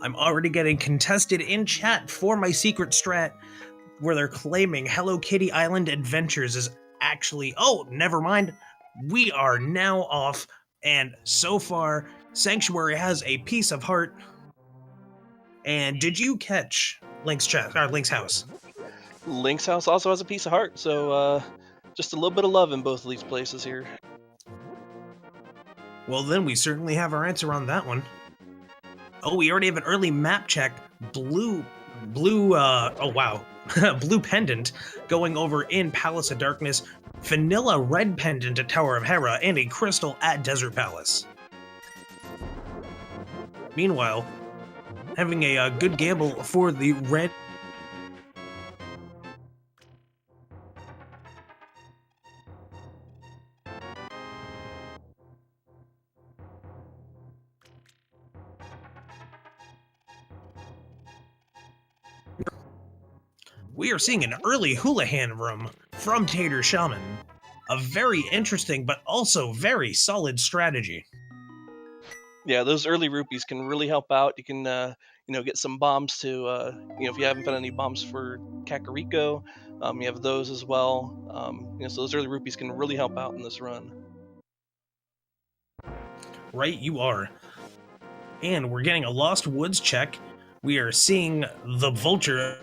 I'm already getting contested in chat for my secret strat where they're claiming Hello Kitty Island Adventures is actually... Oh, never mind. We are now off, and so far, Sanctuary has a piece of heart. And did you catch Link's house? Link's house also has a piece of heart, so just a little bit of love in both of these places here. Well, then we certainly have our answer on that one. Oh, we already have an early map check. Blue pendant going over in Palace of Darkness, vanilla red pendant at Tower of Hera, and a crystal at Desert Palace. Meanwhile, having a good gamble for the red... We are seeing an early Houlihan room from TaterShaman. A very interesting, but also very solid strategy. Yeah, those early rupees can really help out. You can, get some bombs to, if you haven't found any bombs for Kakariko, you have those as well. So those early rupees can really help out in this run. Right, you are. And we're getting a Lost Woods check. We are seeing the Vulture.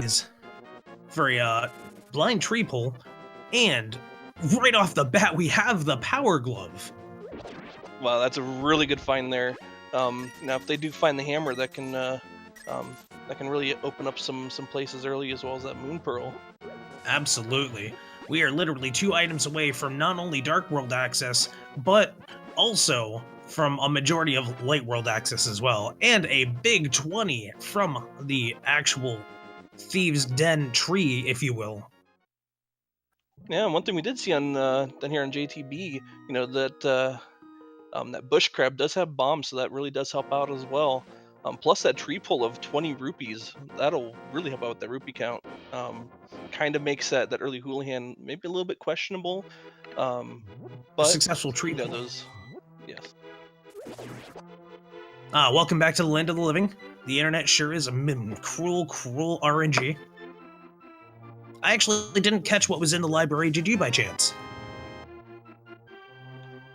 Is very blind tree pull, and right off the bat we have the Power Glove. Wow, that's a really good find there. Now if they do find the hammer, that can really open up some places early, as well as that Moon Pearl. Absolutely. We are literally 2 items away from not only Dark World access, but also from a majority of Light World access as well, and a big 20 from the actual Thieves' Den tree, if you will. Yeah, one thing we did see on down here on JTB, that bush crab does have bombs, so that really does help out as well. Plus that tree pull of 20 rupees, that'll really help out with that rupee count. Kind of makes that early Houlihan maybe a little bit questionable. But a successful tree pull. Those, yes. Welcome back to the land of the living. The internet sure is a cruel RNG. I actually didn't catch what was in the library. Did you by chance?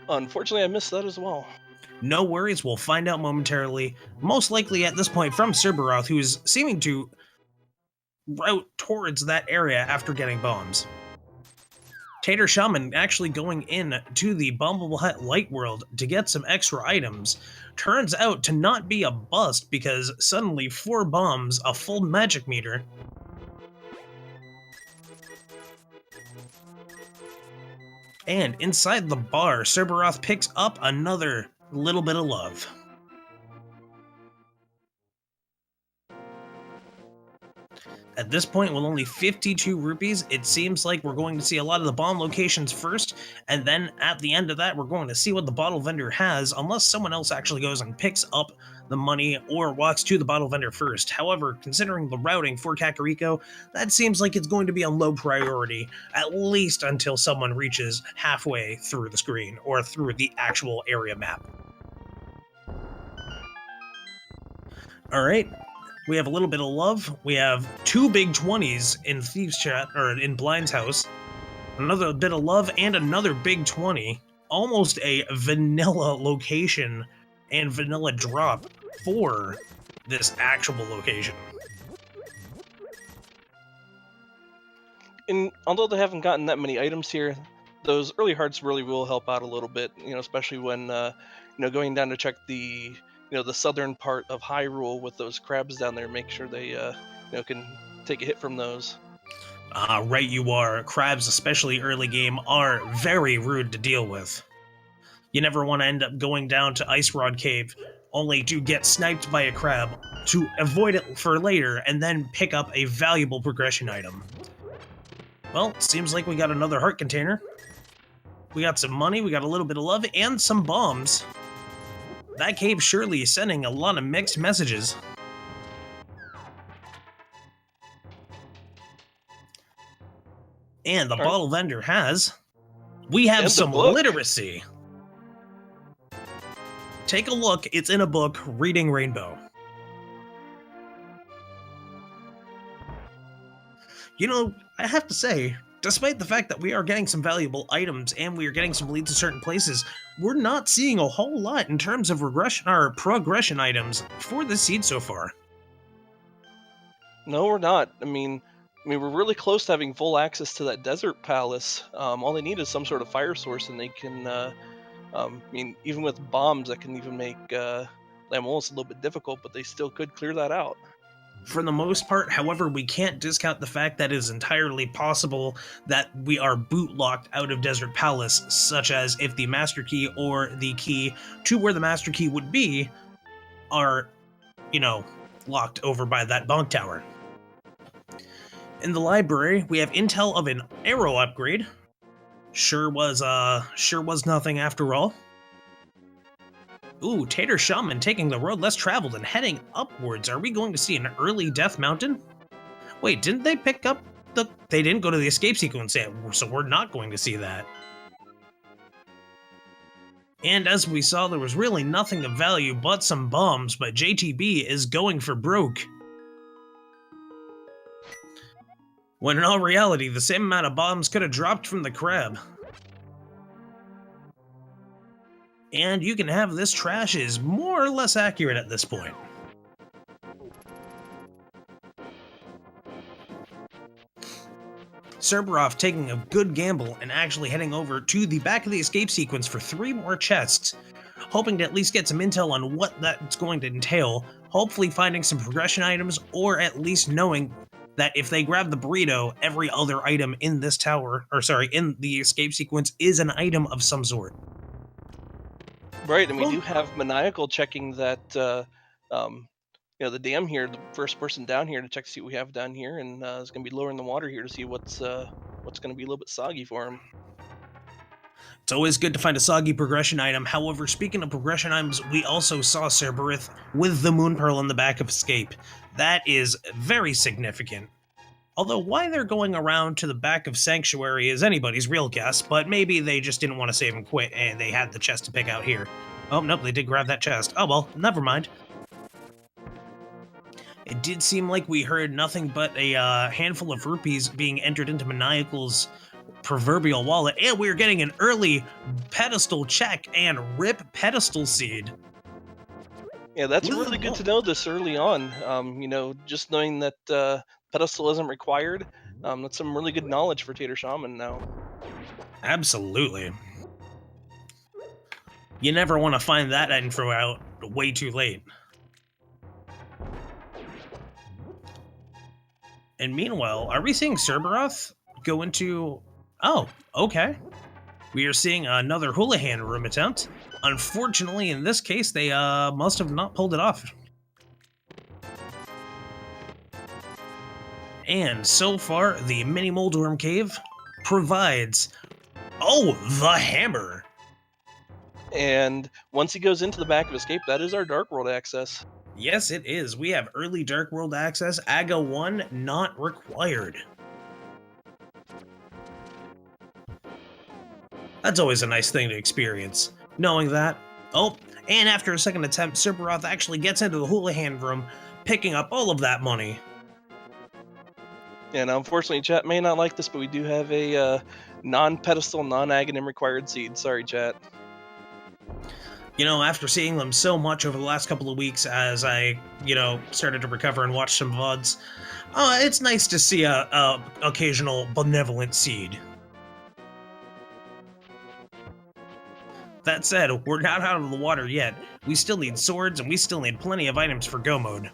Unfortunately, I missed that as well. No worries, we'll find out momentarily. Most likely at this point from Serberoth, who is seeming to route towards that area after getting bombs. TaterShaman actually going in to the Bombable Hut Light World to get some extra items. Turns out to not be a bust, because suddenly 4 bombs, a full magic meter. And inside the bar, Serberoth picks up another little bit of love. At this point, with only 52 rupees, it seems like we're going to see a lot of the bomb locations first, and then at the end of that, we're going to see what the bottle vendor has, unless someone else actually goes and picks up the money or walks to the bottle vendor first. However, considering the routing for Kakariko, that seems like it's going to be a low priority, at least until someone reaches halfway through the screen, or through the actual area map. Alright. We have a little bit of love. We have 2 big 20s in Thieves Chat, or in Blind's house. Another bit of love and another big 20. Almost a vanilla location and vanilla drop for this actual location. And although they haven't gotten that many items here, those early hearts really will help out a little bit, especially when, going down to check the the southern part of Hyrule with those crabs down there, make sure they, can take a hit from those. Right you are. Crabs, especially early game, are very rude to deal with. You never want to end up going down to Ice Rod Cave, only to get sniped by a crab, to avoid it for later, and then pick up a valuable progression item. Well, seems like we got another heart container. We got some money, we got a little bit of love, and some bombs. That cave surely is sending a lot of mixed messages. And the bottle vendor has We have And the some book. literacy. Take a look. It's in a book, Reading Rainbow. You know, I have to say, despite the fact that we are getting some valuable items and we are getting some leads to certain places, we're not seeing a whole lot in terms of regression or progression items for this seed so far. No, we're not. I mean, we're really close to having full access to that desert palace. All they need is some sort of fire source, and they can. I mean, even with bombs, that can even make Lamolus a little bit difficult, but they still could clear that out. For the most part, however, we can't discount the fact that it is entirely possible that we are boot locked out of Desert Palace, such as if the Master Key or the key to where the Master Key would be are, locked over by that bonk tower. In the library, we have intel of an arrow upgrade. Sure was nothing after all. Ooh, TaterShaman taking the road less traveled and heading upwards. Are we going to see an early Death Mountain? Wait, didn't they pick up they didn't go to the escape sequence yet, so we're not going to see that. And as we saw, there was really nothing of value but some bombs, but JTB is going for broke. When in all reality, the same amount of bombs could have dropped from the crab. And you can have this trash is more or less accurate at this point. Serberoth taking a good gamble and actually heading over to the back of the escape sequence for 3 more chests, hoping to at least get some intel on what that's going to entail, hopefully finding some progression items, or at least knowing that if they grab the burrito, every other item in this tower, in the escape sequence is an item of some sort. Right, and we do have Maniacal checking that, the dam here, the first person down here to check to see what we have down here, and is going to be lowering the water here to see what's going to be a little bit soggy for him. It's always good to find a soggy progression item. However, speaking of progression items, we also saw Serberoth with the Moon Pearl in the back of Escape. That is very significant. Although why they're going around to the back of Sanctuary is anybody's real guess, but maybe they just didn't want to save and quit and they had the chest to pick out here. Oh, nope, they did grab that chest. Oh, well, never mind. It did seem like we heard nothing but a handful of rupees being entered into Maniacal's proverbial wallet, and we were getting an early pedestal check and rip pedestal seed. Yeah, that's really good to know this early on. Just knowing that pedestal isn't required, that's some really good knowledge for TaterShaman now. Absolutely. You never want to find that info out way too late. And meanwhile, are we seeing Serberoth go into... Oh, okay. We are seeing another Houlihan room attempt. Unfortunately, in this case, they must have not pulled it off. And so far, the mini Moldworm Cave provides... Oh, the hammer! And once he goes into the back of Escape, that is our Dark World access. Yes, it is. We have early Dark World access. AGA 1 not required. That's always a nice thing to experience, knowing that. Oh, and after a second attempt, Serberoth actually gets into the Houlihan room, picking up all of that money. And unfortunately, chat may not like this, but we do have a non-pedestal, non-aghanim required seed. Sorry, chat. You know, after seeing them so much over the last couple of weeks as I, started to recover and watch some VODs, it's nice to see a occasional benevolent seed. That said, we're not out of the water yet. We still need swords, and we still need plenty of items for Go Mode.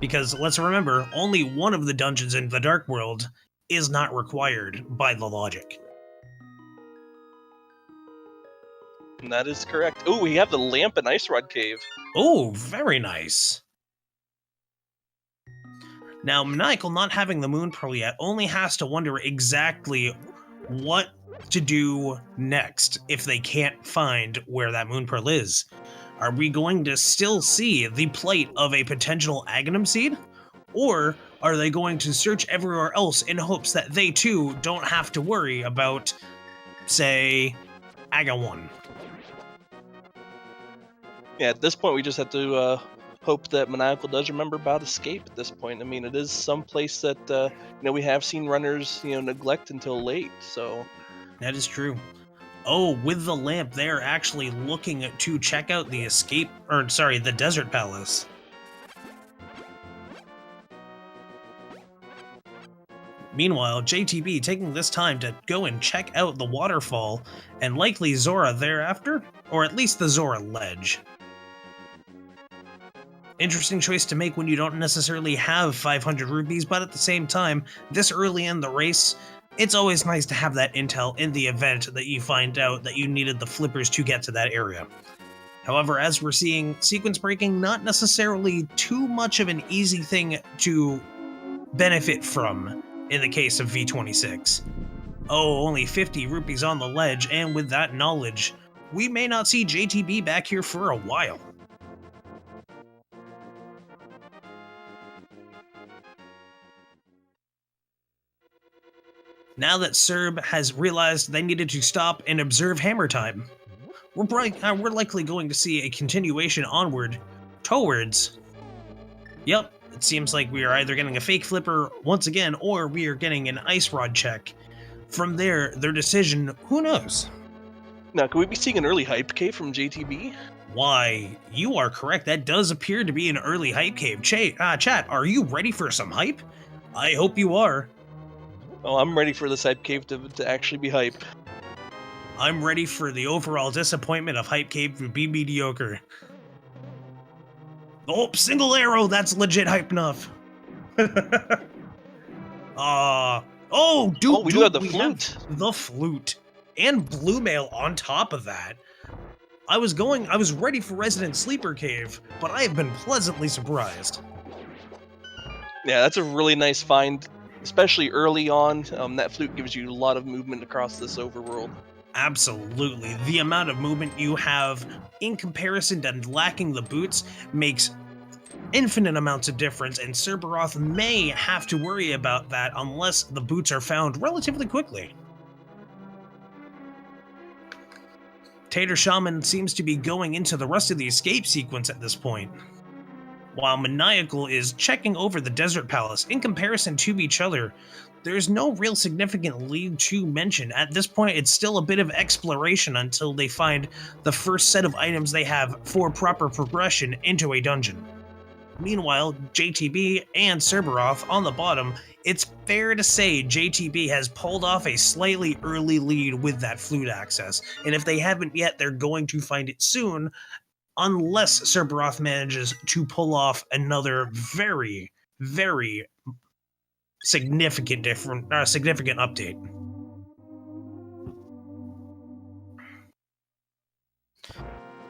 Because, let's remember, only one of the dungeons in the Dark World is not required by the logic. And that is correct. Oh, we have the Lamp and Ice Rod Cave. Oh, very nice. Now, Maniacal not having the Moon Pearl yet only has to wonder exactly what to do next if they can't find where that Moon Pearl is. Are we going to still see the plight of a potential Aghanim seed? Or are they going to search everywhere else in hopes that they too don't have to worry about say, Aga 1. Yeah, at this point, we just have to hope that Maniacal does remember about escape at this point. I mean, it is some place that we have seen runners neglect until late. So That is true. Oh, with the lamp, they're actually looking to check out the the Desert Palace. Meanwhile, JTB taking this time to go and check out the waterfall, and likely Zora thereafter, or at least the Zora ledge. Interesting choice to make when you don't necessarily have 500 rupees, but at the same time, this early in the race, it's always nice to have that intel in the event that you find out that you needed the flippers to get to that area. However, as we're seeing, sequence breaking not necessarily too much of an easy thing to benefit from in the case of V26. Oh, only 50 rupees on the ledge, and with that knowledge, we may not see JTB back here for a while. Now that Serb has realized they needed to stop and observe hammer time, we're likely going to see a continuation onward towards... Yep, it seems like we are either getting a fake flipper once again, or we are getting an ice rod check. From there, their decision, who knows? now, could we be seeing an early hype cave from JTB? Why, you are correct. That does appear to be an early hype cave. Chat, are you ready for some hype? I hope you are. Oh, I'm ready for this hype cave to actually be hype. I'm ready for the overall disappointment of hype cave to be mediocre. Oh, single arrow, that's legit hype enough. Oh, dude, Oh, we do have the flute. The flute. And blue mail on top of that. I was ready for Resident Sleeper Cave, but I have been pleasantly surprised. Yeah, that's a really nice find, especially early on. That flute gives you a lot of movement across this overworld. Absolutely. The amount of movement you have in comparison to lacking the boots makes infinite amounts of difference, and Serberoth may have to worry about that unless the boots are found relatively quickly. TaterShaman seems to be going into the rest of the escape sequence at this point, while Maniacal is checking over the Desert Palace. In comparison to each other, there's no real significant lead to mention. At this point, it's still a bit of exploration until they find the first set of items they have for proper progression into a dungeon. Meanwhile, JTB and Serberoth on the bottom, it's fair to say JTB has pulled off a slightly early lead with that flute access, and if they haven't yet, they're going to find it soon, unless Serberoth manages to pull off another very, very significant update.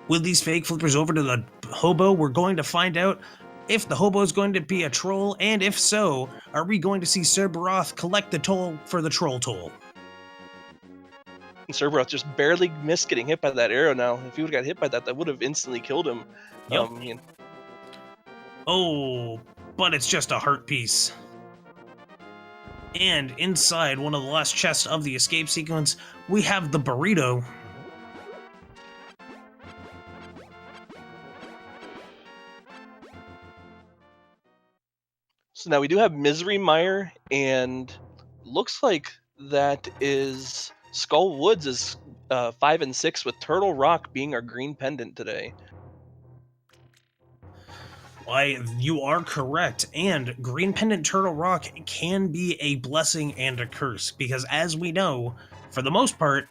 With these fake flippers over to the hobo, we're going to find out if the hobo is going to be a troll, and if so, are we going to see Serberoth collect the toll for the troll toll? And Serberoth just barely missed getting hit by that arrow now. If he would have got hit by that, that would have instantly killed him. Yep. Oh, but it's just a heart piece. And inside one of the last chests of the escape sequence, we have the burrito. So now we do have Misery Mire, and looks like that is Skull Woods is 5 and 6, with Turtle Rock being our green pendant today. Why, you are correct, and Green Pendant Turtle Rock can be a blessing and a curse, because as we know, for the most part,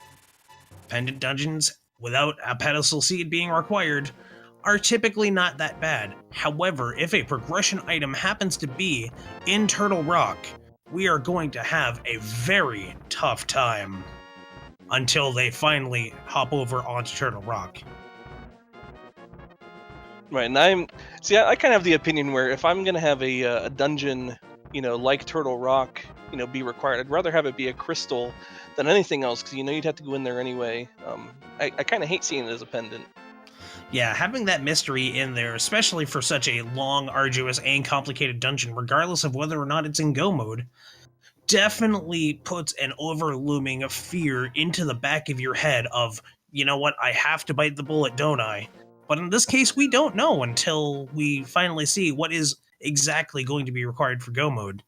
pendant dungeons without a pedestal seed being required are typically not that bad. However, if a progression item happens to be in Turtle Rock, we are going to have a very tough time until they finally hop over onto Turtle Rock. Right, and I kind of have the opinion where if I'm gonna have a dungeon, like Turtle Rock, be required, I'd rather have it be a crystal than anything else, because you'd have to go in there anyway. I kind of hate seeing it as a pendant. Yeah, having that mystery in there, especially for such a long, arduous, and complicated dungeon, regardless of whether or not it's in go mode, definitely puts an overlooming fear into the back of your head of, you know what, I have to bite the bullet, don't I? But in this case, we don't know until we finally see what is exactly going to be required for Go mode,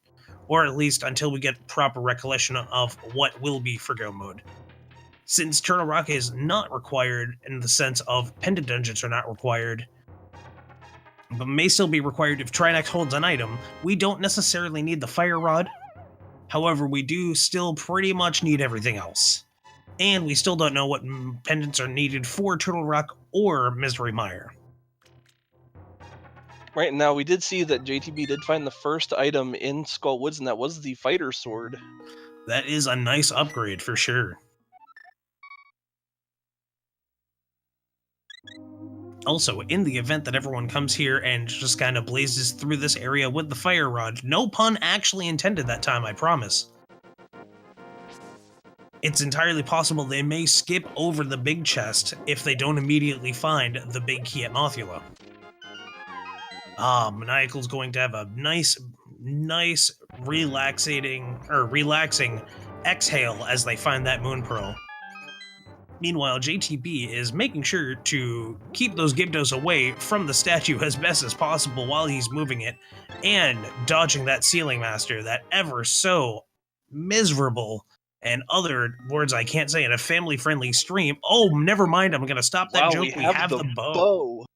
or at least until we get proper recollection of what will be for Go mode. Since Turtle Rock is not required in the sense of pendant dungeons are not required, but may still be required if Trinex holds an item, we don't necessarily need the Fire Rod. However, we do still pretty much need everything else. And we still don't know what pendants are needed for Turtle Rock or Misery Mire. Right now, we did see that JTB did find the first item in Skull Woods, and that was the Fighter Sword. That is a nice upgrade for sure. Also, in the event that everyone comes here and just kind of blazes through this area with the Fire Rod, no pun actually intended that time, I promise. It's entirely possible they may skip over the big chest if they don't immediately find the big key at Mothula. Maniacal's going to have a nice relaxing exhale as they find that Moon Pearl. Meanwhile, JTB is making sure to keep those Gyptos away from the statue as best as possible while he's moving it, and dodging that Ceiling Master, that ever so miserable, and other words I can't say in a family-friendly stream. Oh, never mind, I'm gonna stop that Wow, joke, we have the bow.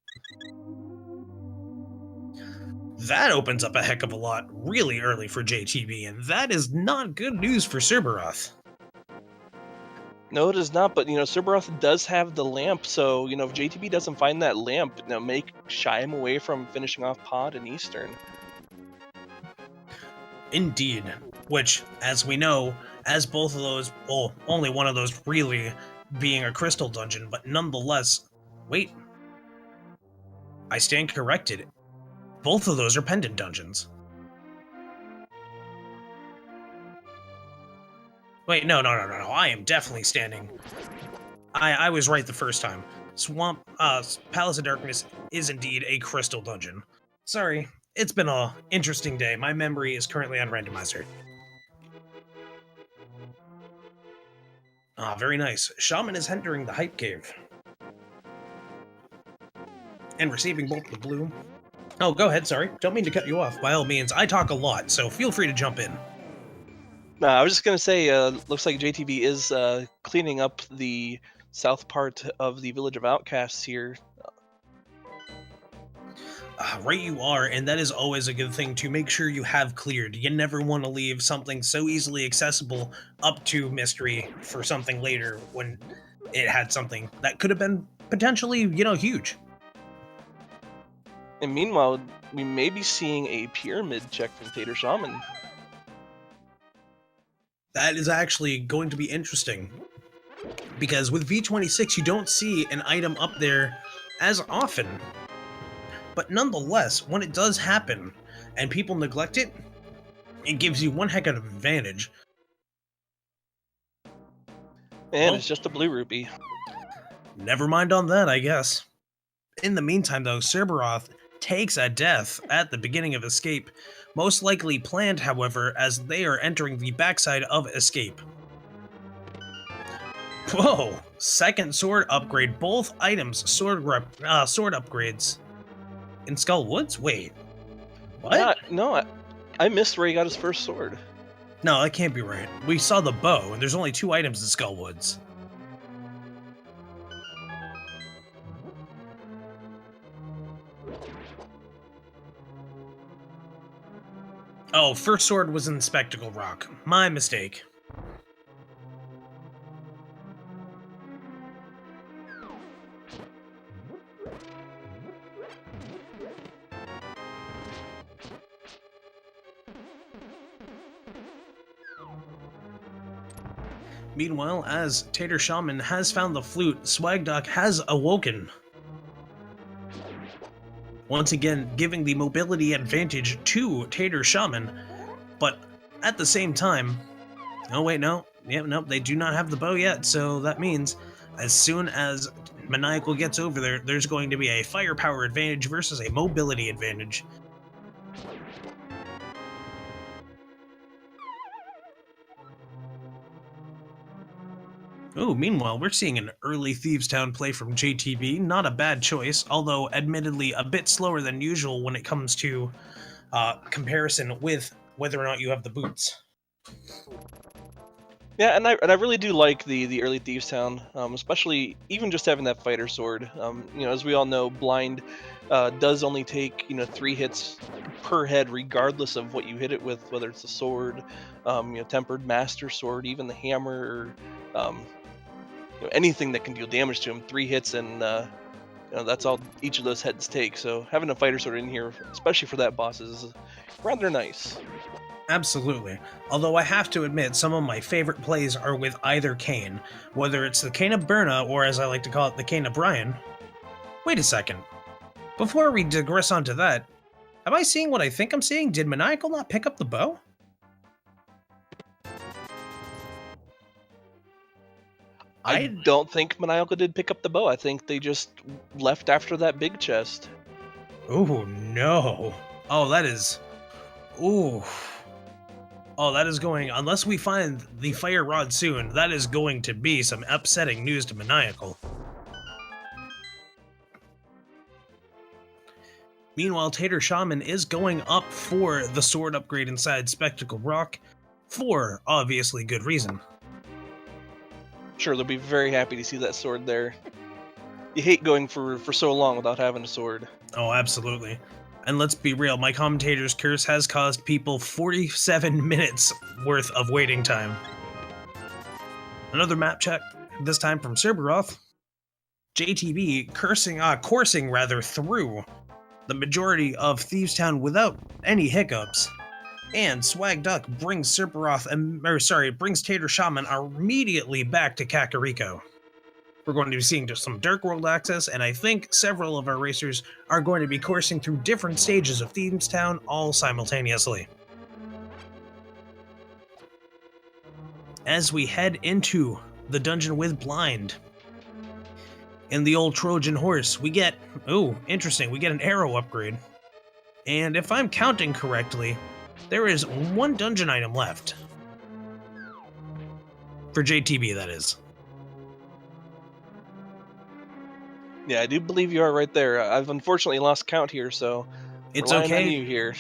That opens up a heck of a lot really early for JTB, and that is not good news for Serberoth. No, it is not, but, Serberoth does have the lamp, so, if JTB doesn't find that lamp, may shy him away from finishing off Pod and Eastern. Indeed. Which, as we know, as both of those, well, only one of those really being a crystal dungeon, but nonetheless, wait. I stand corrected. Both of those are pendant dungeons. Wait, no, I am definitely standing. I was right the first time. Palace of Darkness is indeed a crystal dungeon. Sorry, it's been an interesting day. My memory is currently on Randomizer. Very nice. Shaman is entering the Hype Cave. And receiving both the blue. Oh, go ahead, sorry. Don't mean to cut you off. By all means, I talk a lot, so feel free to jump in. No, I was just going to say, looks like JTB is cleaning up the south part of the Village of Outcasts here. Right you are, and that is always a good thing to make sure you have cleared. You never want to leave something so easily accessible up to mystery for something later when it had something that could have been potentially, huge. And meanwhile, we may be seeing a pyramid check from TaterShaman. That is actually going to be interesting. Because with V26, you don't see an item up there as often. But nonetheless, when it does happen, and people neglect it, it gives you one heck of an advantage. And it's just a blue rupee. Never mind on that, I guess. In the meantime, though, Serberoth takes a death at the beginning of Escape, most likely planned, however, as they are entering the backside of Escape. Whoa! Second sword upgrade, both items sword upgrades. In Skull Woods? Wait. What? No, I missed where he got his first sword. No, that can't be right. We saw the bow, and there's only 2 items in Skull Woods. Oh, first sword was in Spectacle Rock. My mistake. Meanwhile, as TaterShaman has found the flute, Swagdock has awoken. Once again, giving the mobility advantage to TaterShaman, but at the same time... Oh wait, no. Yep, nope, they do not have the bow yet, so that means as soon as Maniacal gets over there, there's going to be a firepower advantage versus a mobility advantage. Oh, meanwhile, we're seeing an early Thieves Town play from JTB. Not a bad choice, although admittedly a bit slower than usual when it comes to comparison with whether or not you have the boots. Yeah, and I really do like the early Thieves Town, especially even just having that fighter sword. As we all know, blind does only take 3 hits per head, regardless of what you hit it with, whether it's a sword, tempered master sword, even the hammer, or anything that can deal damage to him. 3 hits, and that's all each of those heads take. So having a fighter sword in here, especially for that boss, is rather nice. Absolutely. Although I have to admit, some of my favorite plays are with either Kane, whether it's the Kane of Berna or, as I like to call it, the Kane of Brian. Wait a second. Before we digress onto that, am I seeing what I think I'm seeing? Did Maniacal not pick up the bow? I don't think Maniacal did pick up the bow. I think they just left after that big chest. Oh no. Oh, that is. Ooh. Oh, that is going. Unless we find the fire rod soon, that is going to be some upsetting news to Maniacal. Meanwhile, TaterShaman is going up for the sword upgrade inside Spectacle Rock, for obviously good reason. Sure, they'll be very happy to see that sword there. You hate going for so long without having a sword. Oh, absolutely. And let's be real, my commentator's curse has caused people 47 minutes worth of waiting time. Another map check, this time from Serberoth. JTB coursing through the majority of Thieves Town without any hiccups. And Swag Duck brings brings TaterShaman immediately back to Kakariko. We're going to be seeing just some Dark World access, and I think several of our racers are going to be coursing through different stages of Thieves Town all simultaneously. As we head into the dungeon with Blind, in the old Trojan horse, we get, we get an arrow upgrade. And if I'm counting correctly, there is one dungeon item left. For JTB, that is. Yeah, I do believe you are right there. I've unfortunately lost count here, so It's relying okay. on you here.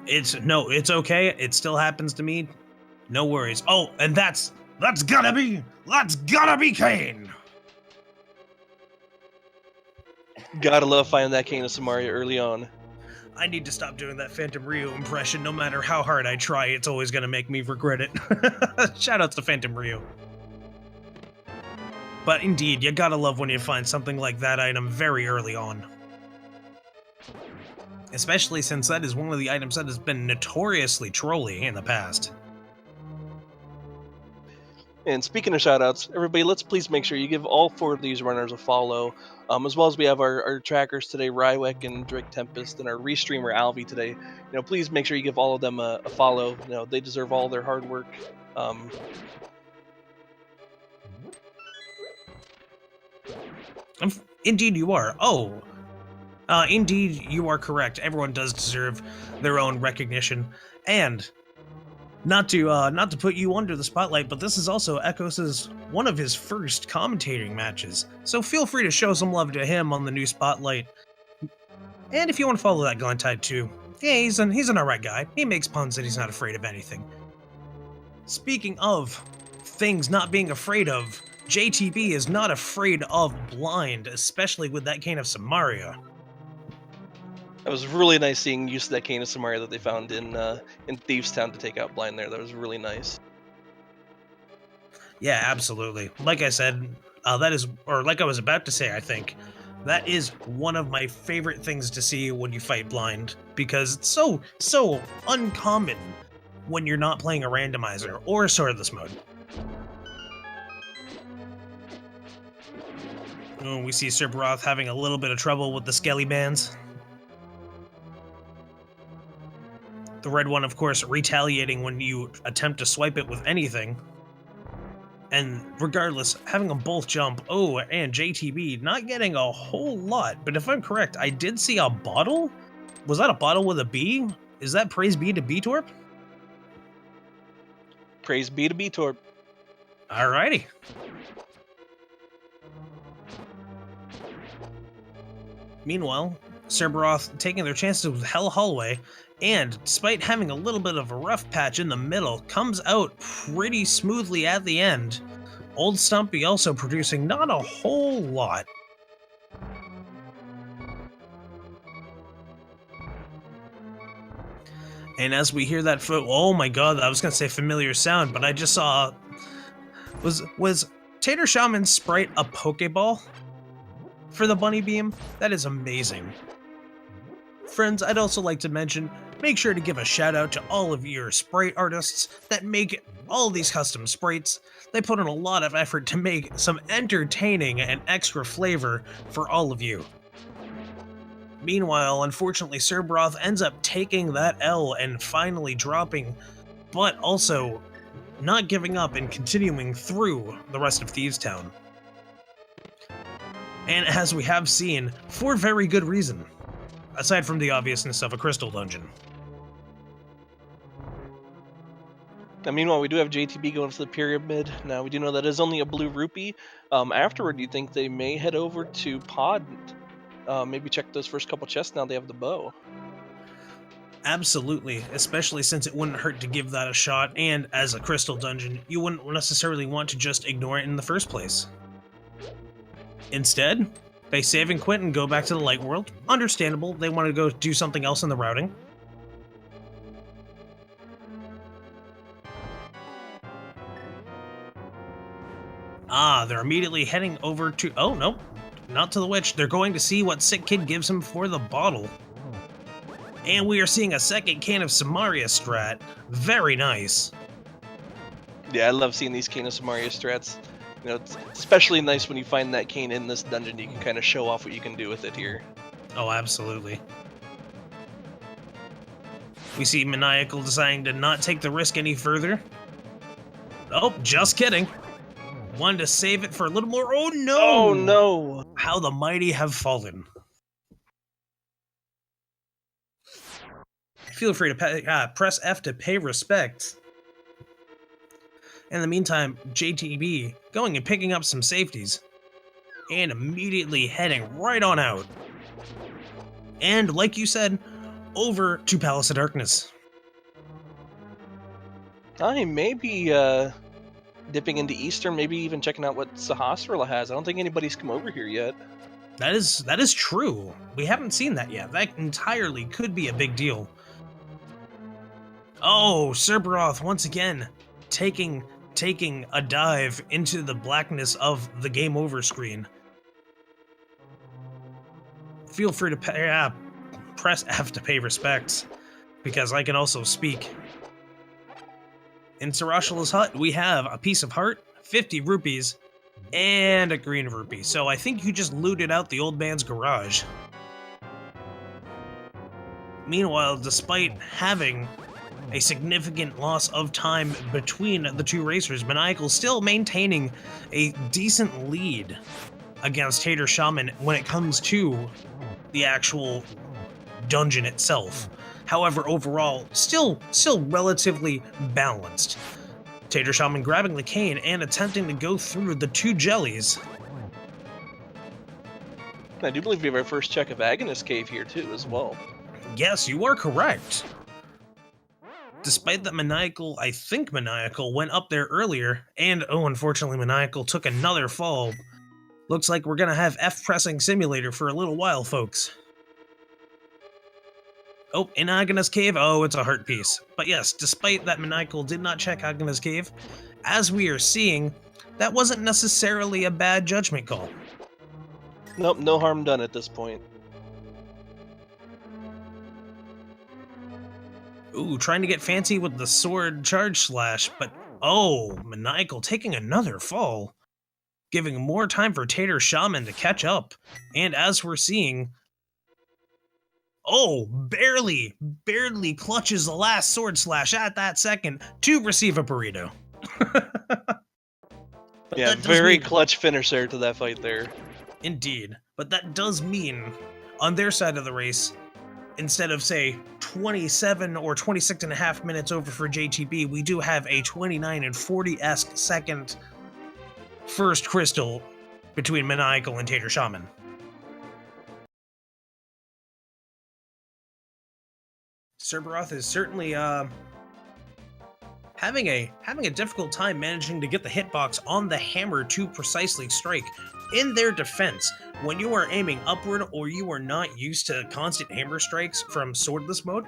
It's okay. It still happens to me. No worries. Oh, and that's gotta be Kane. Gotta love finding that Kane of Samaria early on. I need to stop doing that Phantom Ryu impression. No matter how hard I try, it's always gonna make me regret it. Shoutouts to Phantom Ryu. But indeed, you gotta love when you find something like that item very early on. Especially since that is one of the items that has been notoriously trolly in the past. And speaking of shoutouts, everybody, let's please make sure you give all 4 of these runners a follow, as well as we have our trackers today, Rywek and Drake Tempest, and our restreamer Alvi today. Please make sure you give all of them a follow. They deserve all their hard work. Indeed you are. Indeed you are correct. Everyone does deserve their own recognition. And not to put you under the spotlight, but this is also Ekos's one of his first commentating matches. So feel free to show some love to him on the new spotlight. And if you want to follow that Glintide too, yeah, he's an alright guy. He makes puns and he's not afraid of anything. Speaking of things not being afraid of, JTB is not afraid of Blind, especially with that Kane of Samaria. That was really nice seeing use of that Kane of Samaria that they found in Thieves Town to take out Blind there. That was really nice. Yeah, absolutely. Like I said, like I was about to say, I think, that is one of my favorite things to see when you fight Blind, because it's so uncommon when you're not playing a randomizer or a swordless mode. We see Serberoth having a little bit of trouble with the Skelly bands. The red one, of course, retaliating when you attempt to swipe it with anything. And regardless, having them both jump. Oh, and JTB not getting a whole lot, but if I'm correct, I did see a bottle? Was that a bottle with a B? Is that praise be to B-Torp? Praise be to B-Torp. Alrighty. Meanwhile, Serberoth taking their chances with Hell Hallway, and despite having a little bit of a rough patch in the middle, comes out pretty smoothly at the end. Old Stumpy also producing not a whole lot. And as we hear that oh my god, I was gonna say familiar sound, but I just saw, was TaterShaman's sprite a Pokeball for the bunny beam? That is amazing. Friends, I'd also like to mention, make sure to give a shout out to all of your sprite artists that make all these custom sprites. They put in a lot of effort to make some entertaining and extra flavor for all of you. Meanwhile, unfortunately, Serberoth ends up taking that L and finally dropping, but also not giving up and continuing through the rest of Thieves Town. And as we have seen, for very good reason, aside from the obviousness of a crystal dungeon. Now, meanwhile, we do have JTB going to the pyramid. Now, we do know that is only a blue rupee. Afterward, do you think they may head over to Pod? Maybe check those first couple chests now they have the bow. Absolutely, especially since it wouldn't hurt to give that a shot, and as a crystal dungeon, you wouldn't necessarily want to just ignore it in the first place. Instead, they save and quit and go back to the light world. Understandable, they want to go do something else in the routing. They're immediately heading over to, oh no, not to the witch. They're going to see what Sick Kid gives him for the bottle. And we are seeing a second cane of Samaria strat. Very nice. Yeah, I love seeing these cane of Samaria strats. You know, it's especially nice when you find that cane in this dungeon. You can kind of show off what you can do with it here. Oh, absolutely. We see Maniacal deciding to not take the risk any further. Oh, just kidding. Wanted to save it for a little more. Oh no! Oh no! How the mighty have fallen. Feel free to press F to pay respect. In the meantime, JTB going and picking up some safeties. And immediately heading right on out. And like you said, over to Palace of Darkness. I may be dipping into Eastern, maybe even checking out what Sahasrara has. I don't think anybody's come over here yet. That is true. We haven't seen that yet. That entirely could be a big deal. Oh, Serberoth once again taking a dive into the blackness of the game over screen. Feel free to press F to pay respects, because I can also speak. In Sarashala's hut, we have a piece of heart, 50 rupees, and a green rupee. So I think you just looted out the old man's garage. Meanwhile, despite having a significant loss of time between the two racers, Maniacal still maintaining a decent lead against TaterShaman when it comes to the actual dungeon itself. However, overall, still relatively balanced. TaterShaman grabbing the cane and attempting to go through the two jellies. I do believe we have our first check of Agonist Cave here too, as well. Yes, you are correct. Despite that I think Maniacal went up there earlier, and oh, unfortunately Maniacal took another fall. Looks like we're gonna have F-pressing simulator for a little while, folks. Oh, in Agonist Cave, oh, it's a heart piece. But yes, despite that Maniacal did not check Agonist Cave, as we are seeing, that wasn't necessarily a bad judgment call. Nope, no harm done at this point. Ooh, trying to get fancy with the sword charge slash, but oh, Maniacal taking another fall, giving more time for TaterShaman to catch up. And as we're seeing, oh, barely clutches the last sword slash at that second to receive a burrito. Yeah, very clutch finisher to that fight there. Indeed, but that does mean, on their side of the race, instead of, say, 27 or 26 and a half minutes over for JTB, we do have a 29 and 40-esque second first crystal between Maniacal and TaterShaman. Serberoth is certainly having a difficult time managing to get the hitbox on the hammer to precisely strike. In their defense, when you are aiming upward or you are not used to constant hammer strikes from swordless mode,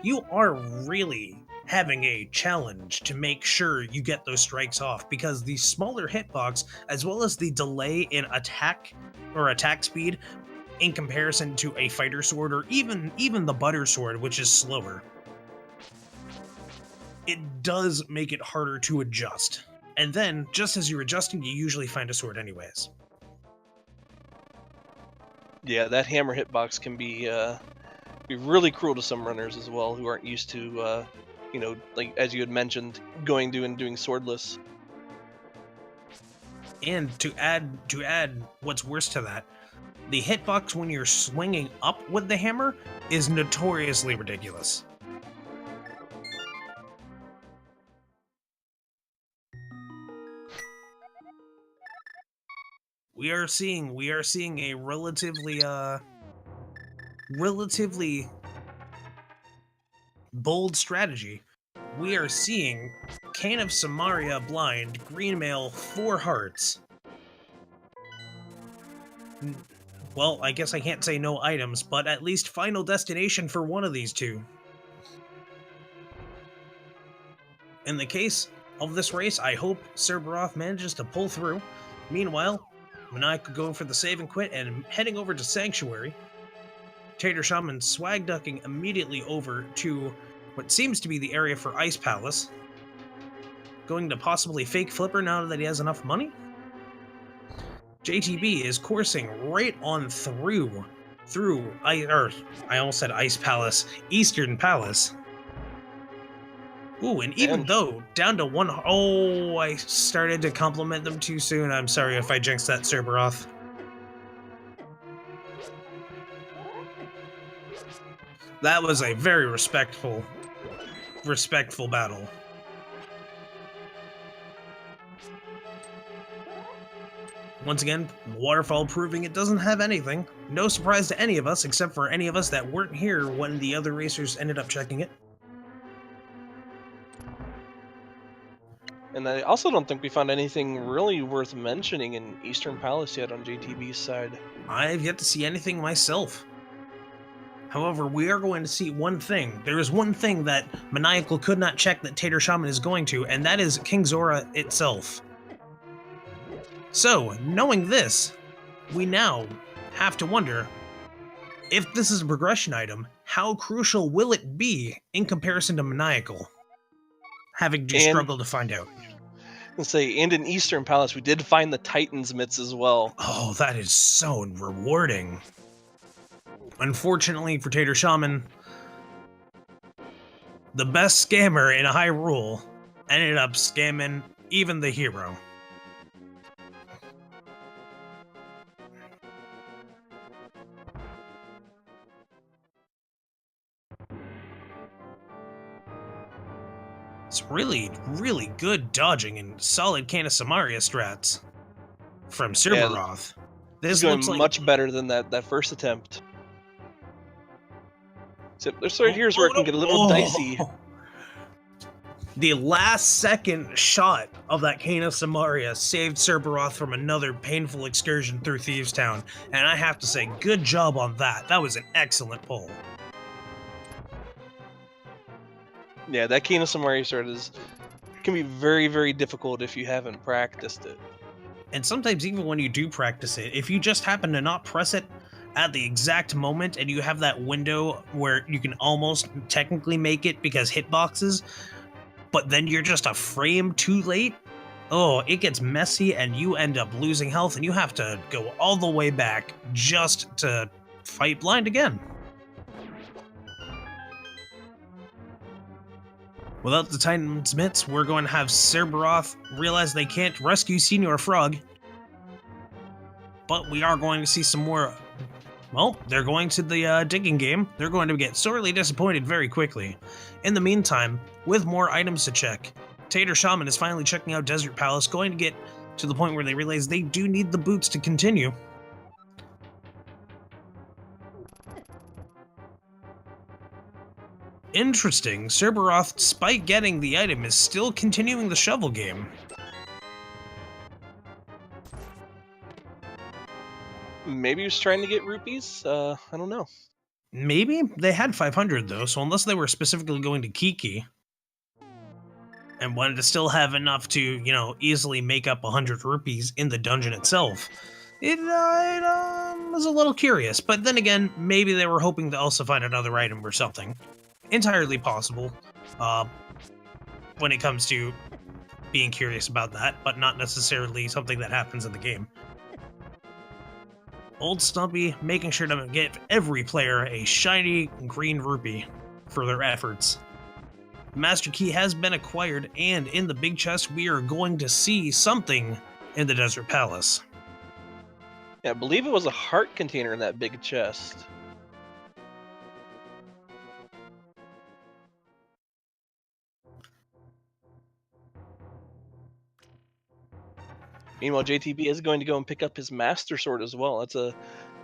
you are really having a challenge to make sure you get those strikes off, because the smaller hitbox, as well as the delay in attack speed in comparison to a fighter sword or even the butter sword, which is slower, it does make it harder to adjust. And then, just as you're adjusting, you usually find a sword anyways. Yeah, that hammer hitbox can be really cruel to some runners as well who aren't used to, like as you had mentioned, doing swordless. And to add what's worse to that, the hitbox when you're swinging up with the hammer is notoriously ridiculous. We are seeing a relatively bold strategy. We are seeing Cane of Samaria blind, green mail, 4 hearts. Well, I guess I can't say no items, but at least final destination for one of these two. In the case of this race, I hope Serberoth manages to pull through. Meanwhile, Maniacal going for the save and quit and heading over to Sanctuary. TaterShaman swag ducking immediately over to what seems to be the area for Ice Palace. Going to possibly fake Flipper now that he has enough money. JTB is coursing right on through I almost said Ice Palace, Eastern Palace. Ooh, and even though down to 1, oh, I started to compliment them too soon. I'm sorry if I jinxed that, Serberoth. That was a very respectful battle. Once again, Waterfall proving it doesn't have anything. No surprise to any of us, except for any of us that weren't here when the other racers ended up checking it. And I also don't think we found anything really worth mentioning in Eastern Palace yet on JTB's side. I've yet to see anything myself. However, we are going to see one thing. There is one thing that Maniacal could not check that TaterShaman is going to, and that is King Zora itself. So, knowing this, we now have to wonder, if this is a progression item, how crucial will it be in comparison to Maniacal? Having to struggle to find out. And in Eastern Palace, we did find the Titan's mitts as well. Oh, that is so rewarding. Unfortunately for TaterShaman, the best scammer in Hyrule ended up scamming even the hero. It's really, really good dodging and solid Cane of Samaria strats from Serberoth. This looks like much better than that first attempt. Except there's here's where it can get a little dicey. The last second shot of that Cane of Samaria saved Serberoth from another painful excursion through Thieves Town, and I have to say, good job on that. That was an excellent pull. Yeah, that Cane of Samaria strat can be very, very difficult if you haven't practiced it. And sometimes even when you do practice it, if you just happen to not press it at the exact moment and you have that window where you can almost technically make it because hitboxes, but then you're just a frame too late, oh, it gets messy and you end up losing health and you have to go all the way back just to fight blind again. Without the Titan's mitts, we're going to have Serberoth realize they can't rescue Senior Frog. But we are going to see some more. Well, they're going to the digging game. They're going to get sorely disappointed very quickly. In the meantime, with more items to check, TaterShaman is finally checking out Desert Palace, going to get to the point where they realize they do need the boots to continue. Interesting, Serberoth, despite getting the item, is still continuing the shovel game. Maybe he was trying to get rupees? I don't know. Maybe? They had 500 though, so unless they were specifically going to Kiki and wanted to still have enough to, you know, easily make up 100 rupees in the dungeon itself, it was a little curious. But then again, maybe they were hoping to also find another item or something. Entirely possible when it comes to being curious about that, but not necessarily something that happens in the game. Old Stumpy making sure to give every player a shiny green rupee for their efforts. Master Key has been acquired, and in the big chest we are going to see something in the Desert Palace. Yeah, I believe it was a heart container in that big chest. Meanwhile, JTB is going to go and pick up his Master Sword as well. That's a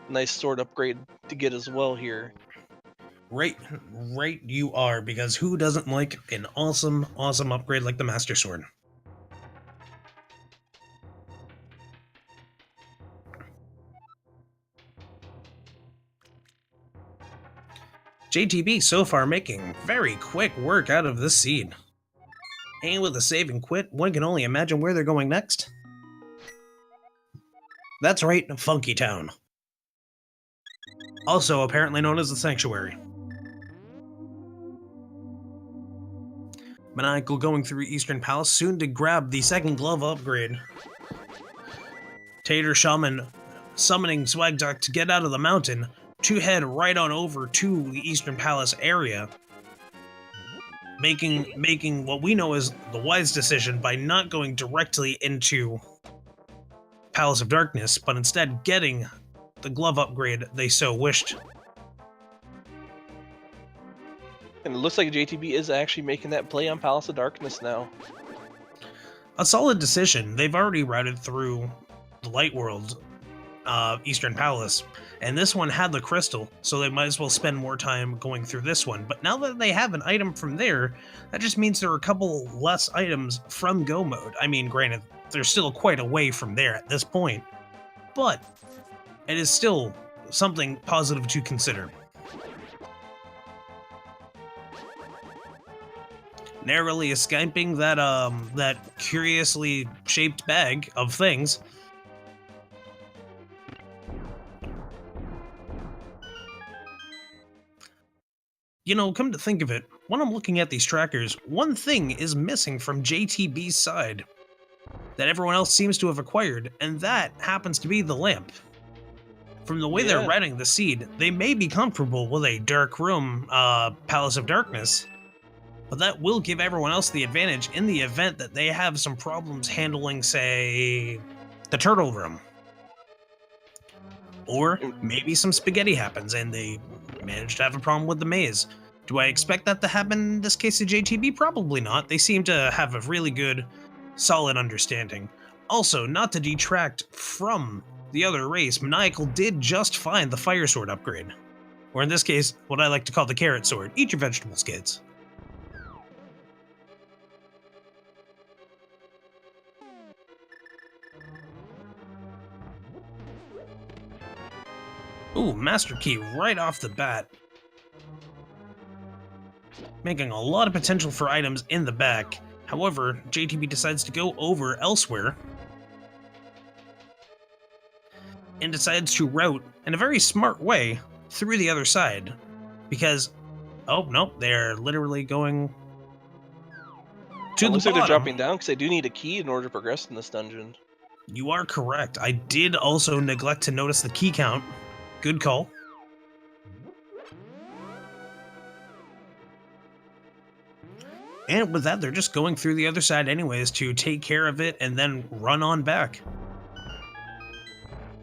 nice sword upgrade to get as well here. Right you are, because who doesn't like an awesome upgrade like the Master Sword? JTB so far making very quick work out of this seed. And with a save and quit, one can only imagine where they're going next. That's right, Funky Town. Also apparently known as the Sanctuary. Maniacal going through Eastern Palace, soon to grab the second glove upgrade. TaterShaman summoning Swagduck to get out of the mountain to head right on over to the Eastern Palace area, making what we know as the wise decision by not going directly into Palace of Darkness, but instead getting the glove upgrade they so wished. And it looks like JTB is actually making that play on Palace of Darkness now. A solid decision. They've already routed through the Light World, Eastern Palace, and this one had the crystal, so they might as well spend more time going through this one. But now that they have an item from there, that just means there are a couple less items from Go Mode. I mean, granted, they're still quite a way from there at this point, but it is still something positive to consider. Narrowly escaping that that curiously shaped bag of things. You know, come to think of it, when I'm looking at these trackers, one thing is missing from JTB's side that everyone else seems to have acquired, and that happens to be the lamp. From the way they're routing the seed, they may be comfortable with a dark room, Palace of Darkness, but that will give everyone else the advantage in the event that they have some problems handling, say, the turtle room. Or maybe some spaghetti happens and they manage to have a problem with the maze. Do I expect that to happen in this case of JTB? Probably not. They seem to have a really good, solid understanding. Also, not to detract from the other race, Maniacal did just find the Fire Sword upgrade. Or in this case, what I like to call the Carrot Sword. Eat your vegetables, kids. Ooh, Master Key right off the bat. Making a lot of potential for items in the back. However, JTB decides to go over elsewhere and decides to route in a very smart way through the other side. Because, oh, nope, they're literally going to the looks like bottom. they're dropping down because they do need a key in order to progress in this dungeon. You are correct. I did also neglect to notice the key count. Good call. And with that, they're just going through the other side anyways to take care of it and then run on back.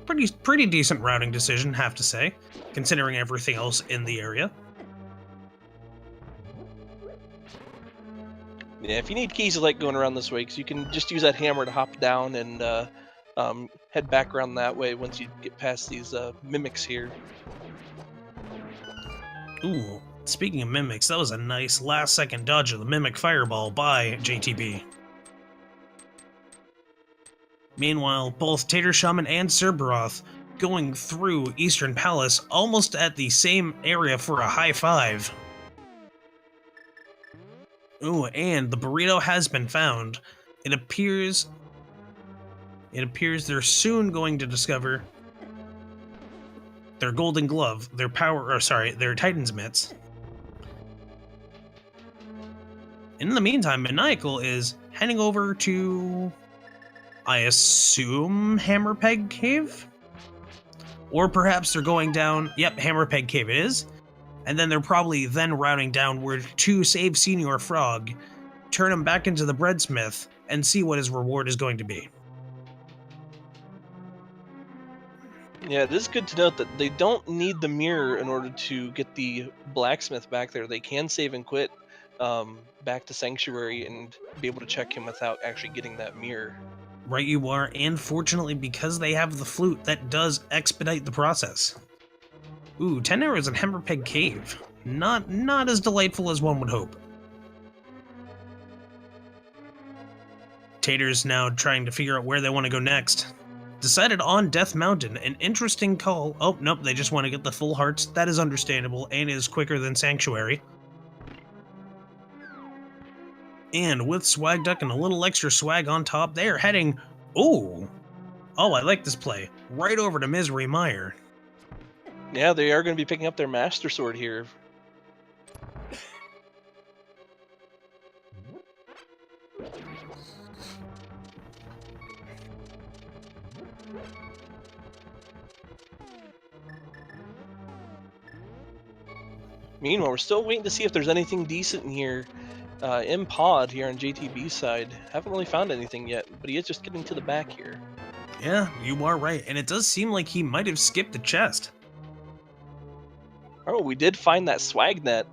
Pretty decent routing decision, have to say, considering everything else in the area. Yeah, if you need keys, you like going around this way because you can just use that hammer to hop down and head back around that way once you get past these mimics here. Ooh, speaking of mimics, that was a nice last-second dodge of the mimic fireball by JTB. Meanwhile, both TaterShaman and Serberoth going through Eastern Palace almost at the same area for a high five. Ooh, and the burrito has been found. It appears they're soon going to discover their golden glove, their Titan's mitts. In the meantime, Maniacal is heading over to, I assume, Hammerpeg Cave? Or perhaps they're going down, yep, Hammerpeg Cave it is. And then they're probably then routing downward to save Senior Frog, turn him back into the breadsmith, and see what his reward is going to be. Yeah, it is good to note that they don't need the mirror in order to get the blacksmith back there. They can save and quit back to Sanctuary and be able to check him without actually getting that mirror. Right you are, and fortunately because they have the flute, that does expedite the process. Ooh, 10 arrows in Hammerpeg Cave. Not as delightful as one would hope. Tater's now trying to figure out where they want to go next. Decided on Death Mountain, an interesting call. Oh, nope, they just want to get the full hearts. That is understandable and is quicker than Sanctuary. And with Swag Duck and a little extra swag on top, they are heading... Ooh! Oh, I like this play. Right over to Misery Mire. Yeah, they are going to be picking up their Master Sword here. Meanwhile, we're still waiting to see if there's anything decent in here. In Pod here on JTB's side. Haven't really found anything yet, but he is just getting to the back here. Yeah, you are right, and it does seem like he might have skipped the chest. Oh, we did find that swag net.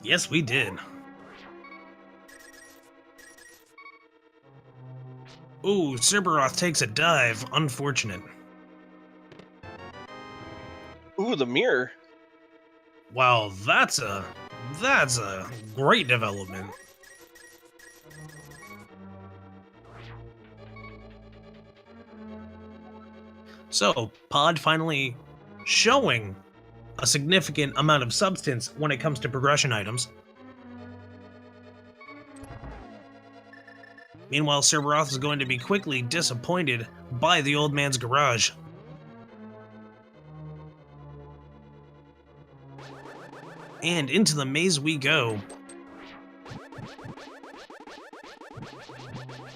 Yes, we did. Ooh, Serberoth takes a dive. Unfortunate. Ooh, the mirror. Wow, that's a great development. So, Pod finally showing a significant amount of substance when it comes to progression items. Meanwhile, Serberoth is going to be quickly disappointed by the old man's garage. And into the maze we go.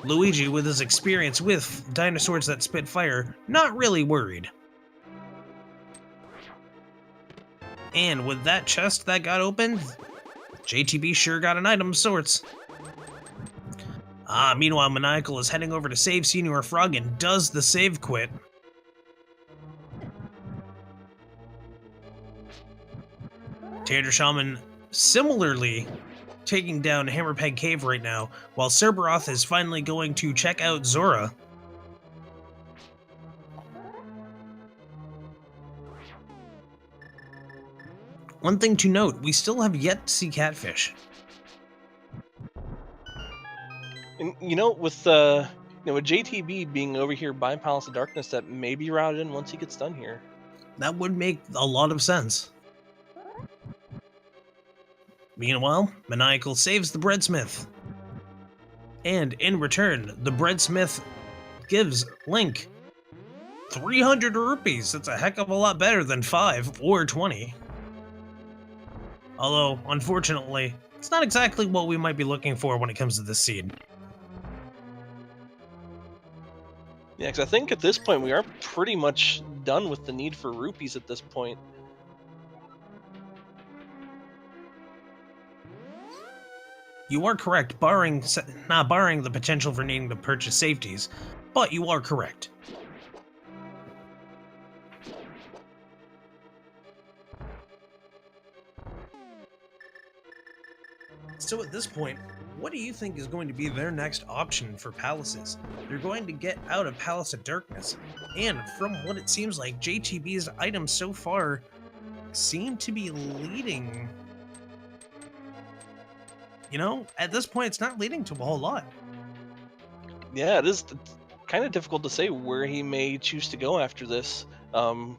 Luigi, with his experience with dinosaurs that spit fire, not really worried. And with that chest that got opened, JTB sure got an item of sorts. Meanwhile, Maniacal is heading over to save Senior Frog and does the save quit. TaterShaman similarly taking down Hammerpeg Cave right now, while Serberoth is finally going to check out Zora. One thing to note, we still have yet to see Catfish. And with with JTB being over here by Palace of Darkness, that may be routed in once he gets done here. That would make a lot of sense. Meanwhile, Maniacal saves the breadsmith. And in return, the breadsmith gives Link 300 rupees. That's a heck of a lot better than 5 or 20. Although, unfortunately, it's not exactly what we might be looking for when it comes to this seed. Yeah, because I think at this point we are pretty much done with the need for rupees at this point. You are correct, not barring the potential for needing to purchase safeties, but you are correct. So at this point, what do you think is going to be their next option for palaces? They're going to get out of Palace of Darkness, and from what it seems like, JTB's items so far seem to be leading. You know, at this point, it's not leading to a whole lot. Yeah, it is kind of difficult to say where he may choose to go after this. Now,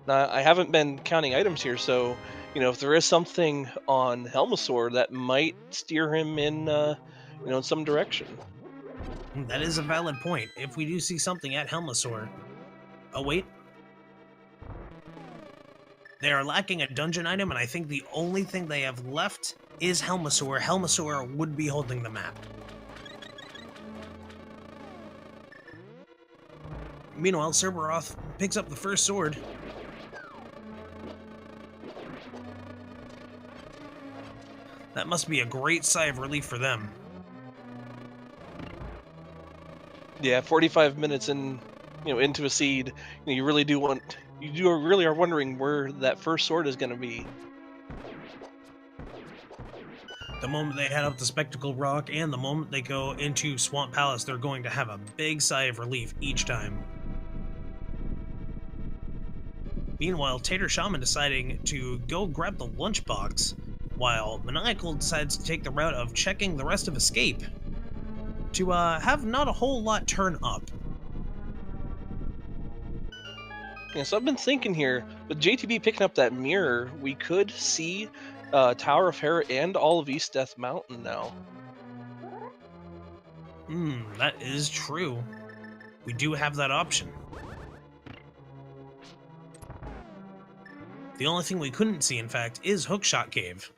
I haven't been counting items here, so if there is something on Helmasaur that might steer him in some direction. That is a valid point. If we do see something at Helmasaur. Oh, wait. They are lacking a dungeon item, and I think the only thing they have left is Helmasaur. Helmasaur would be holding the map. Meanwhile, Serberoth picks up the first sword. That must be a great sigh of relief for them. Yeah, 45 minutes into a seed, you really really are wondering where that first sword is going to be. The moment they head up the Spectacle Rock and the moment they go into Swamp Palace, they're going to have a big sigh of relief each time. Meanwhile, TaterShaman deciding to go grab the lunchbox, while Maniacal decides to take the route of checking the rest of Escape to have not a whole lot turn up. Yeah, so I've been thinking here, with JTB picking up that mirror, we could see Tower of Hera and all of East Death Mountain now. That is true. We do have that option. The only thing we couldn't see, in fact, is Hookshot Cave.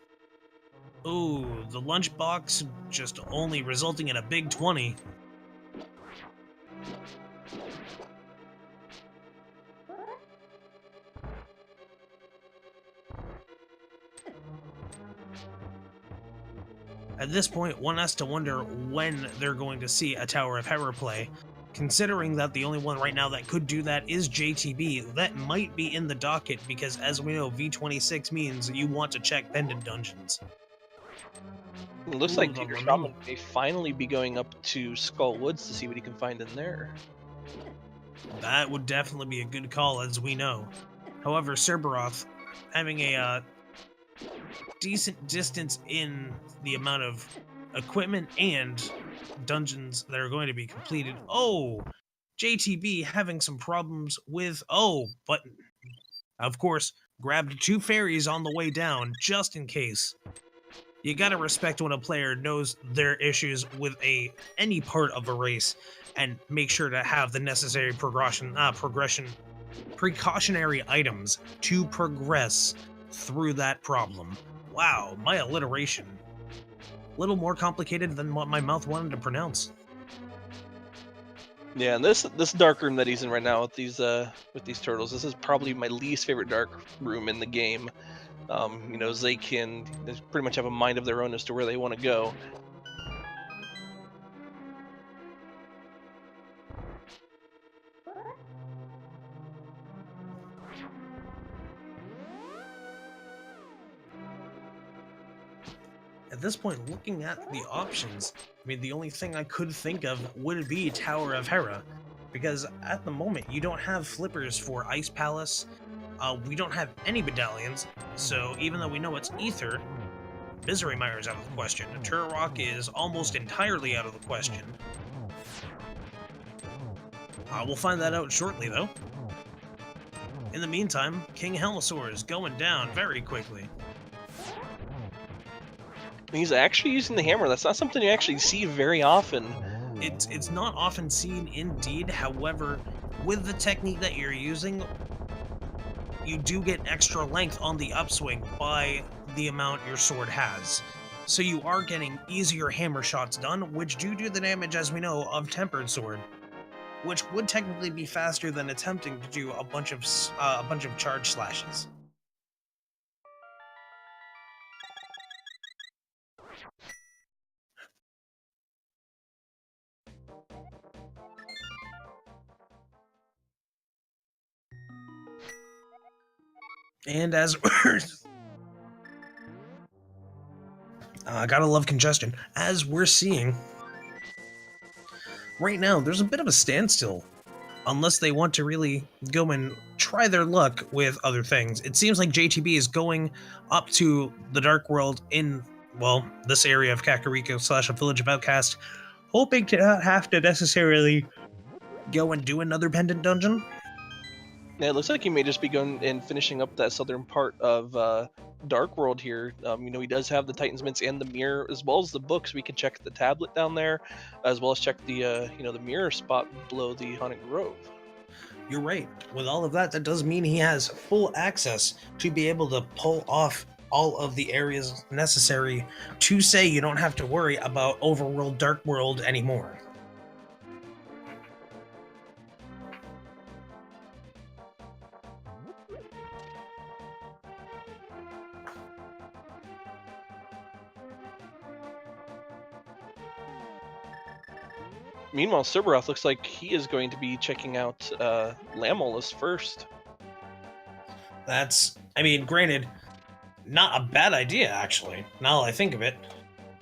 Ooh, the lunchbox just only resulting in a big 20. At this point, one has to wonder when they're going to see a Tower of Hera play, considering that the only one right now that could do that is JTB. That might be in the docket because, as we know, V26 means you want to check pendant dungeons. It looks Ooh, like the TaterShaman may finally be going up to Skull Woods to see what he can find in there. That would definitely be a good call, as we know. However, Serberoth having a decent distance in the amount of equipment and dungeons that are going to be completed. Oh, JTB having some problems with, but of course, grabbed 2 fairies on the way down just in case. You gotta respect when a player knows their issues with any part of a race and make sure to have the necessary precautionary items to progress through that problem. Wow, my alliteration. A little more complicated than what my mouth wanted to pronounce. Yeah, and this dark room that he's in right now with these turtles, this is probably my least favorite dark room in the game. They pretty much have a mind of their own as to where they want to go. At this point, looking at the options, I mean, the only thing I could think of would be Tower of Hera, because at the moment, you don't have flippers for Ice Palace, we don't have any medallions, so even though we know it's Ether, Misery Mire is out of the question. Turok is almost entirely out of the question. We'll find that out shortly, though. In the meantime, King Helmasaur is going down very quickly. He's actually using the hammer. That's not something you actually see very often. It's not often seen indeed, however, with the technique that you're using, you do get extra length on the upswing by the amount your sword has. So you are getting easier hammer shots done, which do the damage, as we know, of Tempered Sword, which would technically be faster than attempting to do a bunch of charge slashes. Gotta love congestion. As we're seeing, right now, there's a bit of a standstill. Unless they want to really go and try their luck with other things. It seems like JTB is going up to the Dark World in, well, this area of Kakariko / a Village of Outcast, hoping to not have to necessarily go and do another pendant dungeon. Yeah, it looks like he may just be going and finishing up that southern part of Dark World here. You know, he does have the Titan's Mints and the mirror, as well as the books. We can check the tablet down there, as well as check the you know, the mirror spot below the Haunted Grove. You're right. With all of that, that does mean he has full access to be able to pull off all of the areas necessary to say you don't have to worry about Overworld Dark World anymore. Meanwhile, Serberoth looks like he is going to be checking out Lamolus first. That's, I mean, granted, not a bad idea, actually, now that I think of it.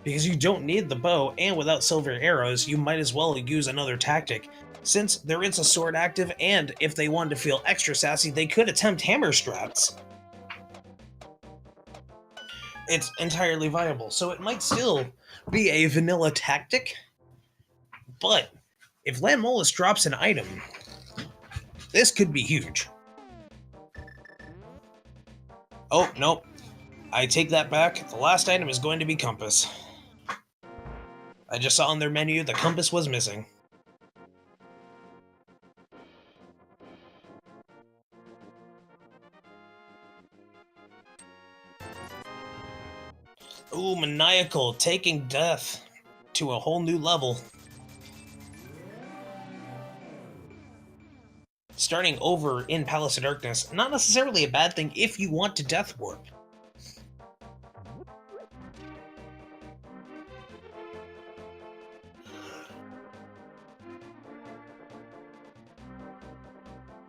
Because you don't need the bow, and without silver arrows, you might as well use another tactic. Since there is a sword active, and if they wanted to feel extra sassy, they could attempt hammer strats. It's entirely viable, so it might still be a vanilla tactic. But if Landmolus drops an item, this could be huge. Oh, nope. I take that back. The last item is going to be Compass. I just saw on their menu the Compass was missing. Ooh, Maniacal, taking death to a whole new level. Starting over in Palace of Darkness, not necessarily a bad thing if you want to Death Warp.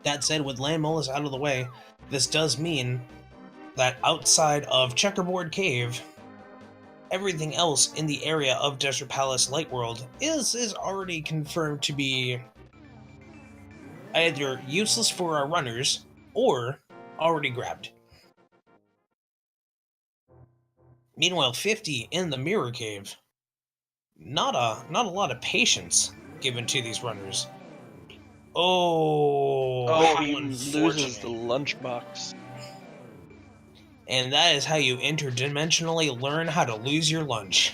That said, with Landmolus out of the way, this does mean that outside of Checkerboard Cave, everything else in the area of Desert Palace Lightworld is already confirmed to be either useless for our runners or already grabbed. Meanwhile, 50 in the Mirror Cave. Not a lot of patience given to these runners. Oh, He loses the lunchbox. And that is how you interdimensionally learn how to lose your lunch.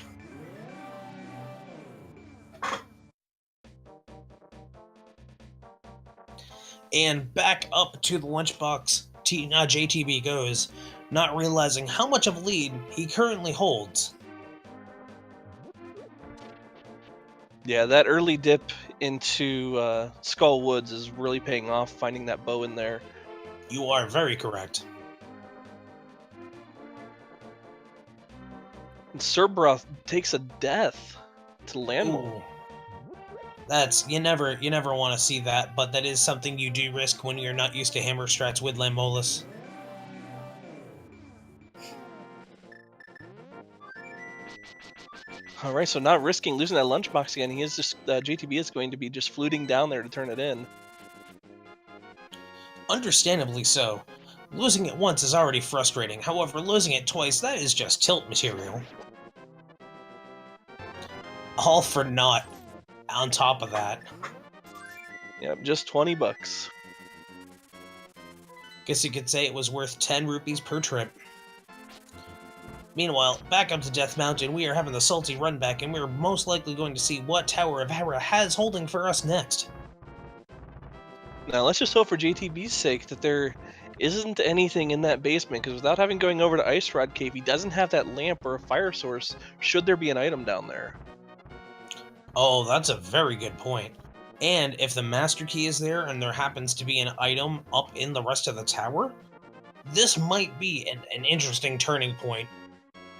And back up to the lunchbox JTB goes, not realizing how much of a lead he currently holds. Yeah, that early dip into Skull Woods is really paying off, finding that bow in there. You are very correct. And Serberoth takes a death to Landmole. That's you never want to see that, but that is something you do risk when you're not used to hammer strats with Landmolus. All right, so not risking losing that lunchbox again. He is just JTB is going to be just fluting down there to turn it in. Understandably so. Losing it once is already frustrating. However, losing it twice, that is just tilt material. All for naught. On top of that. Yep, just 20 bucks. Guess you could say it was worth 10 rupees per trip. Meanwhile, back up to Death Mountain, we are having the salty run back, and we're most likely going to see what Tower of Hera has holding for us next. Now, let's just hope for JTB's sake that there isn't anything in that basement, because without having going over to Ice Rod Cave, he doesn't have that lamp or a fire source, should there be an item down there. Oh, that's a very good point. And if the Master Key is there and there happens to be an item up in the rest of the tower, this might be an interesting turning point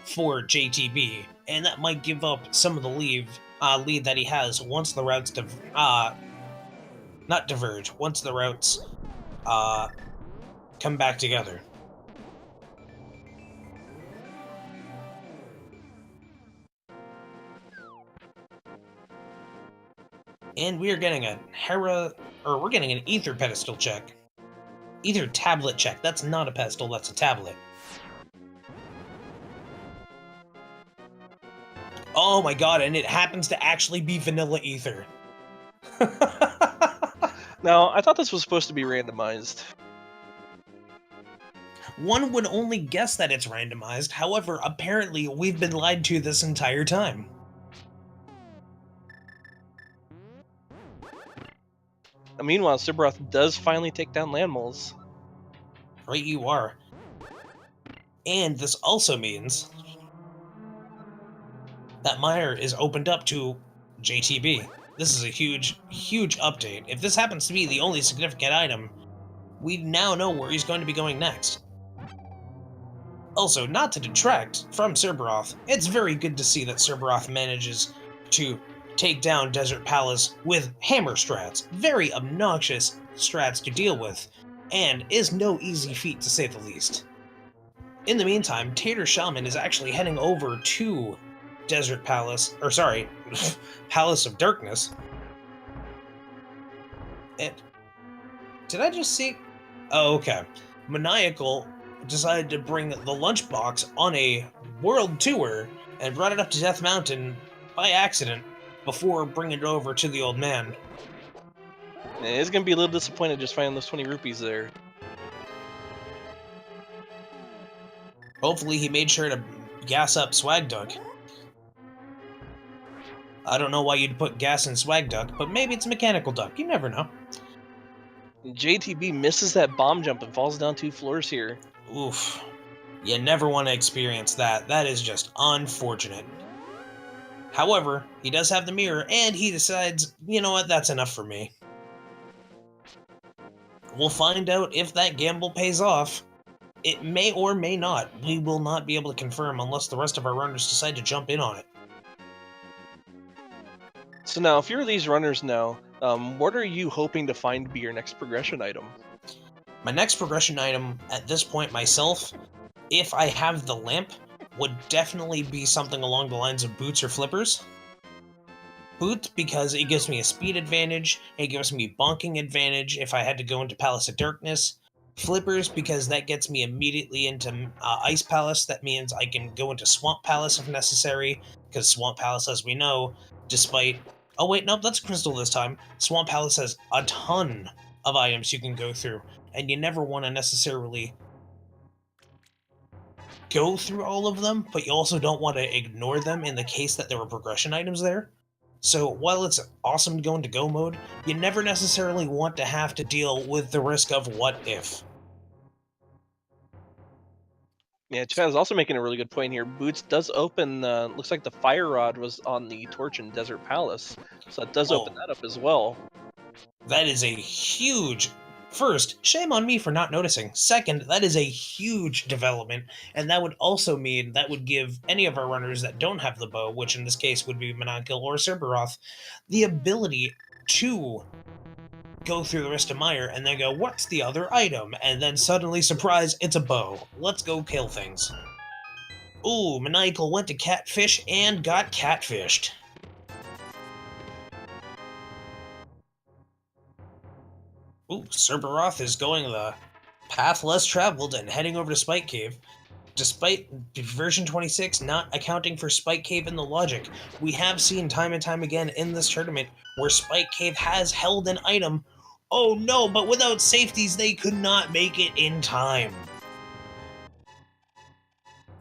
for JTB, and that might give up some of the lead that he has once the routes not diverge, once the routes come back together. And we are getting a we're getting an ether pedestal check. Ether tablet check. That's not a pedestal, that's a tablet. Oh my god, and it happens to actually be vanilla ether. Now, I thought this was supposed to be randomized. One would only guess that it's randomized, however, apparently we've been lied to this entire time. Meanwhile, Serberoth does finally take down land moles. Right you are. And this also means that Mire is opened up to JTB. This is a huge, huge update. If this happens to be the only significant item, we now know where he's going to be going next. Also, not to detract from Serberoth, it's very good to see that Serberoth manages to take down Desert Palace with hammer strats. Very obnoxious strats to deal with, and is no easy feat to say the least. In the meantime, TaterShaman is actually heading over to Desert Palace, or sorry, Palace of Darkness. Did I just see? Oh, okay. Maniacal decided to bring the lunchbox on a world tour and brought it up to Death Mountain by accident before bringing it over to the old man. It's gonna be a little disappointed just finding those 20 rupees there. Hopefully he made sure to gas up Swag Duck. I don't know why you'd put gas in Swag Duck, but maybe it's Mechanical Duck. You never know. JTB misses that bomb jump and falls down 2 floors here. Oof. You never want to experience that. That is just unfortunate. However, he does have the mirror, and he decides, you know what, that's enough for me. We'll find out if that gamble pays off. It may or may not. We will not be able to confirm unless the rest of our runners decide to jump in on it. So now, if you're these runners now, what are you hoping to find to be your next progression item? My next progression item, at this point myself, if I have the lamp, would definitely be something along the lines of boots or flippers. Boots because it gives me a speed advantage, it gives me bonking advantage if I had to go into Palace of Darkness. Flippers because that gets me immediately into Ice Palace, that means I can go into Swamp Palace if necessary, because Swamp Palace, as we know, despite... Oh wait, nope, that's Crystal this time. Swamp Palace has a ton of items you can go through, and you never want to necessarily go through all of them, but you also don't want to ignore them in the case that there were progression items there. So while it's awesome to go into go mode, you never necessarily want to have to deal with the risk of what if. Yeah, Chad is also making a really good point here. Boots does open, looks like the fire rod was on the torch in Desert Palace, so it does open that up as well. That is a huge... First, shame on me for not noticing. Second, that is a huge development, and that would also mean that would give any of our runners that don't have the bow, which in this case would be Maniacal or Serberoth, the ability to go through the rest of Mire and then go, what's the other item? And then suddenly, surprise, it's a bow. Let's go kill things. Ooh, Maniacal went to catfish and got catfished. Ooh, Serberoth is going the path less traveled and heading over to Spike Cave. Despite version 26 not accounting for Spike Cave in the logic, we have seen time and time again in this tournament where Spike Cave has held an item. Oh no, but without safeties they could not make it in time.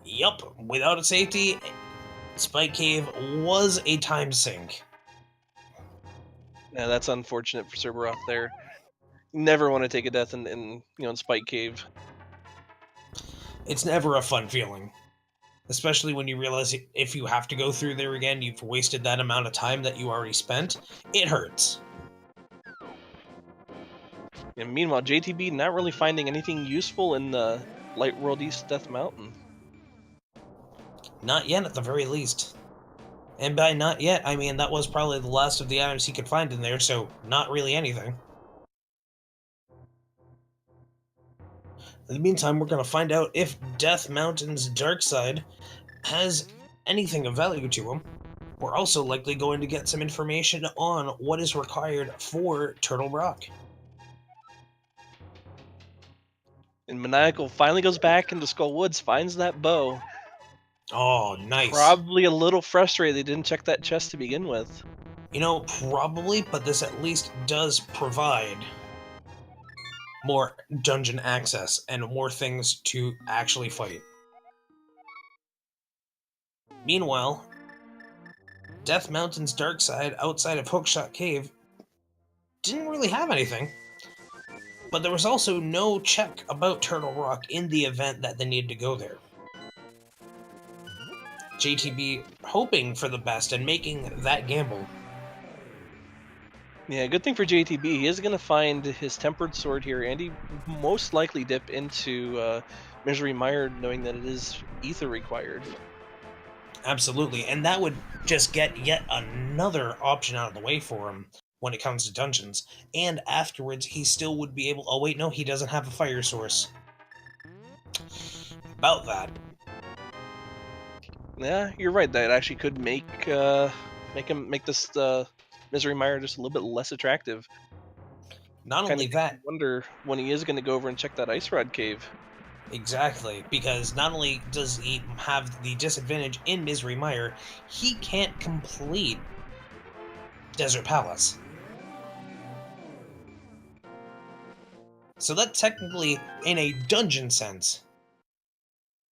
Yup, without a safety, Spike Cave was a time sink. Yeah, that's unfortunate for Serberoth there. Never want to take a death in Spike Cave. It's never a fun feeling. Especially when you realize if you have to go through there again, you've wasted that amount of time that you already spent. It hurts. And meanwhile, JTB not really finding anything useful in the Light World East Death Mountain. Not yet, at the very least. And by not yet, I mean that was probably the last of the items he could find in there, so not really anything. In the meantime, we're going to find out if Death Mountain's dark side has anything of value to him. We're also likely going to get some information on what is required for Turtle Rock. And Maniacal finally goes back into Skull Woods, finds that bow. Oh, nice. Probably a little frustrated they didn't check that chest to begin with. You know, probably, but this at least does provide more dungeon access and more things to actually fight. Meanwhile, Death Mountain's dark side outside of Hookshot Cave didn't really have anything. But there was also no check about Turtle Rock in the event that they needed to go there. JTB hoping for the best and making that gamble. Yeah, good thing for JTB. He is going to find his Tempered Sword here, and he most likely dip into Misery Mire, knowing that it is Ether required. Absolutely, and that would just get yet another option out of the way for him when it comes to dungeons. And afterwards, he still would be able... Oh wait, no, he doesn't have a fire source. About that. Yeah, you're right. That actually could make this Misery Mire just a little bit less attractive. Not Kind only of that, wonder when he is going to go over and check that Ice Rod Cave. exactly, because not only does he have the disadvantage in Misery Mire, he can't complete Desert Palace. So that technically, in a dungeon sense,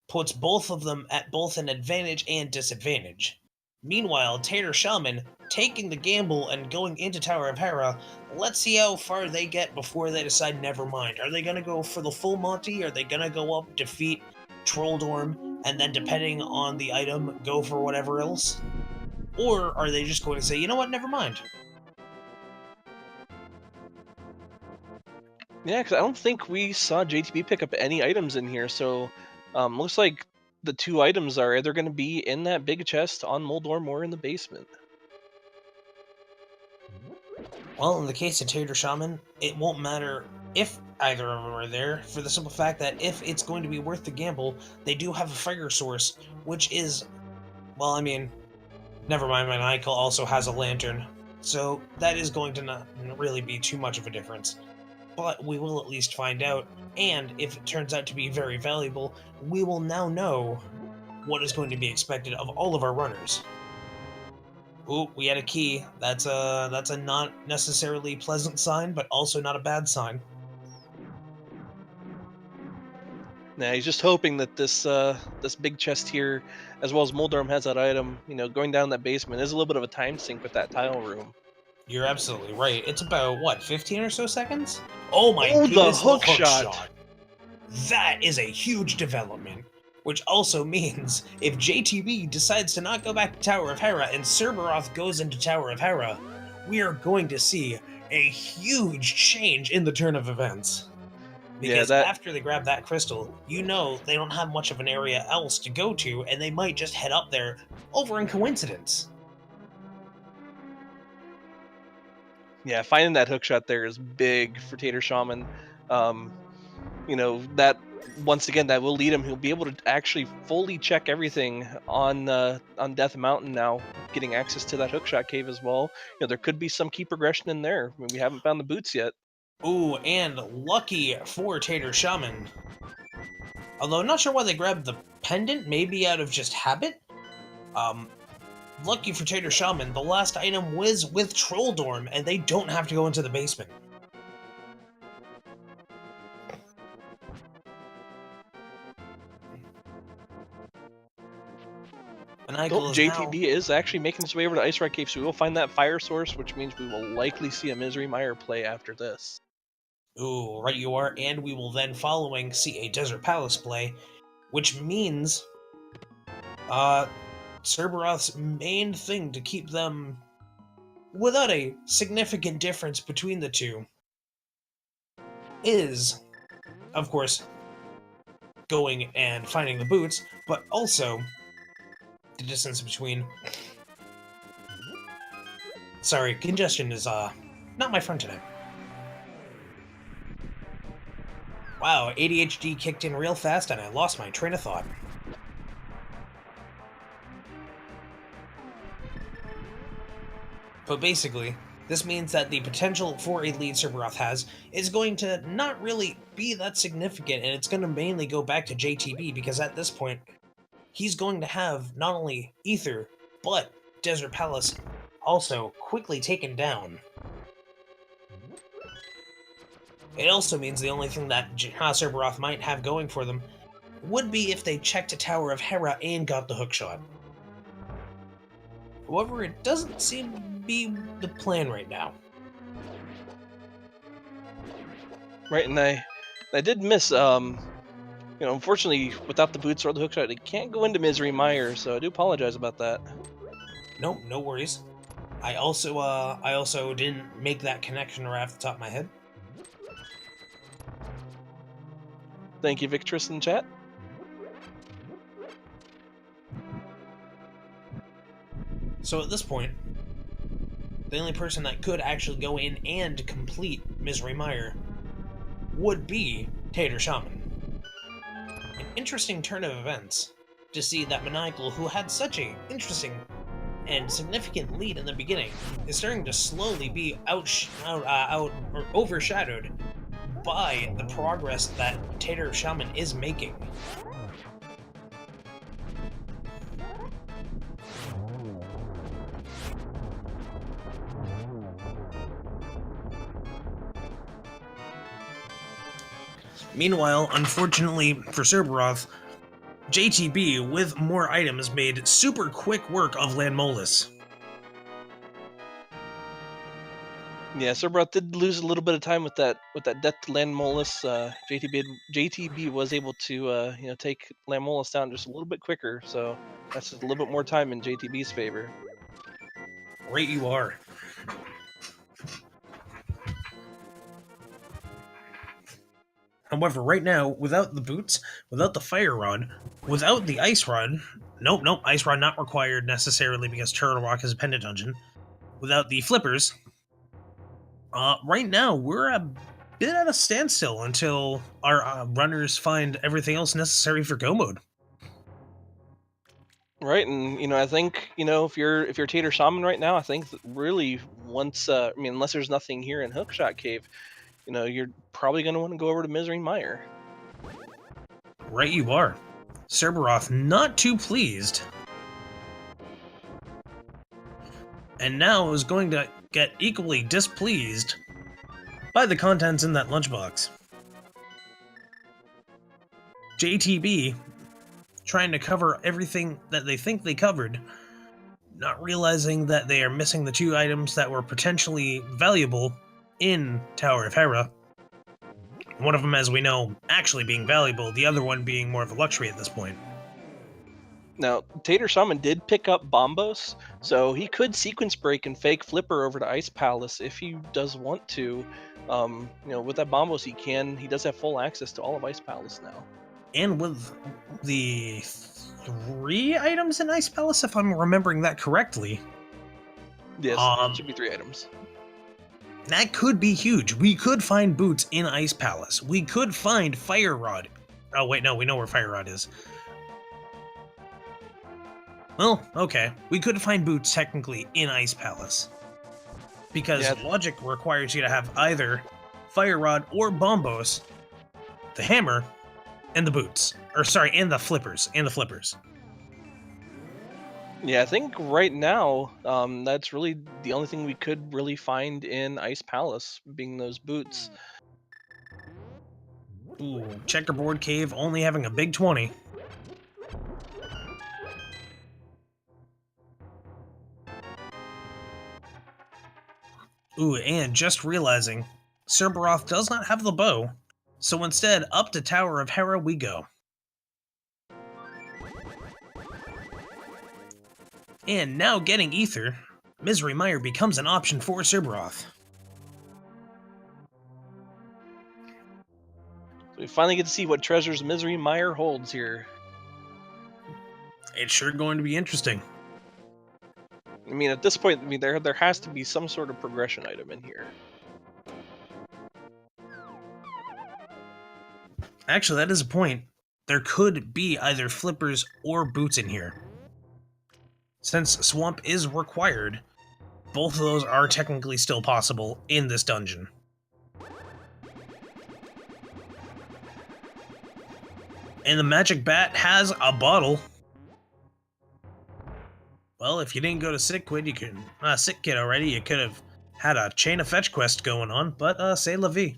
puts both of them at both an advantage and disadvantage. Meanwhile, TaterShaman, taking the gamble and going into Tower of Hera, let's see how far they get before they decide never mind. Are they going to go for the full Monty? Are they going to go up, defeat Trolldorm, and then depending on the item, go for whatever else? Or are they just going to say, you know what, never mind? Yeah, because I don't think we saw JTB pick up any items in here, so looks like the two items are either going to be in that big chest on Moldorm or in the basement. Well, in the case of TaterShaman, it won't matter if either of them are there, for the simple fact that if it's going to be worth the gamble, they do have a fire source, which is, well, I mean, never mind, Maniacal also has a lantern, so that is going to not really be too much of a difference. But we will at least find out, and if it turns out to be very valuable, we will now know what is going to be expected of all of our runners. Ooh, we had a key. That's a not necessarily pleasant sign, but also not a bad sign. Now he's just hoping that this big chest here, as well as Moldorm has that item, going down that basement is a little bit of a time sink with that tile room. You're absolutely right. It's about, what, 15 or so seconds? Oh my Oh, the goodness, hook hook shot! That is a huge development. Which also means if JTB decides to not go back to Tower of Hera and Serberoth goes into Tower of Hera, we are going to see a huge change in the turn of events. Because after they grab that crystal, you know they don't have much of an area else to go to, and they might just head up there over in coincidence. Yeah, finding that hook shot there is big for TaterShaman. That once again that will lead him. He'll be able to actually fully check everything on Death Mountain now, getting access to that hookshot cave as well. There could be some key progression in there. I mean, we haven't found the boots yet. Ooh, and lucky for TaterShaman. Although I'm not sure why they grabbed the pendant, maybe out of just habit? Lucky for TaterShaman, the last item was with Trolldorm, and they don't have to go into the basement. JTB is actually making his way over to Ice Rock Cave, so we will find that fire source, which means we will likely see a Misery Mire play after this. Ooh, right you are, and we will then following see a Desert Palace play, which means Serberoth's main thing to keep them without a significant difference between the two is, of course, going and finding the boots, but also the distance between... Sorry, congestion is not my friend today. Wow, ADHD kicked in real fast and I lost my train of thought. But basically, this means that the potential for a lead Serberoth has is going to not really be that significant, and it's going to mainly go back to JTB, because at this point, he's going to have not only Ether, but Desert Palace also quickly taken down. It also means the only thing that Serberoth might have going for them would be if they checked a Tower of Hera and got the hookshot. However, it doesn't seem to be the plan right now. Right, and I did miss, unfortunately, without the boots or the hookshot, it can't go into Misery Mire, so I do apologize about that. No, no worries. I also didn't make that connection right off the top of my head. Thank you, Victress in chat. So at this point, the only person that could actually go in and complete Misery Mire would be TaterShaman. An interesting turn of events to see that Maniacal, who had such a interesting and significant lead in the beginning, is starting to slowly be overshadowed by the progress that TaterShaman is making. Meanwhile, unfortunately for Serberoth, JTB, with more items, made super quick work of Landmolus. Yeah, Serberoth did lose a little bit of time with that death to Landmolus. JTB was able to take Landmolus down just a little bit quicker, so that's just a little bit more time in JTB's favor. Right you are. However, right now, without the boots, without the fire rod, without the ice rod, nope, ice rod not required necessarily because Turtle Rock is a pendant dungeon. Without the flippers, right now we're a bit at a standstill until our runners find everything else necessary for go mode. Right, and I think if you're TaterShaman right now, I think that really once unless there's nothing here in Hookshot Cave, you're probably going to want to go over to Misery Mire. Right you are. Serberoth not too pleased. And now is going to get equally displeased by the contents in that lunchbox. JTB trying to cover everything that they think they covered, not realizing that they are missing the two items that were potentially valuable in Tower of Hera. One of them, as we know, actually being valuable, the other one being more of a luxury at this point. Now, TaterShaman did pick up Bombos, so he could sequence break and fake Flipper over to Ice Palace if he does want to. With that Bombos, he does have full access to all of Ice Palace now. And with the 3 items in Ice Palace, if I'm remembering that correctly. Yes, should be 3 items. That could be huge. We could find boots in Ice Palace. We could find Fire Rod. Oh wait, no, we know where Fire Rod is. Well, okay. We could find boots technically in Ice Palace. Because logic requires you to have either Fire Rod or Bombos, the hammer, and the boots. Or sorry, and the flippers. Yeah, I think right now, that's really the only thing we could really find in Ice Palace, being those boots. Ooh, Checkerboard Cave only having a big 20. Ooh, and just realizing, Serberoth does not have the bow, so instead, up to Tower of Hera we go. And now getting Ether, Misery Mire becomes an option for Serberoth. So we finally get to see what treasures Misery Mire holds here. It's sure going to be interesting. I mean, at this point, there has to be some sort of progression item in here. Actually, that is a point. There could be either flippers or boots in here. Since Swamp is required, Both of those are technically still possible in this dungeon. And the magic bat has a bottle. Well, if you didn't go to Sick Kid already, you could have had a chain of fetch quest going on, but c'est la vie.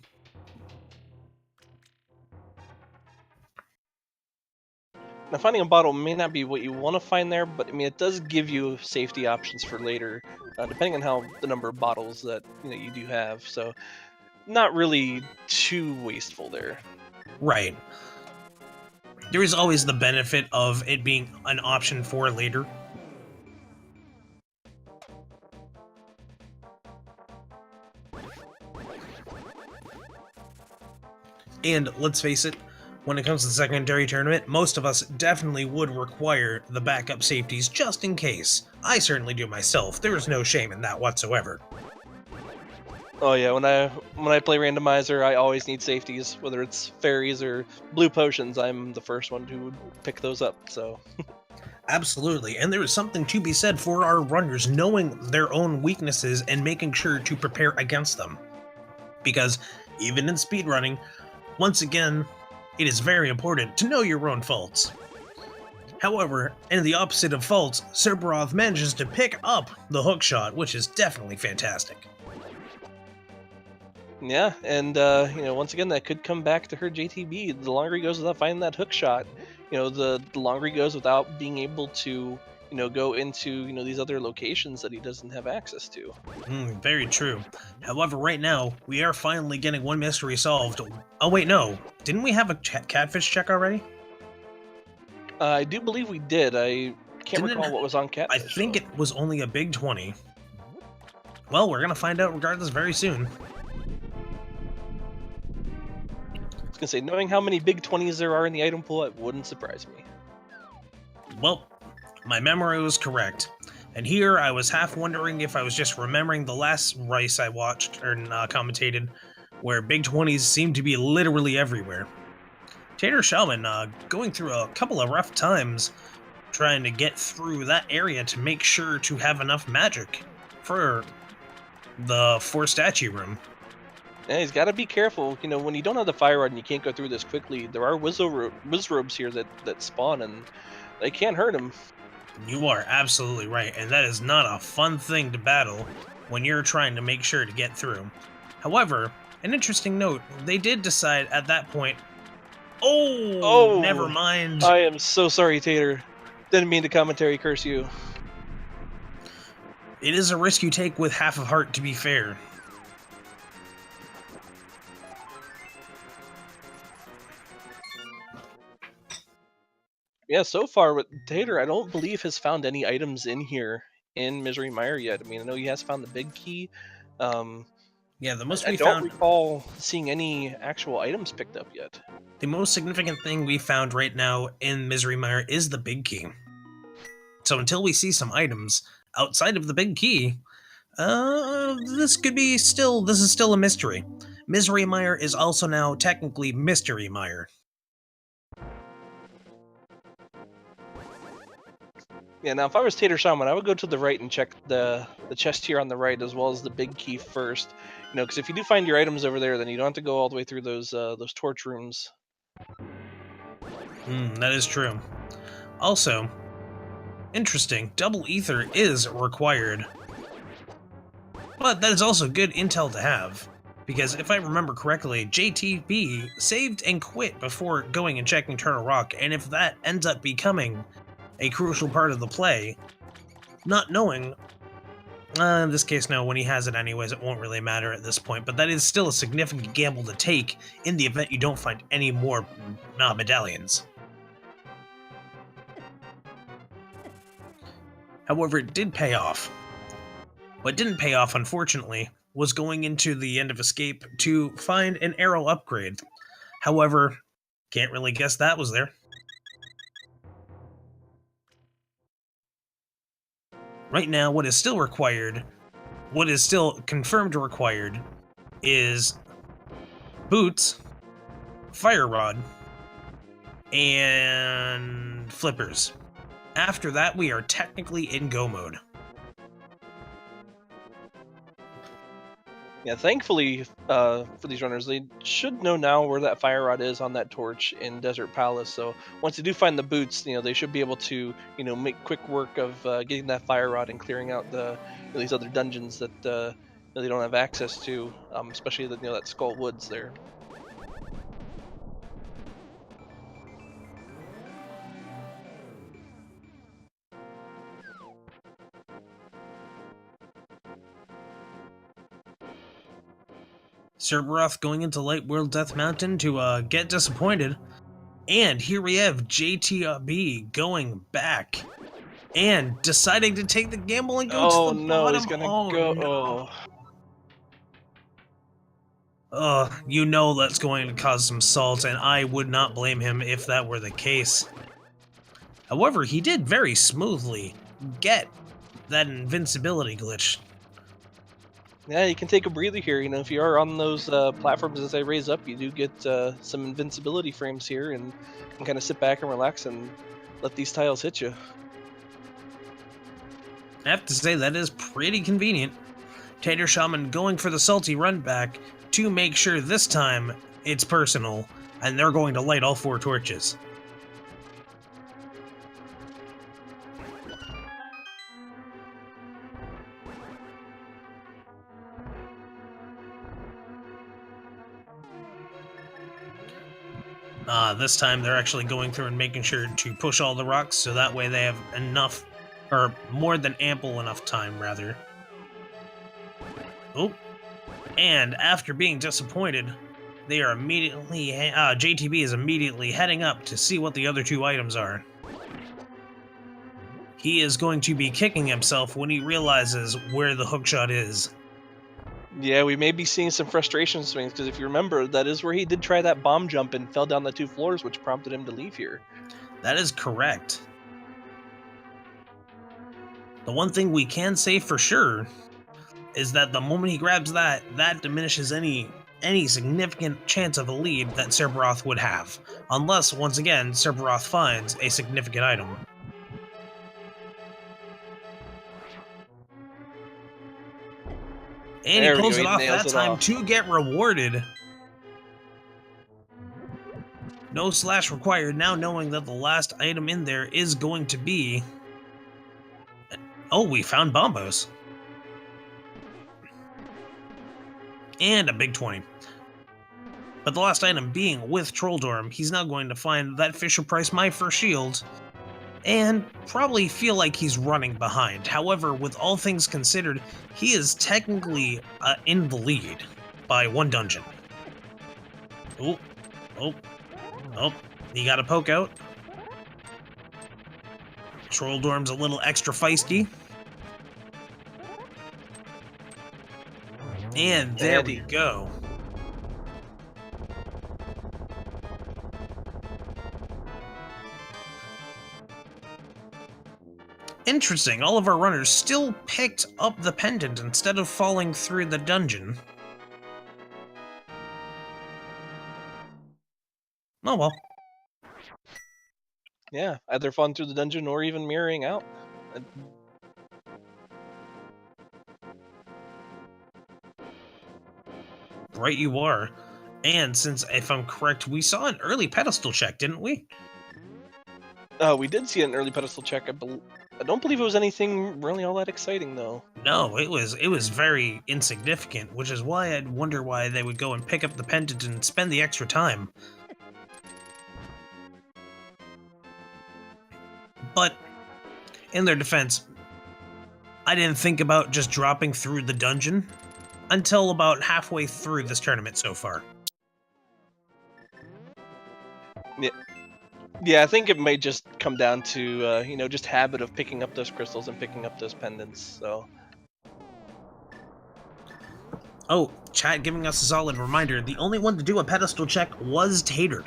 Now, finding a bottle may not be what you want to find there, but I mean, it does give you safety options for later, depending on how the number of bottles that you do have. So, not really too wasteful there. Right. There is always the benefit of it being an option for later. And let's face it, when it comes to the secondary tournament, most of us definitely would require the backup safeties just in case. I certainly do myself. There is no shame in that whatsoever. Oh yeah, when I play Randomizer, I always need safeties, whether it's fairies or blue potions. I'm the first one to pick those up. So Absolutely, and there is something to be said for our runners knowing their own weaknesses and making sure to prepare against them. Because even in speedrunning, once again, it is very important to know your own faults. However, in the opposite of faults, Serberoth manages to pick up the hookshot, which is definitely fantastic. yeah, and once again, that could come back to her JTB. The longer he goes without finding that hook shot, the longer he goes without being able to, go into, these other locations that he doesn't have access to. Very true. However, right now, we are finally getting one mystery solved. Oh wait, no. Didn't we have a catfish check already? I do believe we did. I can't recall what was on Catfish. I think it was only a big 20. Well, we're gonna find out regardless very soon. I was gonna say, knowing how many big 20s there are in the item pool, it wouldn't surprise me. Well, my memory was correct. And here I was half wondering if I was just remembering the last race I watched or commentated, where big 20s seemed to be literally everywhere. TaterShaman going through a couple of rough times trying to get through that area to make sure to have enough magic for the 4-statue room. Yeah, he's got to be careful. When you don't have the fire rod and you can't go through this quickly, there are wizrobes here that spawn, and they can't hurt him. You are absolutely right, and that is not a fun thing to battle when you're trying to make sure to get through. However, an interesting note, they did decide at that point, oh, never mind. I am so sorry, Tater. Didn't mean to commentary curse you. It is a risk you take with half of heart, to be fair. Yeah, so far with Tater, I don't believe has found any items in here in Misery Mire yet. I mean, I know he has found the big key. Yeah, the most I we don't found. recall seeing any actual items picked up yet. The most significant thing we found right now in Misery Mire is the big key. So until we see some items outside of the big key, this is still a mystery. Misery Mire is also now technically Mystery Mire. Yeah, now if I was TaterShaman, I would go to the right and check the chest here on the right as well as the big key first. Because if you do find your items over there, then you don't have to go all the way through those torch rooms. That is true. Also, interesting, double ether is required. But that is also good intel to have. Because if I remember correctly, JTB saved and quit before going and checking Turtle Rock, and if that ends up becoming a crucial part of the play, not knowing, in this case no, when he has it anyways, it won't really matter at this point, but that is still a significant gamble to take in the event you don't find any more medallions. However, it did pay off. What didn't pay off, unfortunately, was going into the end of Escape to find an arrow upgrade. However, can't really guess that was there. Right now, what is still confirmed required, is boots, fire rod, and flippers. After that, we are technically in go mode. Yeah, thankfully for these runners, they should know now where that fire rod is on that torch in Desert Palace. So once they do find the boots, they should be able to, make quick work of getting that fire rod and clearing out these other dungeons that they don't have access to, especially that Skull Woods there. Serberoth going into Light World Death Mountain to get disappointed. And here we have JTB going back and deciding to take the gamble and go to Oh the no, he's bottom. gonna Oh go. no. Oh. You know that's going to cause some salt, and I would not blame him if that were the case. However, he did very smoothly get that invincibility glitch. Yeah, you can take a breather here. If you are on those platforms as they raise up, you do get some invincibility frames here, and can kind of sit back and relax and let these tiles hit you. I have to say, that is pretty convenient. TaterShaman going for the salty run back to make sure this time it's personal, and they're going to light all 4 torches. This time they're actually going through and making sure to push all the rocks, so that way they have enough, or more than ample enough time, rather. Oh, and after being disappointed, they are immediately, JTB is immediately heading up to see what the other 2 items are. He is going to be kicking himself when he realizes where the hookshot is. Yeah, we may be seeing some frustration swings, because if you remember, that is where he did try that bomb jump and fell down the 2 floors, which prompted him to leave here. That is correct. The one thing we can say for sure is that the moment he grabs that diminishes any significant chance of a lead that Serberoth would have. Unless, once again, Serberoth finds a significant item. And There he we pulls go, it he off nails that it time off. to get rewarded. No slash required, now knowing that the last item in there is going to be... Oh, we found Bombos. And a big 20. But the last item being with Trolldorm, he's now going to find that Fisher Price My First Shield, and probably feel like he's running behind. However, with all things considered, he is technically in the lead by 1 dungeon. Oh, oh, oh, he got a poke out. Trolldorm's a little extra feisty. And there we go. Interesting, all of our runners still picked up the pendant instead of falling through the dungeon. Oh well. Yeah, either falling through the dungeon or even mirroring out. Right you are. And since, if I'm correct, we saw an early pedestal check, didn't we? We did see an early pedestal check. I don't believe it was anything really all that exciting, though. No, it was very insignificant, which is why I'd wonder why they would go and pick up the pendant and spend the extra time. But, in their defense, I didn't think about just dropping through the dungeon until about halfway through this tournament so far. Yeah, I think it may just come down to, just habit of picking up those crystals and picking up those pendants, so... Oh, chat giving us a solid reminder, the only one to do a pedestal check was Tater.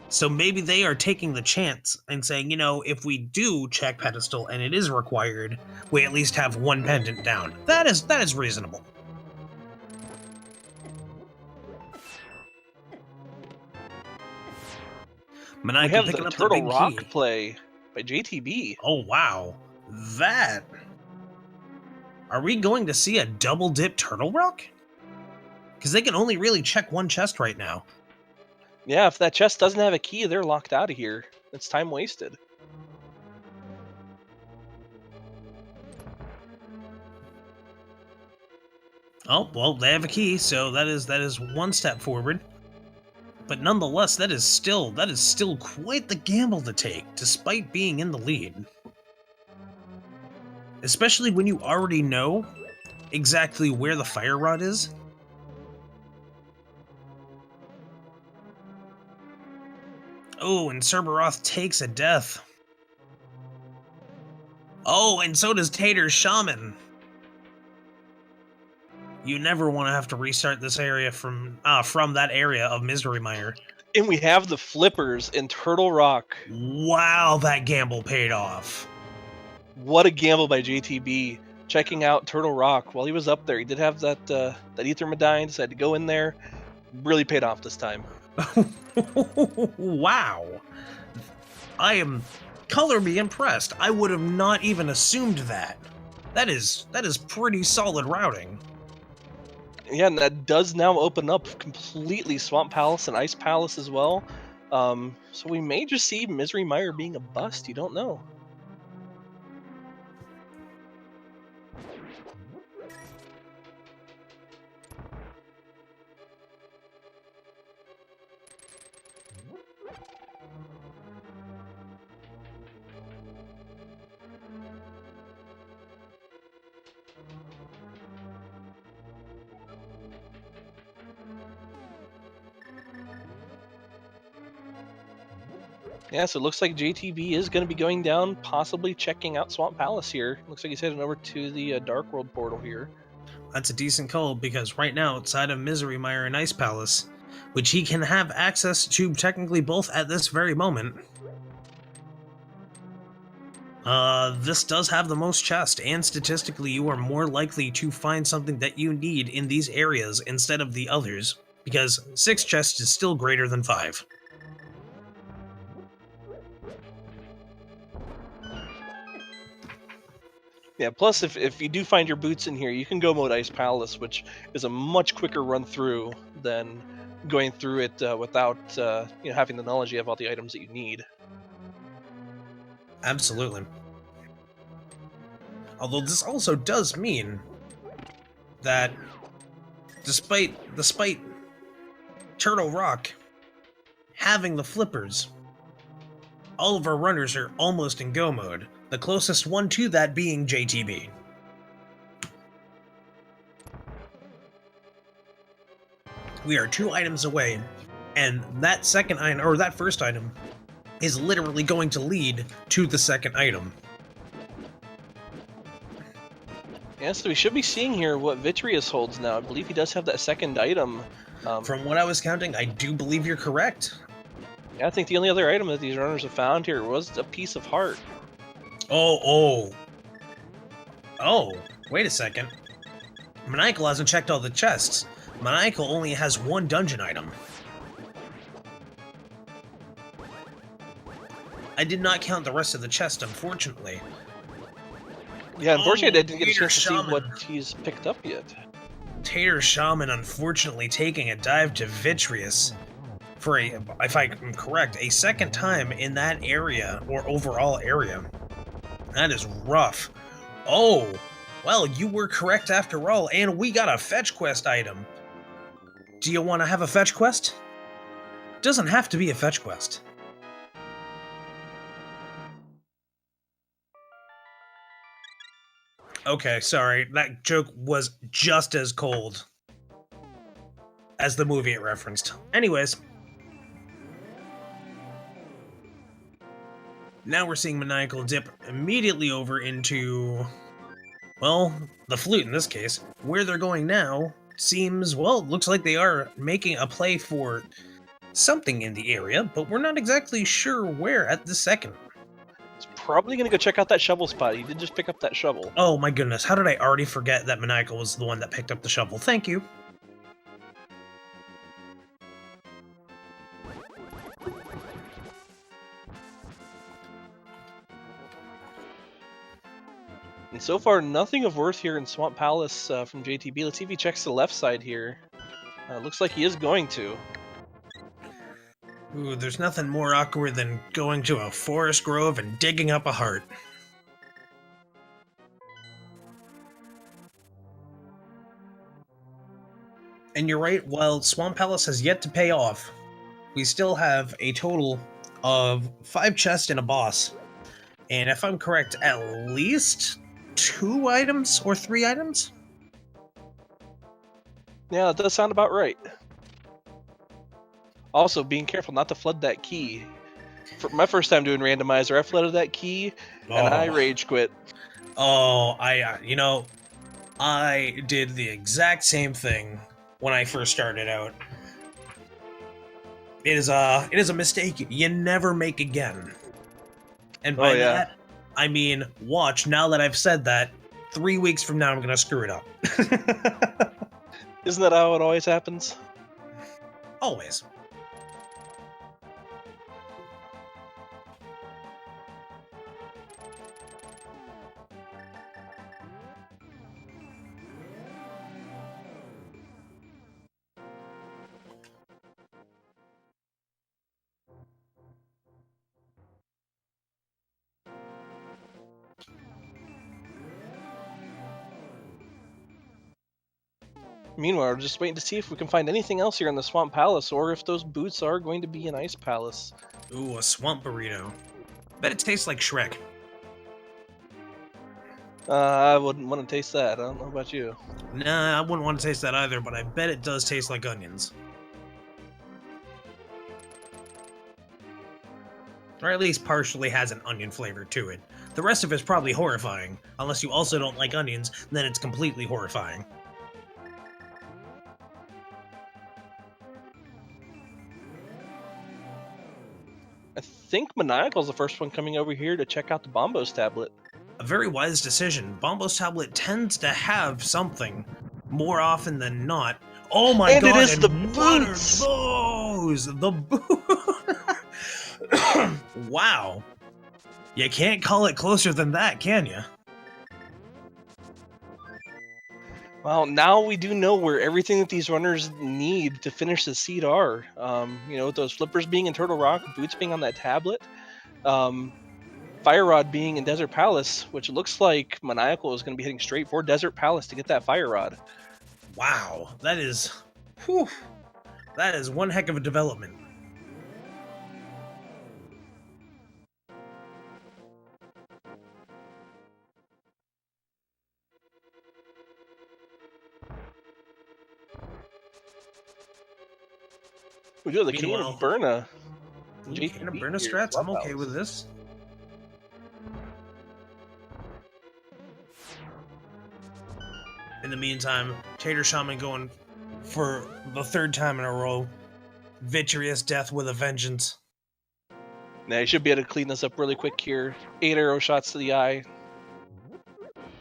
So maybe they are taking the chance and saying, if we do check pedestal and it is required, we at least have 1 pendant down. That is reasonable. Maniacal we have picking the up the Turtle big Rock key. play by JTB. Oh wow, that Are we going to see a double dip Turtle Rock? Because they can only really check one chest right now. Yeah, if that chest doesn't have a key, they're locked out of here. It's time wasted. Oh, well, they have a key, so that is one step forward. But nonetheless, that is still quite the gamble to take, despite being in the lead. Especially when you already know exactly where the fire rod is. Oh, and Serberoth takes a death. Oh, and so does TaterShaman. You never want to have to restart this area from that area of Misery Mire. And we have the flippers in Turtle Rock. Wow, that gamble paid off. What a gamble by JTB. Checking out Turtle Rock while he was up there. He did have that Ether Medine, decided to go in there. Really paid off this time. Wow. I am color me impressed. I would have not even assumed that. That is pretty solid routing. Yeah, and that does now open up completely Swamp Palace and Ice Palace as well. So we may just see Misery Mire being a bust. You don't know. Yeah, so it looks like JTB is going to be going down, possibly checking out Swamp Palace here. Looks like he's heading over to the Dark World portal here. That's a decent call, because right now, outside of Misery Mire and Ice Palace, which he can have access to technically both at this very moment, this does have the most chest, and statistically you are more likely to find something that you need in these areas instead of the others, because 6 chests is still greater than 5. Yeah, plus if you do find your boots in here, you can go mode Ice Palace, which is a much quicker run through than going through it without having the knowledge you have all the items that you need. Absolutely. Although this also does mean that despite Turtle Rock having the flippers, all of our runners are almost in go mode, the closest one to that being JTB. We are 2 items away, and that second item, or that first item, is literally going to lead to the second item. Yeah, so we should be seeing here what Vitreous holds now. I believe he does have that second item. From what I was counting, I do believe you're correct. Yeah, I think the only other item that these runners have found here was a piece of heart. Oh, wait a second. Maniacal hasn't checked all the chests. Maniacal only has 1 dungeon item. I did not count the rest of the chest, unfortunately. Yeah, unfortunately, I didn't get a Tater chance to see Shaman. what he's picked up yet. TaterShaman unfortunately taking a dive to Vitreous for a, if I'm correct, a second time in that area, or overall area. That is rough. Oh, well, you were correct after all, and we got a fetch quest item. Do you want to have a fetch quest? Doesn't have to be a fetch quest. Okay, sorry, that joke was just as cold as the movie it referenced. Anyways. Now we're seeing Maniacal dip immediately over into, well, the flute in this case. Where they're going now seems, well, looks like they are making a play for something in the area, but we're not exactly sure where at this second. He's probably going to go check out that shovel spot. He did just pick up that shovel. Oh my goodness, how did I already forget that Maniacal was the one that picked up the shovel? Thank you. And so far, nothing of worth here in Swamp Palace from JTB. Let's see if he checks the left side here. Looks like he is going to. Ooh, there's nothing more awkward than going to a forest grove and digging up a heart. And you're right, while Swamp Palace has yet to pay off, we still have a total of 5 chests and a boss. And if I'm correct, at least 2 items or 3 items? Yeah, that does sound about right. Also, being careful not to flood that key. For my first time doing Randomizer, I flooded that key, and I rage quit. Oh, I did the exact same thing when I first started out. It is a mistake you never make again. And by that, I mean, watch, now that I've said that, 3 weeks from now I'm gonna screw it up. Isn't that how it always happens? Always. Meanwhile, we're just waiting to see if we can find anything else here in the Swamp Palace, or if those boots are going to be in Ice Palace. Ooh, a swamp burrito. Bet it tastes like Shrek. I wouldn't want to taste that. I don't know about you. Nah, I wouldn't want to taste that either, but I bet it does taste like onions. Or at least partially has an onion flavor to it. The rest of it's probably horrifying. Unless you also don't like onions, then it's completely horrifying. I think Maniacal's the first one coming over here to check out the Bombos tablet. A very wise decision. Bombo's tablet tends to have something more often than not. Oh my god! And it is the what boots! are those? The boots! Wow. You can't call it closer than that, can you? Well, now we do know where everything that these runners need to finish the seed are. With those flippers being in Turtle Rock, boots being on that tablet, Fire Rod being in Desert Palace, which looks like Maniacal is going to be heading straight for Desert Palace to get that Fire Rod. Wow, that is one heck of a development. We do have the King of Burna. King of Burna strats, I'm okay with this. In the meantime, TaterShaman going for the 3rd time in a row. Vitreous death with a vengeance. Now you should be able to clean this up really quick here. 8 arrow shots to the eye.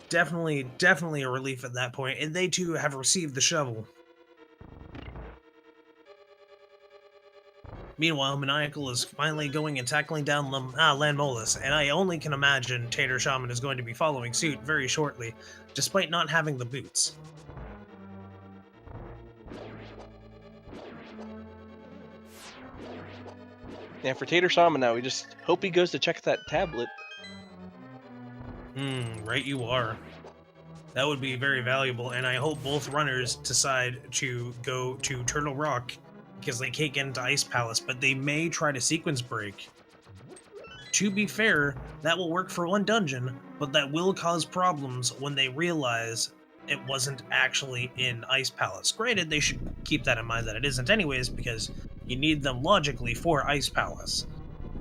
Definitely a relief at that point, and they too have received the shovel. Meanwhile, Maniacal is finally going and tackling down Landmolus, and I only can imagine TaterShaman is going to be following suit very shortly, despite not having the boots. Yeah, for TaterShaman now, we just hope he goes to check that tablet. Right you are. That would be very valuable, and I hope both runners decide to go to Turtle Rock, because they can't get into Ice Palace, but they may try to sequence break. To be fair, that will work for one dungeon, but that will cause problems when they realize it wasn't actually in Ice Palace. Granted, they should keep that in mind that it isn't anyways, because you need them logically for Ice Palace.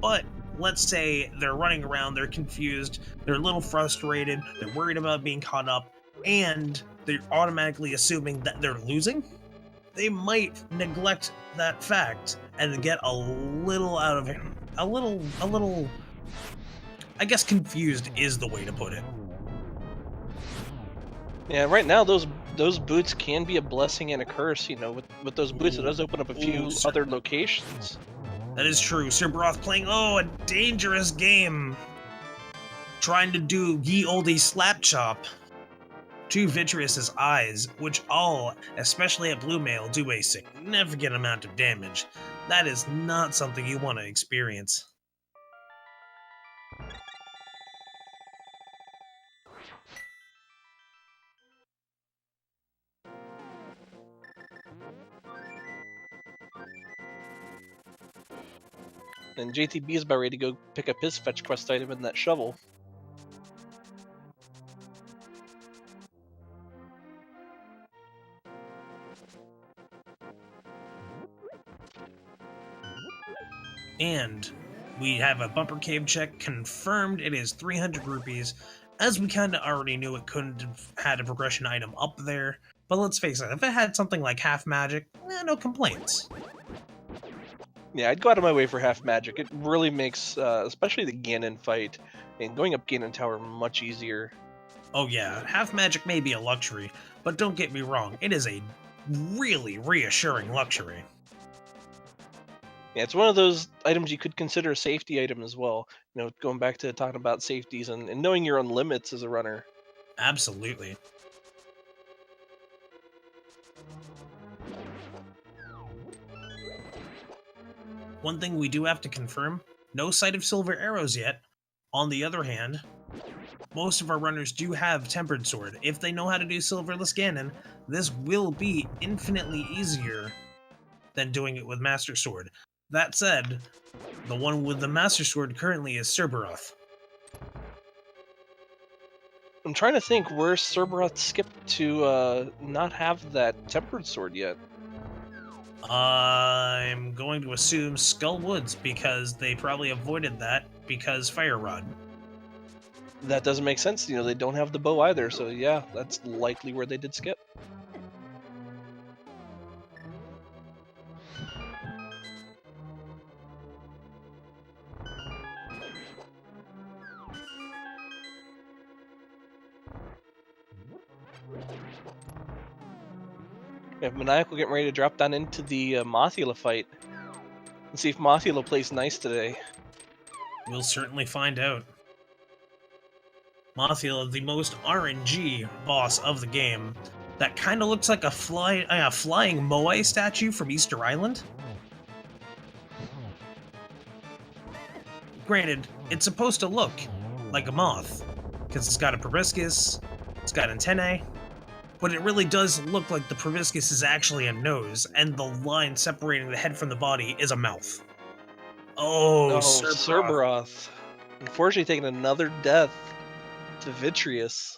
But let's say they're running around, they're confused, they're a little frustrated, they're worried about being caught up, and they're automatically assuming that they're losing. They might neglect that fact and get a little out of him. A little, I guess confused is the way to put it. Yeah, right now those boots can be a blessing and a curse. With those boots, it does open up a few other locations. That is true. Serberoth playing, a dangerous game. trying to do ye olde slap chop to Vitreous's eyes, which all, especially at blue mail, do a significant amount of damage. That is not something you want to experience. And JTB is about ready to go pick up his fetch quest item in that shovel. And we have a bumper cave check confirmed. It is 300 rupees. As we kind of already knew, it couldn't have had a progression item up there. But let's face it, if it had something like half magic, no complaints. Yeah, I'd go out of my way for half magic. It really makes, especially the Ganon fight and going up Ganon Tower, much easier. Oh yeah, half magic may be a luxury, but don't get me wrong, it is a really reassuring luxury. Yeah, it's one of those items you could consider a safety item as well. You know, going back to talking about safeties and knowing your own limits as a runner. Absolutely. One thing we do have to confirm, no sight of silver arrows yet. On the other hand, most of our runners do have Tempered Sword. If they know how to do Silverless Ganon, this will be infinitely easier than doing it with Master Sword. That said, the one with the Master Sword currently is Serberoth. I'm trying to think where Serberoth skipped to not have that Tempered Sword yet. I'm going to assume Skull Woods, because they probably avoided that because Fire Rod. That doesn't make sense. You know, they don't have the bow either, so yeah, that's likely where they did skip. We have Maniacal getting ready to drop down into the Mothula fight. And see if Mothula plays nice today. We'll certainly find out. Mothula, the most RNG boss of the game, that kind of looks like a flying Moai statue from Easter Island. Granted, it's supposed to look like a moth, because it's got a proboscis, it's got antennae, but it really does look like the proboscis is actually a nose, and the line separating the head from the body is a mouth. Oh, Serberoth. Unfortunately taking another death to Vitreous.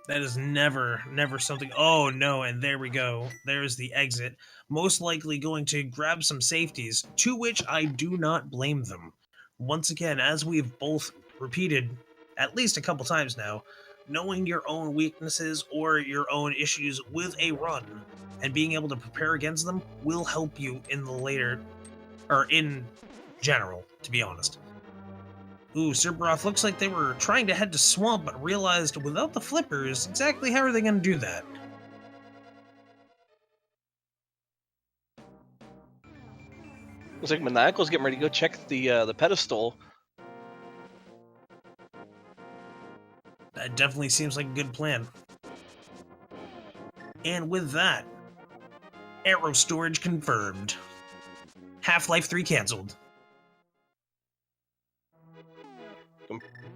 That is never something. Oh no, and there we go. There's the exit. Most likely going to grab some safeties, to which I do not blame them. Once again, as we've both repeated at least a couple times now, knowing your own weaknesses or your own issues with a run and being able to prepare against them will help you in the later, or in general, to be honest. Ooh, Serberoth looks like they were trying to head to Swamp, but realized without the flippers, exactly how are they going to do that? Looks like Maniacal's getting ready to go check the pedestal. That definitely seems like a good plan. And with that, arrow storage confirmed. Half-Life 3 cancelled.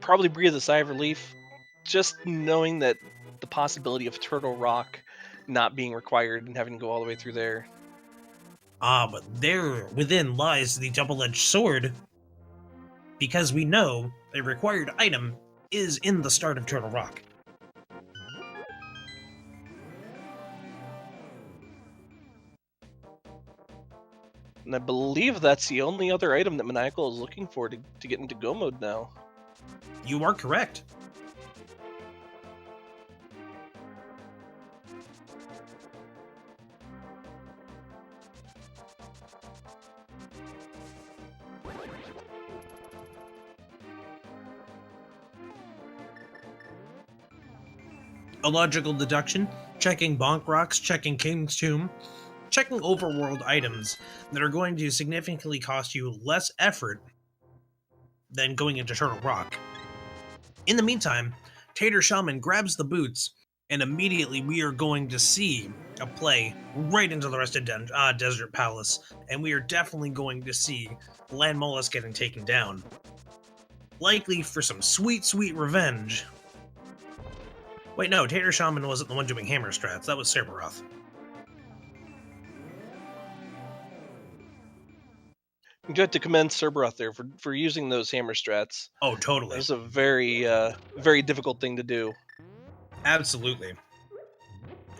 Probably breathe a sigh of relief, just knowing that the possibility of Turtle Rock not being required and having to go all the way through there. Ah, but there within lies the double-edged sword, because we know a required item is in the start of Turtle Rock. And I believe that's the only other item that Maniacal is looking for to get into Go mode now. You are correct. A logical deduction, checking Bonk Rocks, checking King's Tomb, checking overworld items that are going to significantly cost you less effort than going into Turtle Rock. In the meantime, TaterShaman grabs the boots, and immediately we are going to see a play right into the rest of Desert Palace, and we are definitely going to see Land Mollusk getting taken down. Likely for some sweet, sweet revenge. Wait, no, TaterShaman wasn't the one doing hammer strats, that was Serberoth. You have to commend Serberoth there for using those hammer strats. Oh, That totally. was a very difficult thing to do. Absolutely.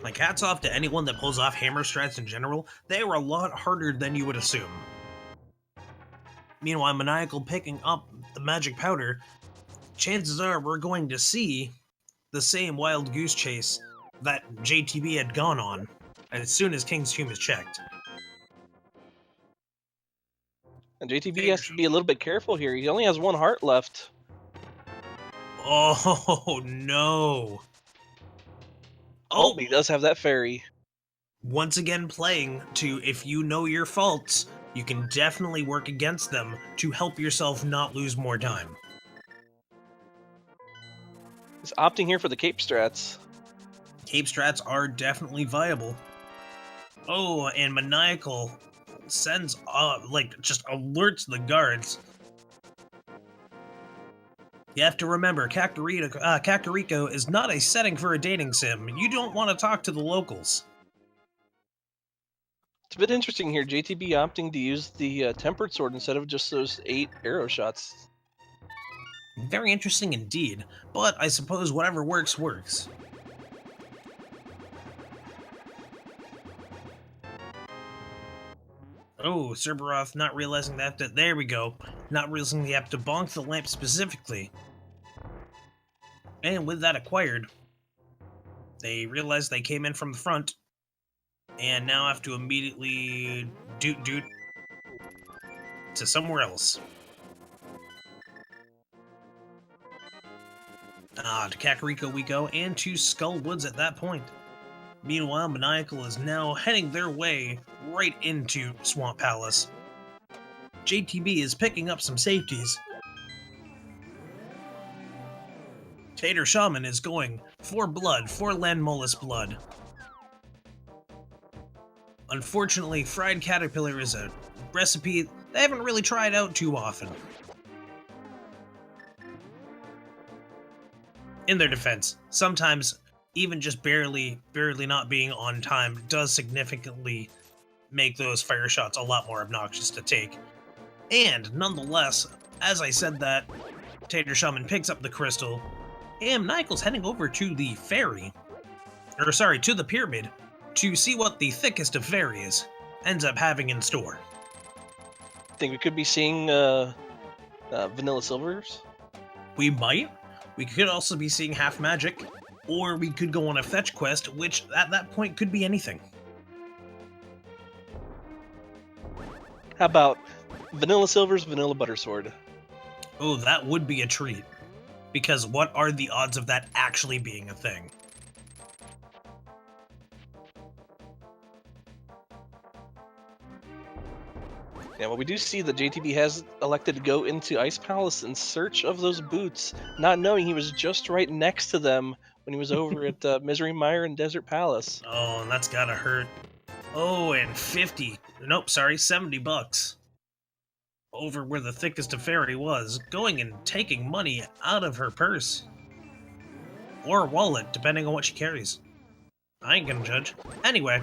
Like, hats off to anyone that pulls off hammer strats in general. They were a lot harder than you would assume. Meanwhile, Maniacal picking up the magic powder, chances are we're going to see the same wild goose chase that JTB had gone on as soon as King's Tomb is checked. And JTB has to be a little bit careful here. He only has one heart left. Oh, no. Oh, he does have that fairy. Once again playing to, if you know your faults, you can definitely work against them to help yourself not lose more time. He's opting here for the cape strats. Cape strats are definitely viable. Oh, and Maniacal sends, just alerts the guards. You have to remember, Kakariko is not a setting for a dating sim. You don't want to talk to the locals. It's a bit interesting here. JTB opting to use the tempered sword instead of just those 8 arrow shots. Very interesting indeed, but I suppose whatever works, works. Oh, Serberoth not realizing that, there we go. Not realizing they have to bonk the lamp specifically. And with that acquired, they realize they came in from the front, and now have to immediately doot to somewhere else. To Kakariko we go, and to Skull Woods at that point. Meanwhile, Maniacal is now heading their way right into Swamp Palace. JTB is picking up some safeties. TaterShaman is going for blood, for Land Mollusk blood. Unfortunately, fried caterpillar is a recipe they haven't really tried out too often. In their defense, sometimes even just barely not being on time does significantly make those fire shots a lot more obnoxious to take. And nonetheless, as I said that, TaterShaman picks up the crystal, and Maniacal's heading over to the fairy, to the pyramid, to see what the thickest of fairies ends up having in store. Think we could be seeing vanilla silvers? We might. We could also be seeing half magic, or we could go on a fetch quest, which at that point could be anything. How about vanilla silvers, vanilla butter sword? Oh, that would be a treat. Because what are the odds of that actually being a thing? Yeah, well, we do see that JTB has elected to go into Ice Palace in search of those boots, not knowing he was just right next to them when he was over at Misery Mire and Desert Palace. Oh, and that's gotta hurt. Oh, and 70 bucks. Over where the thickest of fairy was, going and taking money out of her purse. Or wallet, depending on what she carries. I ain't gonna judge. Anyway.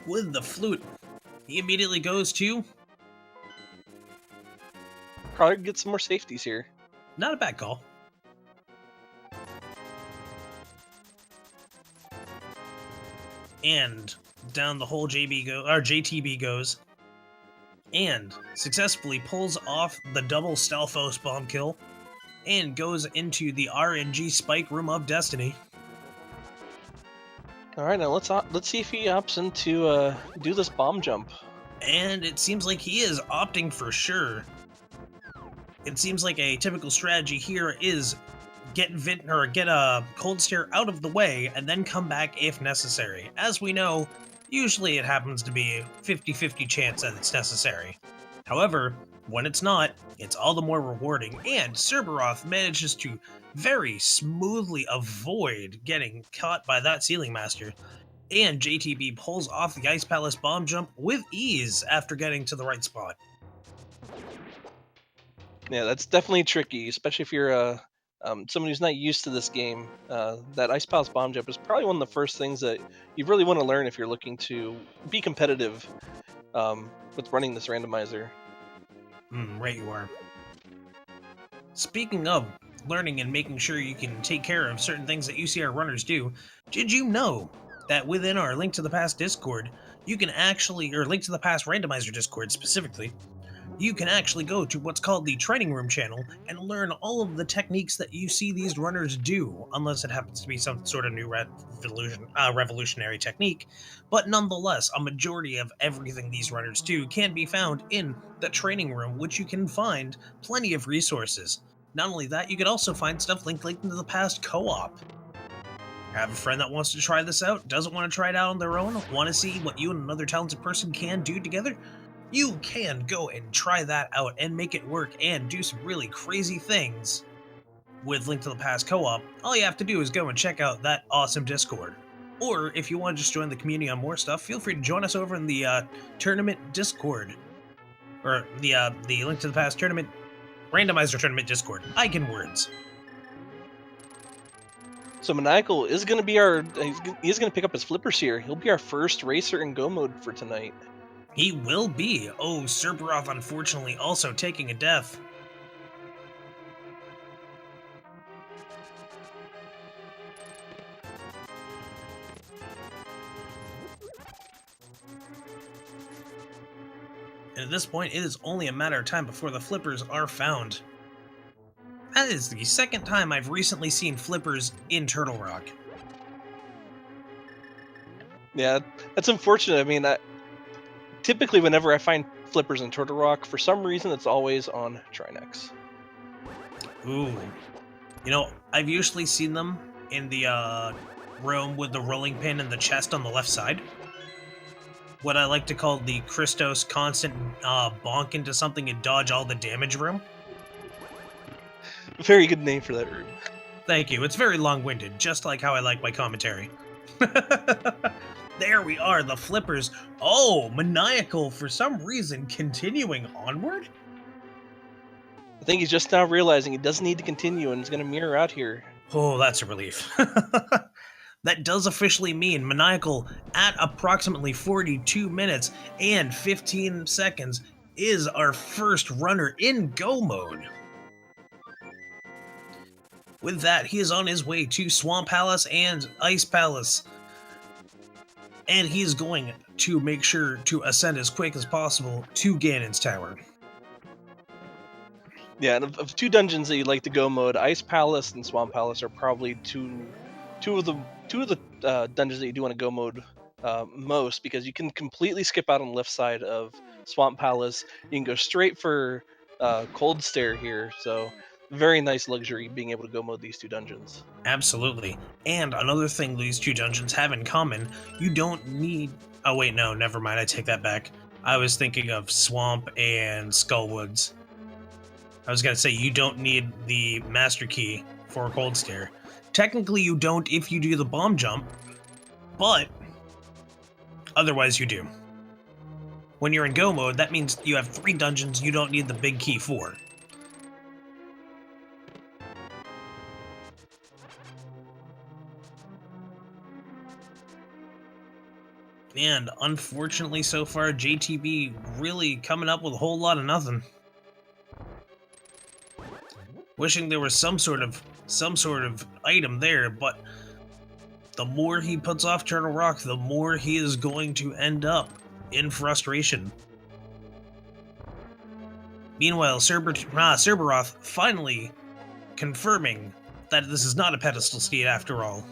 With the flute, he immediately goes to... Probably get some more safeties here. Not a bad call. And down the whole JTB goes, and successfully pulls off the double Stalfos bomb kill, and goes into the RNG Spike Room of Destiny. All right, now let's see if he opts into do this bomb jump. And it seems like he is opting for sure. It seems like a typical strategy here is get a cold stare out of the way and then come back if necessary. As we know, usually it happens to be a 50-50 chance that it's necessary. However, When it's not, it's all the more rewarding, and Serberoth manages to very smoothly avoid getting caught by that Ceiling Master, and JTB pulls off the Ice Palace bomb jump with ease after getting to the right spot. Yeah, that's definitely tricky, especially if you're someone who's not used to this game. That Ice Palace bomb jump is probably one of the first things that you really want to learn if you're looking to be competitive with running this randomizer. Right you are. Speaking of learning and making sure you can take care of certain things that UCR runners do, did you know that within our Link to the Past Discord, you can actually, or Link to the Past Randomizer Discord specifically, you can actually go to what's called the Training Room channel and learn all of the techniques that you see these runners do, unless it happens to be some sort of new revolutionary technique. But nonetheless, a majority of everything these runners do can be found in the Training Room, which you can find plenty of resources. Not only that, you can also find stuff linked into the past co-op. Have a friend that wants to try this out, doesn't want to try it out on their own, want to see what you and another talented person can do together? You can go and try that out and make it work and do some really crazy things with Link to the Past co-op. All you have to do is go and check out that awesome Discord. Or if you want to just join the community on more stuff, feel free to join us over in the tournament Discord. Or the Link to the Past tournament randomizer tournament Discord. Icon words. So Maniacal is going to be he's going to pick up his flippers here. He'll be our first racer in Go mode for tonight. He will be. Oh, Serberoth unfortunately also taking a death. And at this point, it is only a matter of time before the flippers are found. That is the second time I've recently seen flippers in Turtle Rock. Yeah, that's unfortunate. I mean, typically whenever I find flippers in Turtle Rock, for some reason it's always on Trinex. Ooh. You know, I've usually seen them in the room with the rolling pin and the chest on the left side. What I like to call the Christos constant bonk into something and dodge all the damage room. Very good name for that room. Thank you. It's very long-winded, just like how I like my commentary. There we are, the flippers. Oh, Maniacal, for some reason, continuing onward? I think he's just now realizing he doesn't need to continue and is going to mirror out here. Oh, that's a relief. That does officially mean Maniacal, at approximately 42 minutes and 15 seconds, is our first runner in Go mode. With that, he is on his way to Swamp Palace and Ice Palace. And he is going to make sure to ascend as quick as possible to Ganon's Tower. Yeah, and of two dungeons that you like to go mode, Ice Palace and Swamp Palace are probably two of the dungeons that you do want to go mode most, because you can completely skip out on the left side of Swamp Palace. You can go straight for Cold Stare here, so very nice luxury being able to go mode these two dungeons. Absolutely. And another thing these two dungeons have in common, you don't need... Oh wait, no, never mind, I take that back. I was thinking of Swamp and Skullwoods. I was going to say, you don't need the Master Key for Cold Stare. Technically, you don't if you do the bomb jump, but otherwise you do. When you're in Go mode, that means you have 3 dungeons you don't need the big key for. And unfortunately, so far, JTB really coming up with a whole lot of nothing. Wishing there was some sort of item there, but the more he puts off Turtle Rock, the more he is going to end up in frustration. Meanwhile, Serberoth finally confirming that this is not a pedestal steed after all.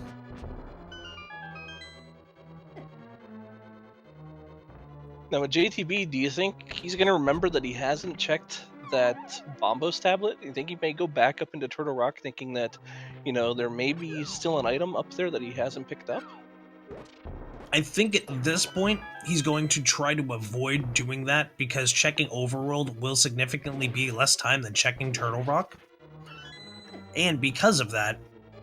Now with JTB, do you think he's going to remember that he hasn't checked that Bombos tablet? Do you think he may go back up into Turtle Rock thinking that, there may be still an item up there that he hasn't picked up? I think at this point, he's going to try to avoid doing that because checking Overworld will significantly be less time than checking Turtle Rock. And because of that,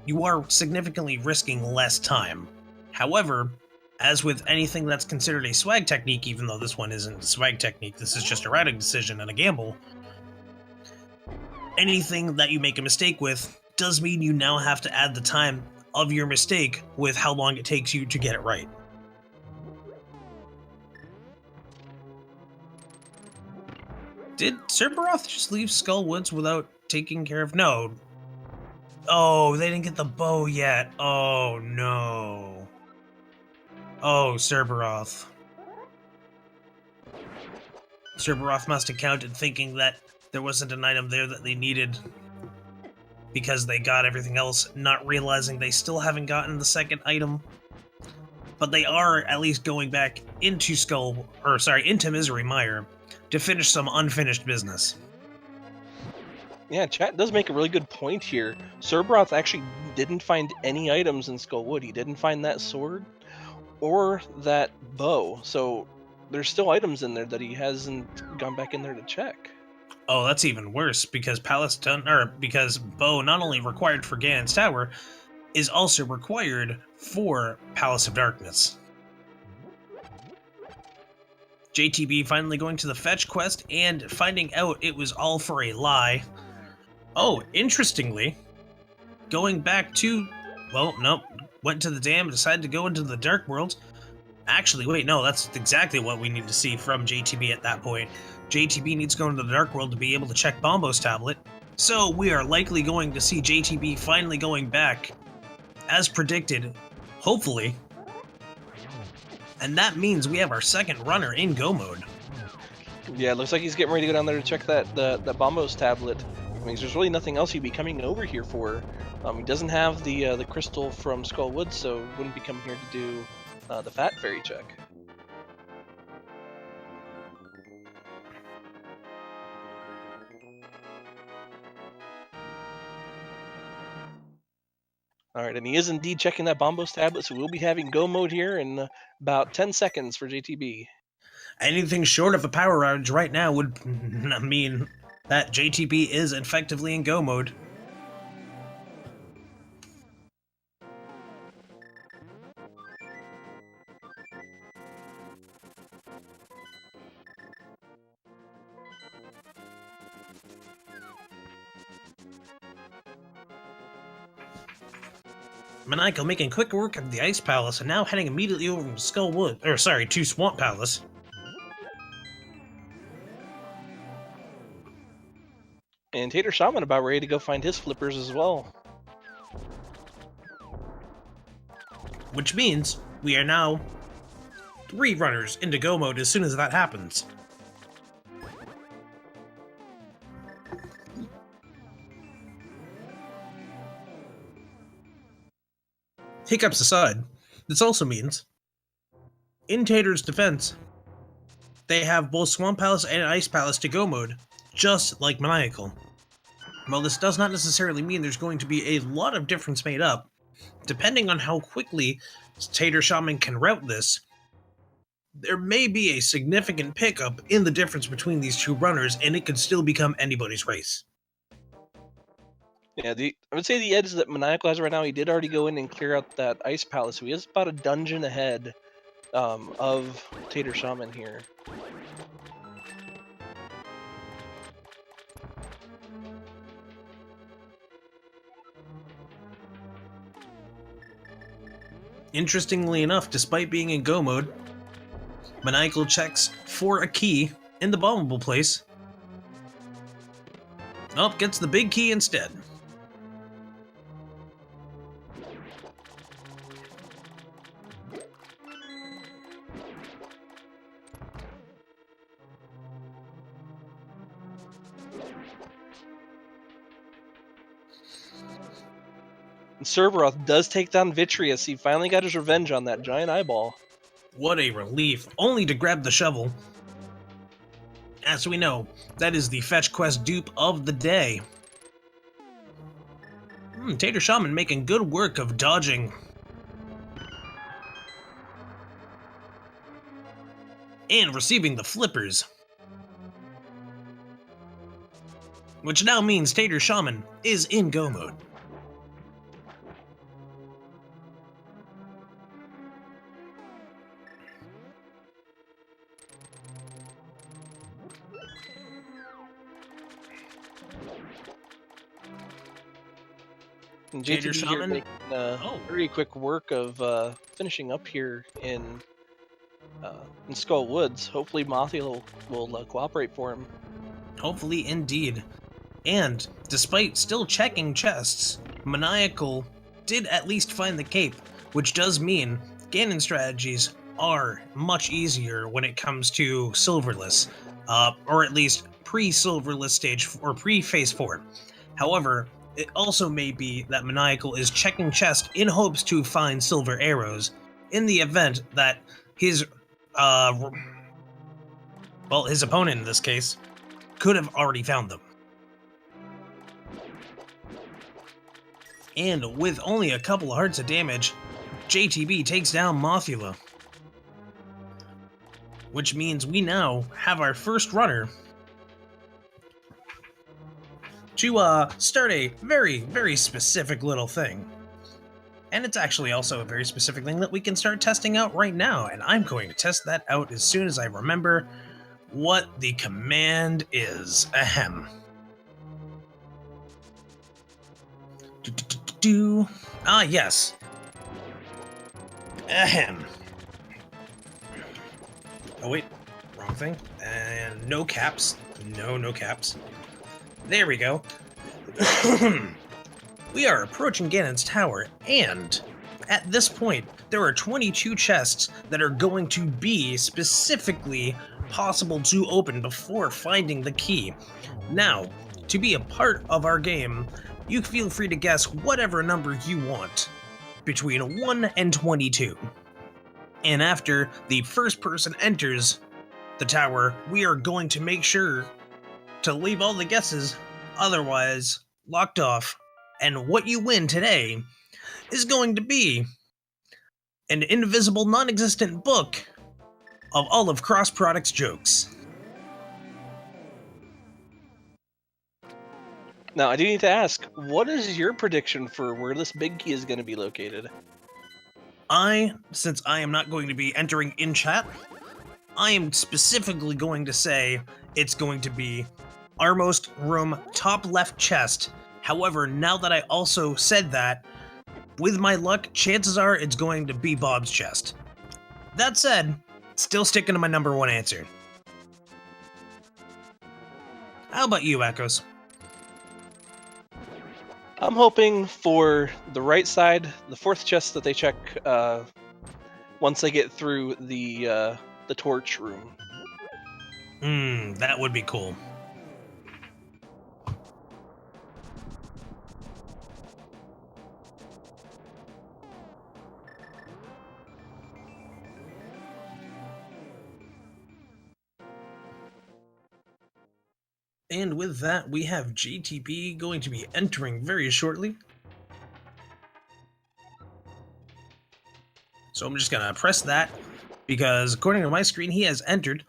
you are significantly risking less time. However, as with anything that's considered a swag technique, even though this one isn't a swag technique, this is just a routing decision and a gamble, anything that you make a mistake with does mean you now have to add the time of your mistake with how long it takes you to get it right. Did Serberoth just leave Skull Woods without taking care of... No. Oh, they didn't get the bow yet. Oh, no. Oh, Serberoth. Serberoth must have counted thinking that there wasn't an item there that they needed because they got everything else, not realizing they still haven't gotten the second item. But they are at least going back into into Misery Mire to finish some unfinished business. Yeah, chat does make a really good point here. Serberoth actually didn't find any items in Skullwood. He didn't find that sword or that bow. So there's still items in there that he hasn't gone back in there to check. Oh, that's even worse because because bow not only required for Ganon's Tower is also required for Palace of Darkness. JTB finally going to the fetch quest and finding out it was all for a lie. Oh, interestingly, going back to, well, nope, went to the dam, decided to go into the Dark World. Actually, wait, no, that's exactly what we need to see from JTB at that point. JTB needs to go into the Dark World to be able to check Bombo's tablet. So we are likely going to see JTB finally going back, as predicted, hopefully. And that means we have our second runner in Go mode. Yeah, it looks like he's getting ready to go down there to check that Bombo's tablet. I mean, there's really nothing else he'd be coming over here for. He doesn't have the crystal from Skullwood, so wouldn't be coming here to do the Fat Fairy check. Alright, and he is indeed checking that Bombo's tablet, so we'll be having Go mode here in about 10 seconds for JTB. Anything short of a power outage right now would mean that JTB is effectively in Go mode. Maniacal making quick work of the Ice Palace and now heading immediately over to Swamp Palace. And TaterShaman about ready to go find his flippers as well. Which means we are now 3 runners into Go mode as soon as that happens. Hiccups aside, this also means, in Tater's defense, they have both Swamp Palace and Ice Palace to Go mode, just like Maniacal. While this does not necessarily mean there's going to be a lot of difference made up, depending on how quickly TaterShaman can route this, there may be a significant pickup in the difference between these two runners, and it could still become anybody's race. Yeah, I would say the edge that Maniacal has right now, he did already go in and clear out that Ice Palace, so he is about a dungeon ahead of TaterShaman here. Interestingly enough, despite being in Go mode, Maniacal checks for a key in the bombable place. Oh, gets the big key instead. And Serberoth does take down Vitreous. He finally got his revenge on that giant eyeball. What a relief, only to grab the shovel. As we know, that is the fetch quest dupe of the day. TaterShaman making good work of dodging and receiving the flippers. Which now means TaterShaman is in go mode. And JTB here TaterShaman? making very quick work of finishing up here in Skull Woods. Hopefully Mothia will cooperate for him. Hopefully, indeed. And despite still checking chests, Maniacal did at least find the cape, which does mean Ganon strategies are much easier when it comes to Silverless, or at least pre-Silverless stage or pre-Phase 4. However, it also may be that Maniacal is checking chest in hopes to find silver arrows in the event that his, his opponent in this case could have already found them. And with only a couple of hearts of damage, JTB takes down Mothula. Which means we now have our first runner to start a very, very specific little thing. And it's actually also a very specific thing that we can start testing out right now, and I'm going to test that out as soon as I remember what the command is. Ahem. Yes. Ahem. Oh wait, wrong thing. And no caps. No caps. There we go. We are approaching Ganon's tower, and at this point, there are 22 chests that are going to be specifically possible to open before finding the key. Now, to be a part of our game, you feel free to guess whatever number you want, between 1 and 22. And after the first person enters the tower, we are going to make sure to leave all the guesses otherwise locked off. And what you win today is going to be an invisible, non-existent book of all of Cross Products jokes. Now, I do need to ask, what is your prediction for where this big key is going to be located? Since I am not going to be entering in chat, I am specifically going to say it's going to be Armost room top left chest. However, now that I also said that, with my luck, chances are it's going to be Bob's chest. That said, still sticking to my number one answer. How about you, Echoes? I'm hoping for the right side, the fourth chest that they check once they get through the torch room. That would be cool. And with that, we have JTB going to be entering very shortly. So I'm just going to press that, because according to my screen, he has entered.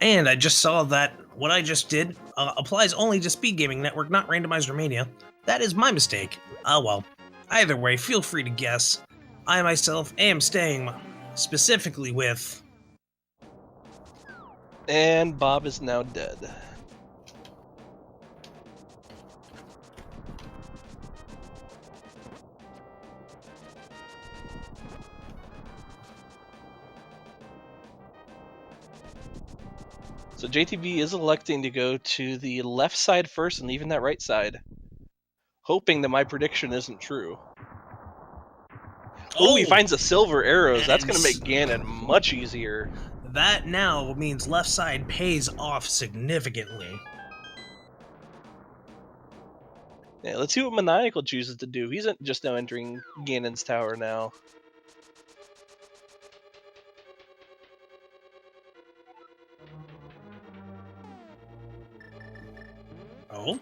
And I just saw that what I just did applies only to Speed Gaming Network, not Randomizer Mania. That is my mistake. Oh well. Either way, feel free to guess. I myself am staying specifically with... And Bob is now dead. So JTB is electing to go to the left side first and leaving that right side, hoping that my prediction isn't true. Oh, he finds the silver arrows. That's going to make Ganon much easier. That now means left side pays off significantly. Yeah, let's see what Maniacal chooses to do. He's just now entering Ganon's tower now. Oh?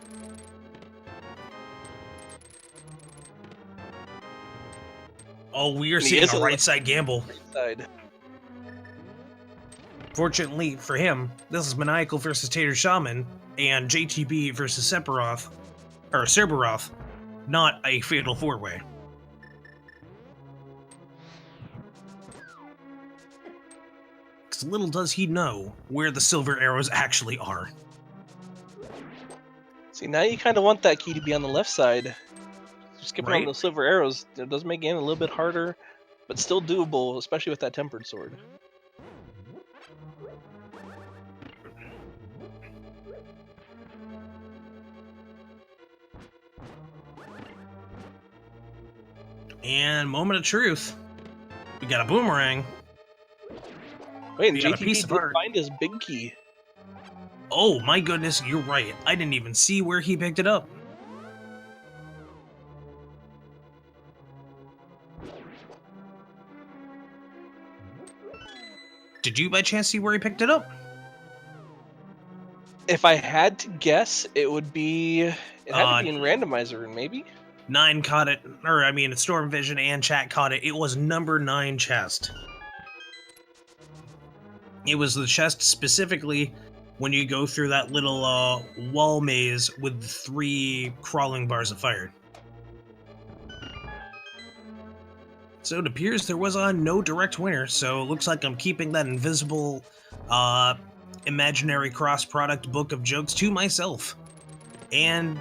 Oh, we are And he seeing is a on the right side gamble. side. Fortunately for him, this is Maniacal versus TaterShaman and JTB versus Serberoth, not a fatal four-way. Because little does he know where the silver arrows actually are. See, now you kind of want that key to be on the left side. Skipping on Right? those silver arrows, it does make game a little bit harder, but still doable, especially with that tempered sword. And moment of truth. We got a boomerang. Wait, and We got a JTB piece of did art. find his big key. Oh my goodness, you're right. I didn't even see where he picked it up. Did you by chance see where he picked it up? If I had to guess, it would be... It had to be in Randomizer, maybe? 9 caught it, or I mean, Storm Vision and chat caught it. It was number 9 chest. It was the chest specifically when you go through that little wall maze with 3 crawling bars of fire. So it appears there was no direct winner, so it looks like I'm keeping that invisible imaginary cross-product book of jokes to myself. And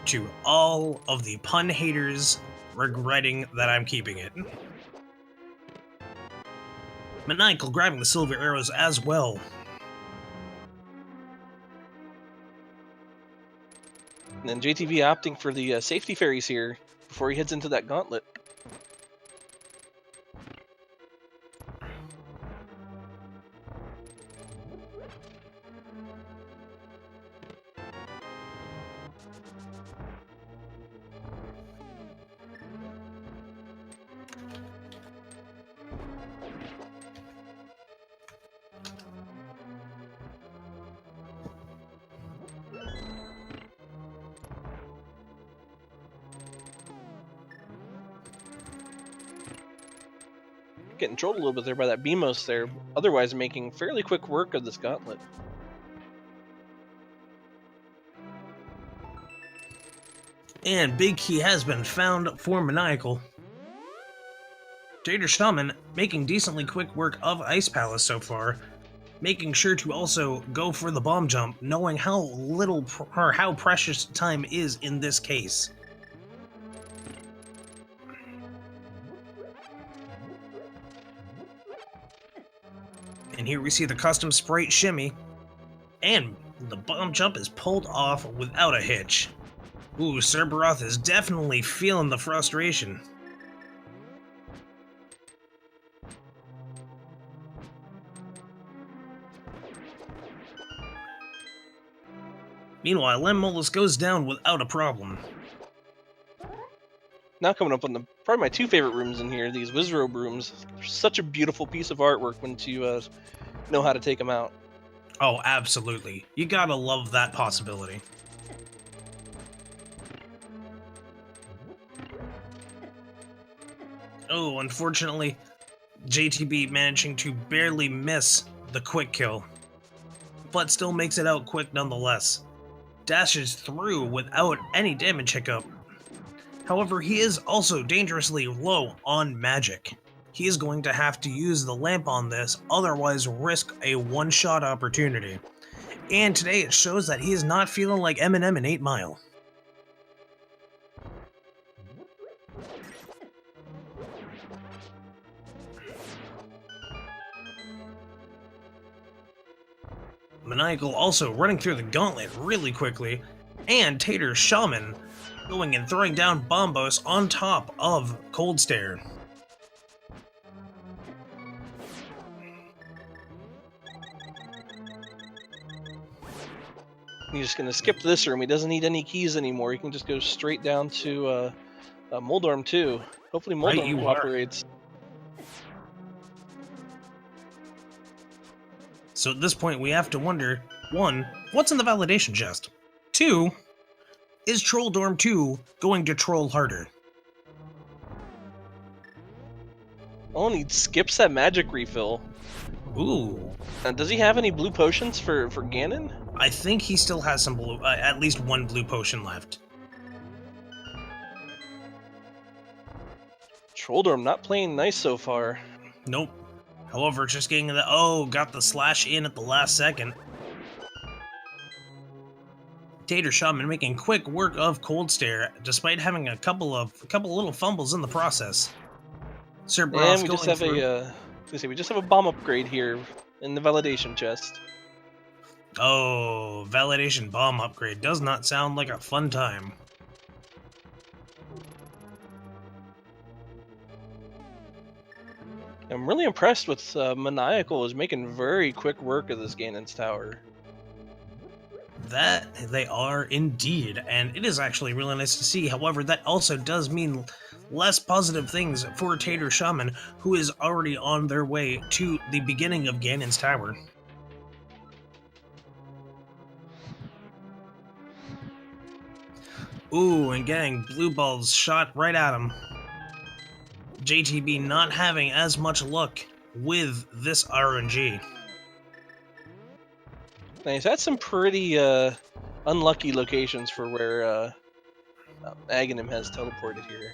to all of the pun haters regretting that I'm keeping it. Maniacal grabbing the silver arrows as well. And then JTB opting for the safety fairies here before he heads into that gauntlet. Getting trolled a little bit there by that Beamos there, otherwise making fairly quick work of this gauntlet. And big key has been found for Maniacal. TaterShaman making decently quick work of Ice Palace so far, making sure to also go for the bomb jump, knowing how little or how precious time is in this case. And here we see the custom sprite shimmy, and the bomb jump is pulled off without a hitch. Ooh, Serberoth is definitely feeling the frustration. Meanwhile, Lemolus goes down without a problem. Now coming up on probably my 2 favorite rooms in here, these Wizrobe rooms. Such a beautiful piece of artwork once you know how to take them out. Oh, absolutely. You gotta love that possibility. Oh, unfortunately, JTB managing to barely miss the quick kill, but still makes it out quick nonetheless. Dashes through without any damage hiccup. However, he is also dangerously low on magic. He is going to have to use the lamp on this, otherwise risk a one-shot opportunity. And today it shows that he is not feeling like Eminem in 8 Mile. Maniacal also running through the gauntlet really quickly, and TaterShaman going and throwing down Bombos on top of Cold Stare. He's just going to skip this room. He doesn't need any keys anymore. He can just go straight down to Moldorm 2. Hopefully Moldorm cooperates. So at this point we have to wonder, 1, what's in the validation chest? 2, is Trolldorm 2 going to troll harder? Oh, and he skips that magic refill. Ooh. Does he have any blue potions for Ganon? I think he still has some blue, at least one blue potion left. Shoulder, I'm not playing nice so far. Nope. However, just getting the, oh, got the slash in at the last second. TaterShaman making quick work of Cold Stare, despite having a couple little fumbles in the process. Serberoth And we just have we just have a bomb upgrade here in the validation chest. Oh, validation bomb upgrade does not sound like a fun time. I'm really impressed with Maniacal is making very quick work of this Ganon's tower. That they are indeed, and it is actually really nice to see. However, that also does mean less positive things for TaterShaman, who is already on their way to the beginning of Ganon's tower. Ooh, and getting blue balls shot right at him. JTB not having as much luck with this RNG. He's had some pretty unlucky locations for where Aghanim has teleported here.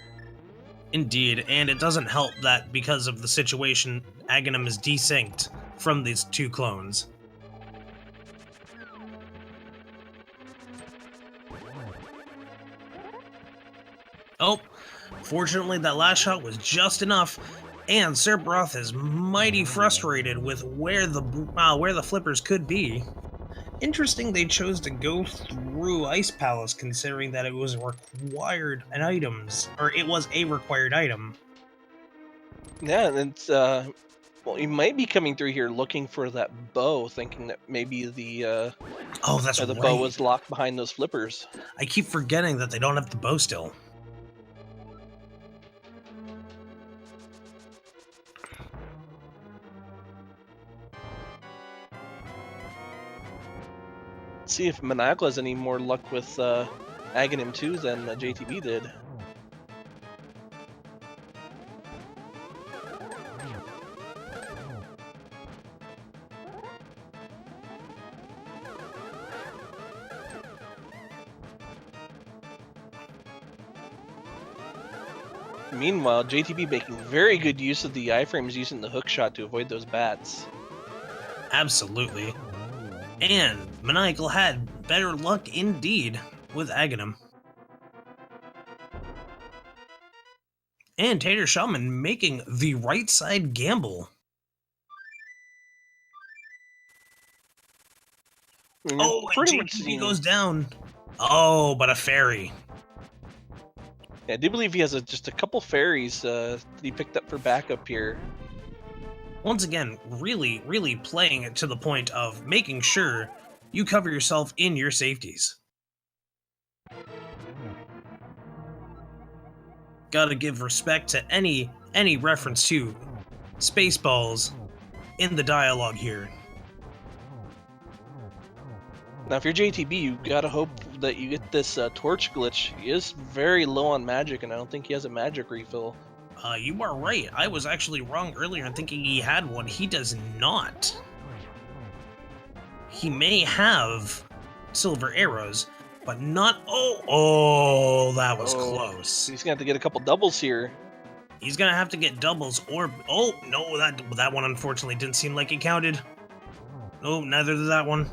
Indeed, and it doesn't help that because of the situation, Aghanim is desynced from these two clones. Oh, fortunately that last shot was just enough, and Serberoth is mighty frustrated with where the flippers could be. Interesting they chose to go through Ice Palace, considering that it was required items, or it was a required item. Yeah, and it's well, he might be coming through here looking for that bow, thinking that maybe the Oh, that's the right. bow was locked behind those flippers. I keep forgetting that they don't have the bow still. See if Maniacal has any more luck with Aghanim 2 than JTB did. Meanwhile, JTB making very good use of the iframes using the hook shot to avoid those bats. Absolutely. And Maniacal had better luck indeed with Aghanim. And TaterShaman making the right side gamble. Oh, and JTB goes down. Oh, but a fairy. Yeah, I do believe he has just a couple fairies that he picked up for backup here. Once again, really, really playing it to the point of making sure you cover yourself in your safeties. Gotta give respect to any reference to Spaceballs in the dialogue here. Now, if you're JTB, you gotta hope that you get this torch glitch. He is very low on magic, and I don't think he has a magic refill. You are right. I was actually wrong earlier in thinking he had one. He does not. He may have silver arrows, but not... Oh, that was close. He's gonna have to get a couple doubles here. He's gonna have to get doubles, or... Oh, no, that one unfortunately didn't seem like it counted. No, neither did that one.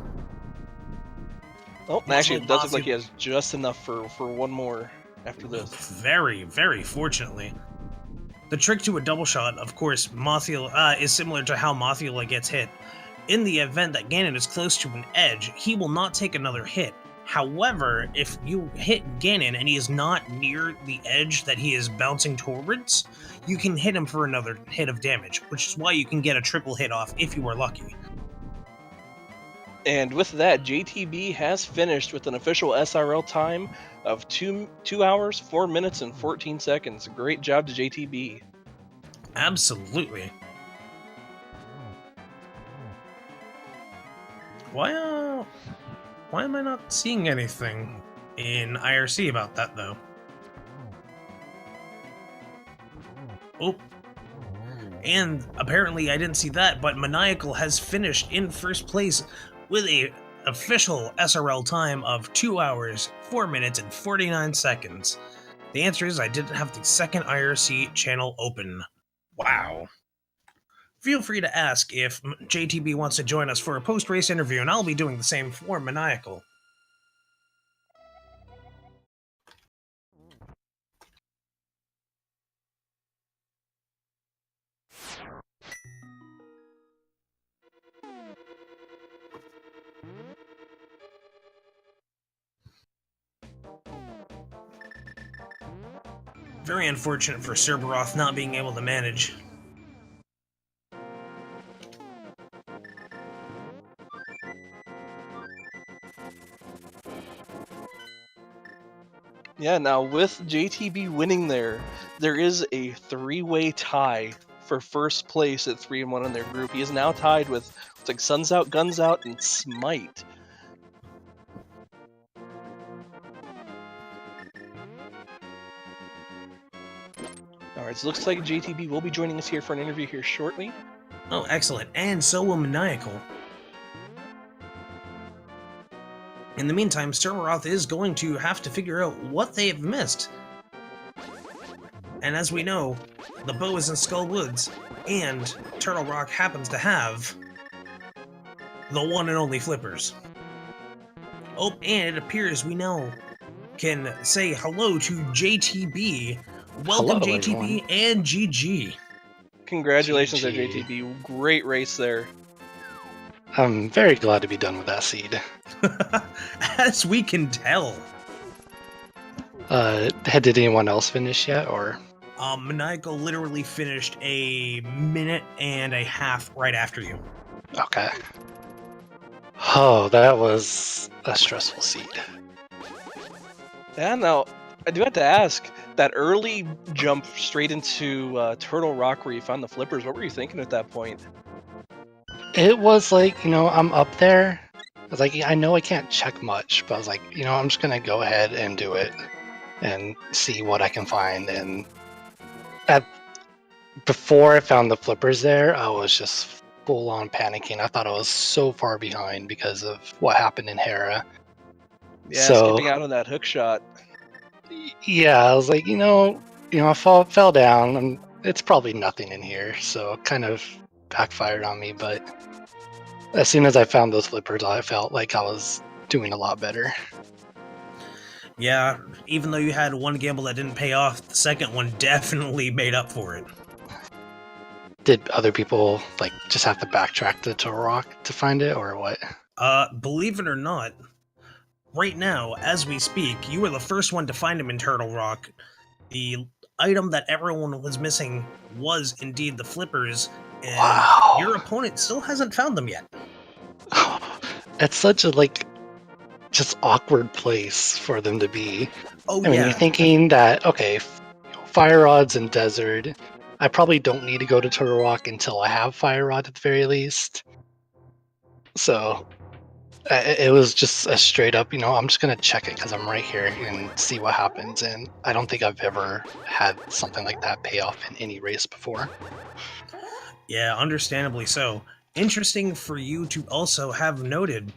Oh, actually, it does look like he has just enough for one more after this. Very, very fortunately. The trick to a double shot, of course, is similar to how Mothula gets hit. In the event that Ganon is close to an edge, he will not take another hit. However, if you hit Ganon and he is not near the edge that he is bouncing towards, you can hit him for another hit of damage, which is why you can get a triple hit off if you are lucky. And with that, JTB has finished with an official SRL time of 2 hours, 4 minutes, and 14 seconds. Great job to JTB. Absolutely. Why am I not seeing anything in IRC about that, though? Oh. And apparently, I didn't see that, but Maniacal has finished in first place with a official SRL time of 2 hours, 4 minutes, and 49 seconds. The answer is I didn't have the second IRC channel open. Wow. Feel free to ask if JTB wants to join us for a post-race interview, and I'll be doing the same for Maniacal. Very unfortunate for Serberoth not being able to manage. Yeah, now with JTB winning there is a 3-way tie for first place at 3-1 in their group. He is now tied with looks like Suns Out, Guns Out, and Smite. Alright, so it looks like JTB will be joining us here for an interview here shortly. Oh, excellent. And so will Maniacal. In the meantime, Serberoth is going to have to figure out what they have missed. And as we know, the bow is in Skull Woods, and Turtle Rock happens to have the one and only flippers. Oh, and it appears we now can say hello to JTB. Welcome, Hello, JTB everyone. and GG. Congratulations there, GG. JTB. Great race there. I'm very glad to be done with that seed. As we can tell. Did anyone else finish yet, or? Maniacal literally finished a minute and a half right after you. Okay. Oh, that was a stressful seed. Yeah, now, I do have to ask, that early jump straight into Turtle Rock where you found the flippers, what were you thinking at that point? It was like, I'm up there. I was like, I know I can't check much, but I was like, I'm just gonna go ahead and do it and see what I can find. And before I found the flippers there, I was just full on panicking. I thought I was so far behind because of what happened in Hera. Yeah, So, skipping out on that hook shot. yeah, I was like, I fell down, and it's probably nothing in here, so it kind of backfired on me. But as soon as I found those flippers, I felt like I was doing a lot better. Yeah, even though you had one gamble that didn't pay off, the second one definitely made up for it. Did other people just have to backtrack to Turtle Rock to find it, or what? Believe it or not, right now, as we speak, you were the first one to find him in Turtle Rock. The item that everyone was missing was indeed the flippers, and Wow. your opponent still hasn't found them yet. It's such a just awkward place for them to be. Oh, I mean, yeah. you're thinking that, okay, fire rods and desert, I probably don't need to go to Turtle Rock until I have fire rod at the very least. So it was just a straight up, I'm just gonna check it because I'm right here and see what happens. And I don't think I've ever had something like that pay off in any race before. Yeah, understandably so. Interesting for you to also have noted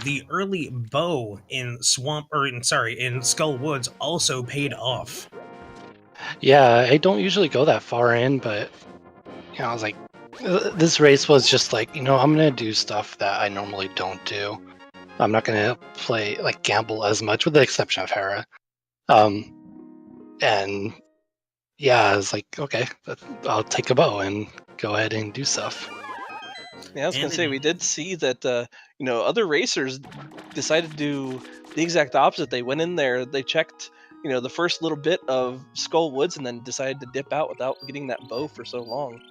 the early bow in in Skull Woods also paid off. Yeah, I don't usually go that far in, but I was like, this race was just like, I'm gonna do stuff that I normally don't do. I'm not gonna play gamble as much, with the exception of Hera. And yeah, I was like, okay, I'll take a bow and go ahead and do stuff. Yeah, I was going to say, we did see that, other racers decided to do the exact opposite. They went in there, they checked, the first little bit of Skull Woods and then decided to dip out without getting that bow for so long.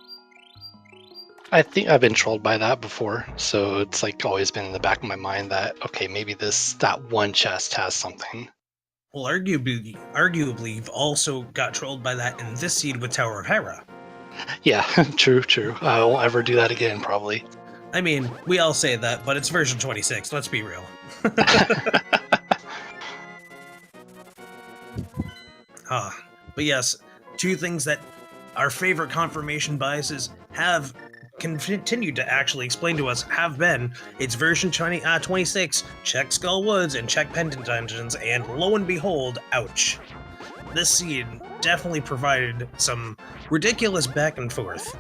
I think I've been trolled by that before, so it's always been in the back of my mind that, okay, maybe that one chest has something. Well, arguably, you've also got trolled by that in this seed with Tower of Hera. Yeah, true. I won't ever do that again, probably. I mean, we all say that, but it's version 26, let's be real. But yes, two things that our favorite confirmation biases have continued to actually explain to us have been its version 26, check Skull Woods and check Pendant Dungeons, and lo and behold, ouch. This seed definitely provided some ridiculous back and forth.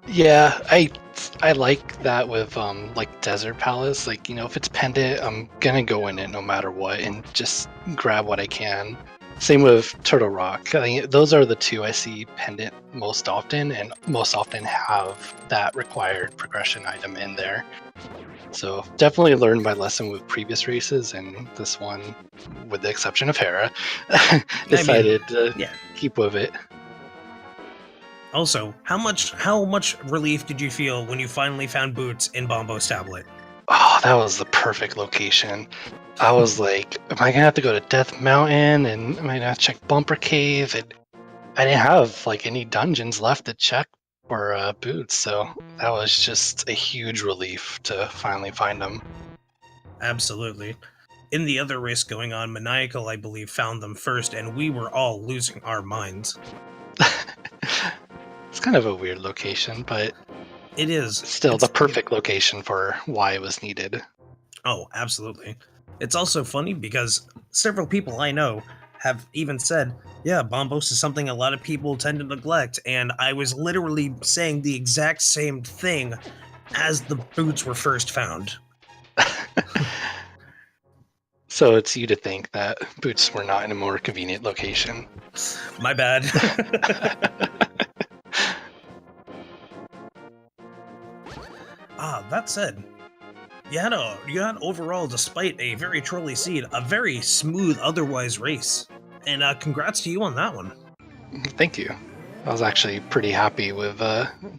Yeah, I like that with like Desert Palace. Like, if it's pendant, I'm gonna go in it no matter what and just grab what I can. Same with Turtle Rock. I think those are the two I see pendant most often, and most often have that required progression item in there. So definitely learned my lesson with previous races, and this one, with the exception of Hera, decided to keep with it. Also, how much relief did you feel when you finally found Boots in Bombo's tablet? Oh, that was the perfect location. I was like, am I gonna have to go to Death Mountain, and am I gonna have to check Bumper Cave? And I didn't have like any dungeons left to check for Boots, so that was just a huge relief to finally find them. Absolutely. In the other race going on, Maniacal, I believe, found them first, and we were all losing our minds. It's kind of a weird location, but it is still the perfect location for why it was needed. Oh, absolutely. It's also funny because several people I know have even said, yeah, Bombos is something a lot of people tend to neglect, and I was literally saying the exact same thing as the Boots were first found. So it's you to think that Boots were not in a more convenient location. My bad. That said, you had overall, despite a very trolly seed, a very smooth otherwise race. And congrats to you on that one. Thank you. I was actually pretty happy with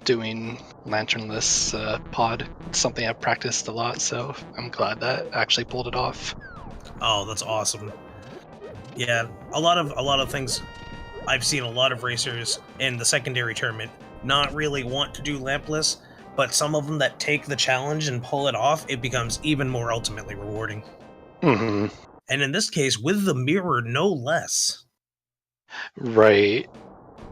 doing lanternless pod. It's something I've practiced a lot, so I'm glad that I actually pulled it off. Oh, that's awesome. Yeah, a lot of things. I've seen a lot of racers in the secondary tournament not really want to do lampless, but some of them that take the challenge and pull it off, it becomes even more ultimately rewarding. Mm-hmm. And in this case, with the mirror, no less. Right.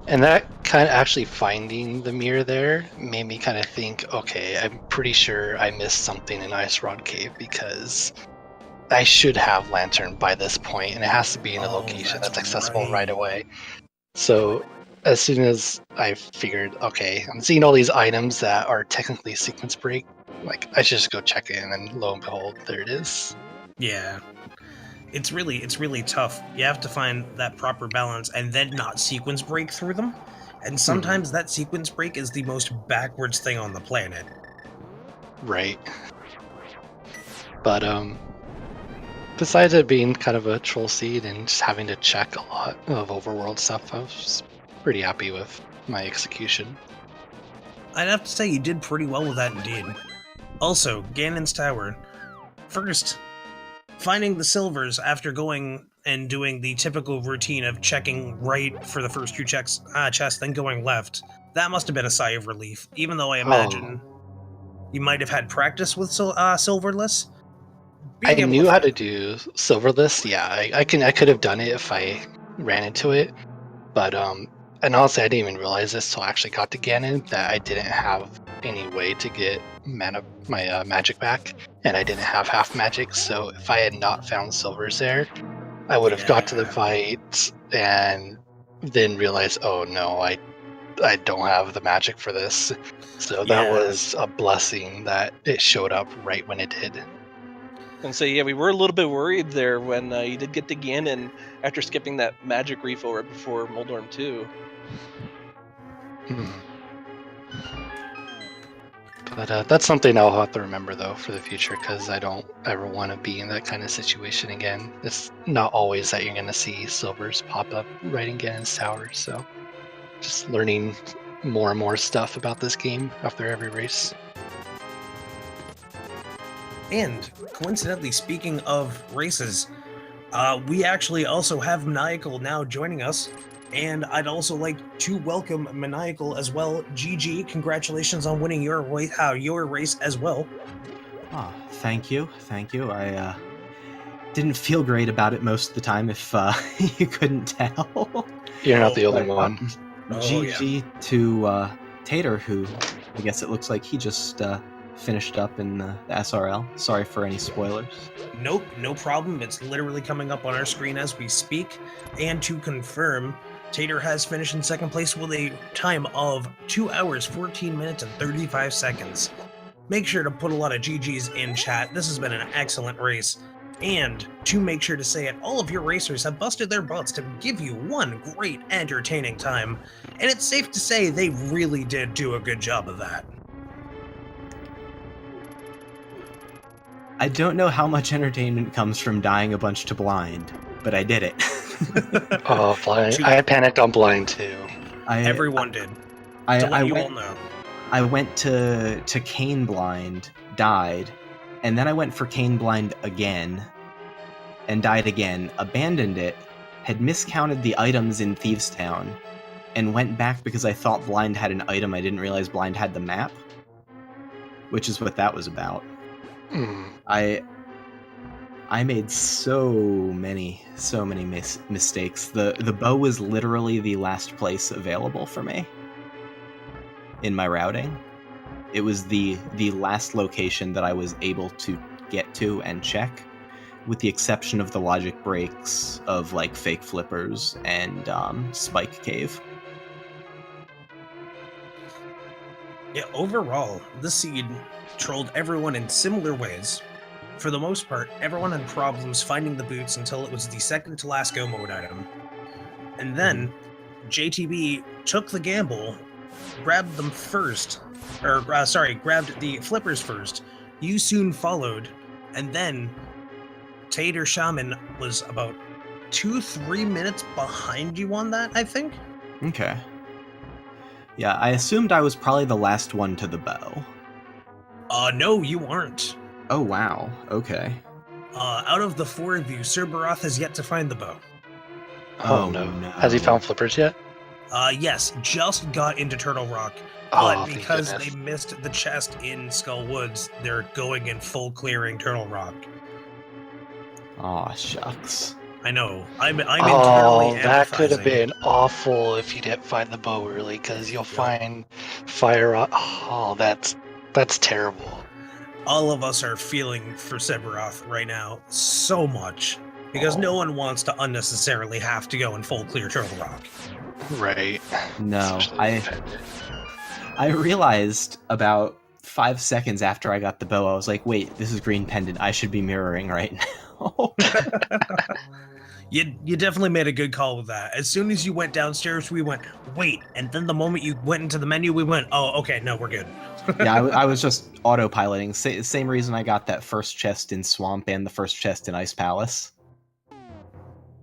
And that kind of actually finding the mirror there made me kind of think, okay, I'm pretty sure I missed something in Ice Rod Cave because I should have Lantern by this point, and it has to be in a location that's accessible right away. So as soon as I figured, okay, I'm seeing all these items that are technically sequence break, like I should just go check it, and then lo and behold, there it is. Yeah. It's really tough. You have to find that proper balance and then not sequence break through them. And sometimes that sequence break is the most backwards thing on the planet. Right. But besides it being kind of a troll seed and just having to check a lot of overworld stuff, I was pretty happy with my execution. I'd have to say you did pretty well with that indeed. Also, Ganon's Tower. First, finding the silvers after going and doing the typical routine of checking right for the first two chests, then going left. That must have been a sigh of relief, even though I imagine you might have had practice with silverless. I knew how to do silverless. Yeah, I could have done it if I ran into it, but and honestly, I didn't even realize this till I actually got to Ganon that I didn't have any way to get my magic back, and I didn't have half magic. So if I had not found silvers there, I would have got to the fight and then realized, oh no, I don't have the magic for this. So that was a blessing that it showed up right when it did. And so yeah, we were a little bit worried there when you did get to Ganon after skipping that magic refill right before Moldorm 2. But that's something I'll have to remember though for the future, because I don't ever want to be in that kind of situation again. It's not always that you're going to see silvers pop up right in Ganon's Tower, so just learning more and more stuff about this game after every race. And coincidentally, speaking of races, we actually also have Maniacal now joining us. And I'd also like to welcome Maniacal as well. GG, congratulations on winning your race as well. Oh, thank you. I didn't feel great about it most of the time, if you couldn't tell. You're not the only one. GG to Tater, who I guess it looks like he just finished up in the SRL. Sorry for any spoilers. Nope, no problem. It's literally coming up on our screen as we speak. And to confirm, Tater has finished in second place with a time of 2 hours, 14 minutes, and 35 seconds. Make sure to put a lot of GGs in chat. This has been an excellent race. And to make sure to say it, all of your racers have busted their butts to give you one great, entertaining time. And it's safe to say they really did do a good job of that. I don't know how much entertainment comes from dying a bunch to blind, but I did it. Oh, blind! I panicked on blind too. Everyone did. To let you all know. I went to Cane Blind, died, and then I went for Cane Blind again, and died again, abandoned it, had miscounted the items in Thieves Town, and went back because I thought Blind had an item. I didn't realize Blind had the map, which is what that was about. I made so many mistakes. The bow was literally the last place available for me in my routing. It was the last location that I was able to get to and check, with the exception of the logic breaks of like fake flippers and Spike Cave. Yeah, overall, the seed trolled everyone in similar ways. For the most part, everyone had problems finding the boots until it was the second to last go mode item. And then, JTB took the gamble, grabbed them first, grabbed the flippers first. You soon followed, and then TaterShaman was about 2-3 minutes behind you on that, I think? Okay. Yeah, I assumed I was probably the last one to the bow. No, you aren't. Oh, wow. Okay. Out of the 4 of you, Serberoth has yet to find the bow. Oh no. Has he found flippers yet? Yes, just got into Turtle Rock. Oh, But thank because goodness. they missed the chest in Skull Woods, they're going in full clearing Turtle Rock. Aw, shucks. I know. I'm Oh, internally that could have empathizing. been awful if you didn't find the bow early, because you'll find fire. Oh, that's terrible. All of us are feeling for Serberoth right now so much, because no one wants to unnecessarily have to go in full clear Turtle Rock. Right. No, Especially I realized about 5 seconds after I got the bow, I was like, wait, this is Green Pendant. I should be mirroring right now. You definitely made a good call with that. As soon as you went downstairs, we went, wait. And then the moment you went into the menu, we went, oh, okay, no, we're good. Yeah, I was just autopiloting. Same reason I got that first chest in Swamp and the first chest in Ice Palace.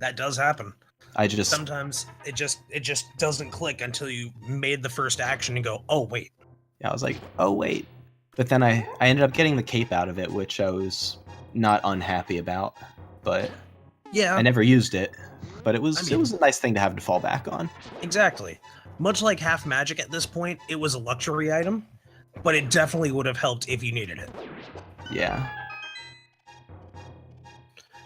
That does happen. I just... Sometimes it just doesn't click until you made the first action and go, oh, wait. Yeah, I was like, oh, wait. But then I ended up getting the cape out of it, which I was not unhappy about. But Yeah. I never used it. But it was I mean- it was a nice thing to have to fall back on. Exactly. Much like half magic at this point, it was a luxury item, but it definitely would have helped if you needed it. Yeah.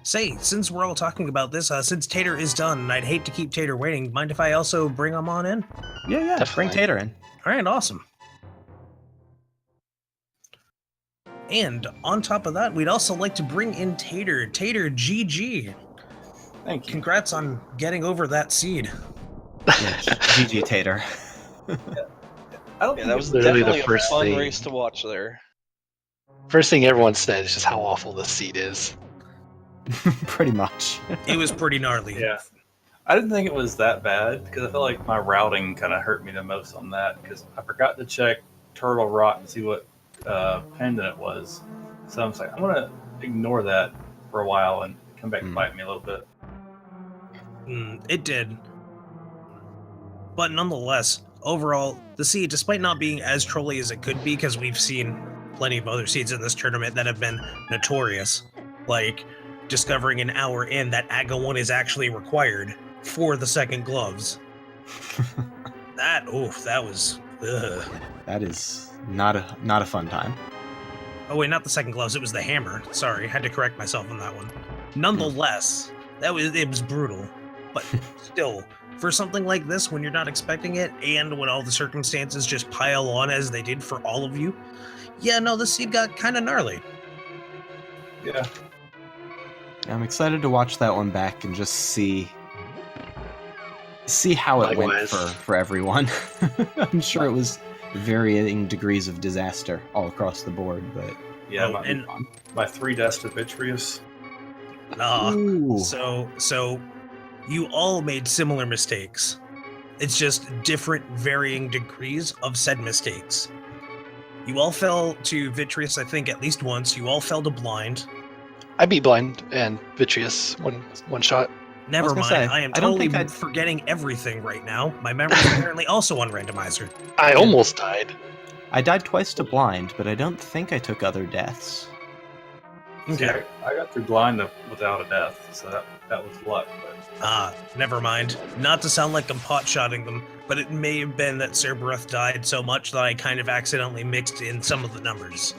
Say, since we're all talking about this, since Tater is done, and I'd hate to keep Tater waiting, mind if I also bring him on in? Yeah. Definitely. Bring Tater in. All right, awesome. And on top of that, we'd also like to bring in Tater. Tater, GG. Thank you. Congrats on getting over that seed. Yeah, GG Tater. I don't Yeah, think that was literally the definitely a first fun thing. race to watch there. First thing everyone said is just how awful the seat is. Pretty much. It was pretty gnarly. Yeah. I didn't think it was that bad because I feel like my routing kind of hurt me the most on that because I forgot to check Turtle Rock to see what pendant it was. So I'm just like, I'm going to ignore that for a while and come back and bite me a little bit. It did. But nonetheless, overall, the seed, despite not being as trolly as it could be, because we've seen plenty of other seeds in this tournament that have been notorious, like discovering an hour in that AGA 1 is actually required for the second gloves. That was... Ugh. That is not a fun time. Oh wait, not the second gloves, it was the hammer. Sorry, had to correct myself on that one. Nonetheless, it was brutal. But still, for something like this when you're not expecting it, and when all the circumstances just pile on as they did for all of you. Yeah, no, this seed got kind of gnarly. Yeah. I'm excited to watch that one back and just see how it went Likewise. for everyone. I'm sure it was varying degrees of disaster all across the board, but Yeah, Oh, and my 3 deaths to Vitreous. Ooh. so you all made similar mistakes. It's just different varying degrees of said mistakes. You all fell to Vitreous, I think, at least once. You all fell to Blind. I beat Blind and Vitreous one shot. Never gonna mind. say, I am I don't totally think I'd- forgetting everything right now. My memory is apparently also on Randomizer. I almost died. I died twice to Blind, but I don't think I took other deaths. See, Okay. I got through Blind without a death, so that was luck. But Never mind. Not to sound like I'm pot-shotting them, but it may have been that Serberoth died so much that I kind of accidentally mixed in some of the numbers.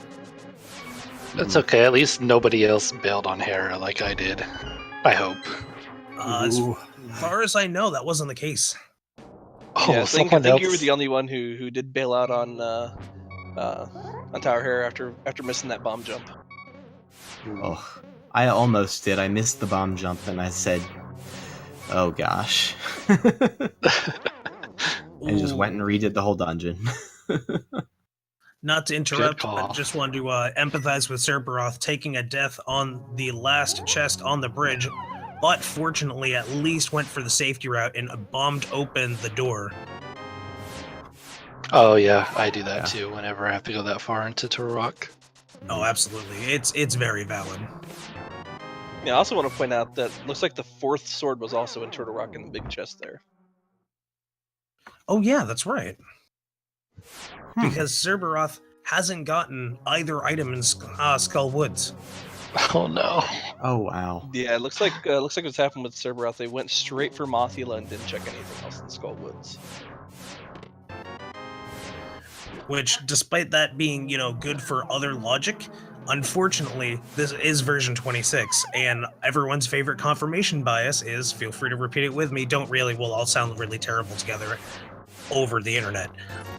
That's okay. At least nobody else bailed on Hera like I did. I hope. As Ooh. far as I know, that wasn't the case. Oh, yeah, I think someone else. you were the only one who did bail out on Tower Hera after missing that bomb jump. Oh, I almost did. I missed the bomb jump and I said, oh gosh. And just went and redid the whole dungeon. Not to interrupt, Good but call. just wanted to empathize with Serberoth taking a death on the last chest on the bridge, but fortunately at least went for the safety route and bombed open the door. Oh yeah, I do that Yeah. too. Whenever I have to go that far into Turok. Oh, absolutely. It's very valid. Yeah, I also want to point out that looks like the 4th sword was also in Turtle Rock in the big chest there. Oh yeah, that's right. Hmm. Because Serberoth hasn't gotten either item in Skull Woods. Oh no. Oh wow. Yeah, it looks like what's happened with Serberoth. They went straight for Mothula and didn't check anything else in Skull Woods. Which, despite that being, good for other logic, unfortunately, this is version 26, and everyone's favorite confirmation bias is, feel free to repeat it with me, we'll all sound really terrible together over the internet.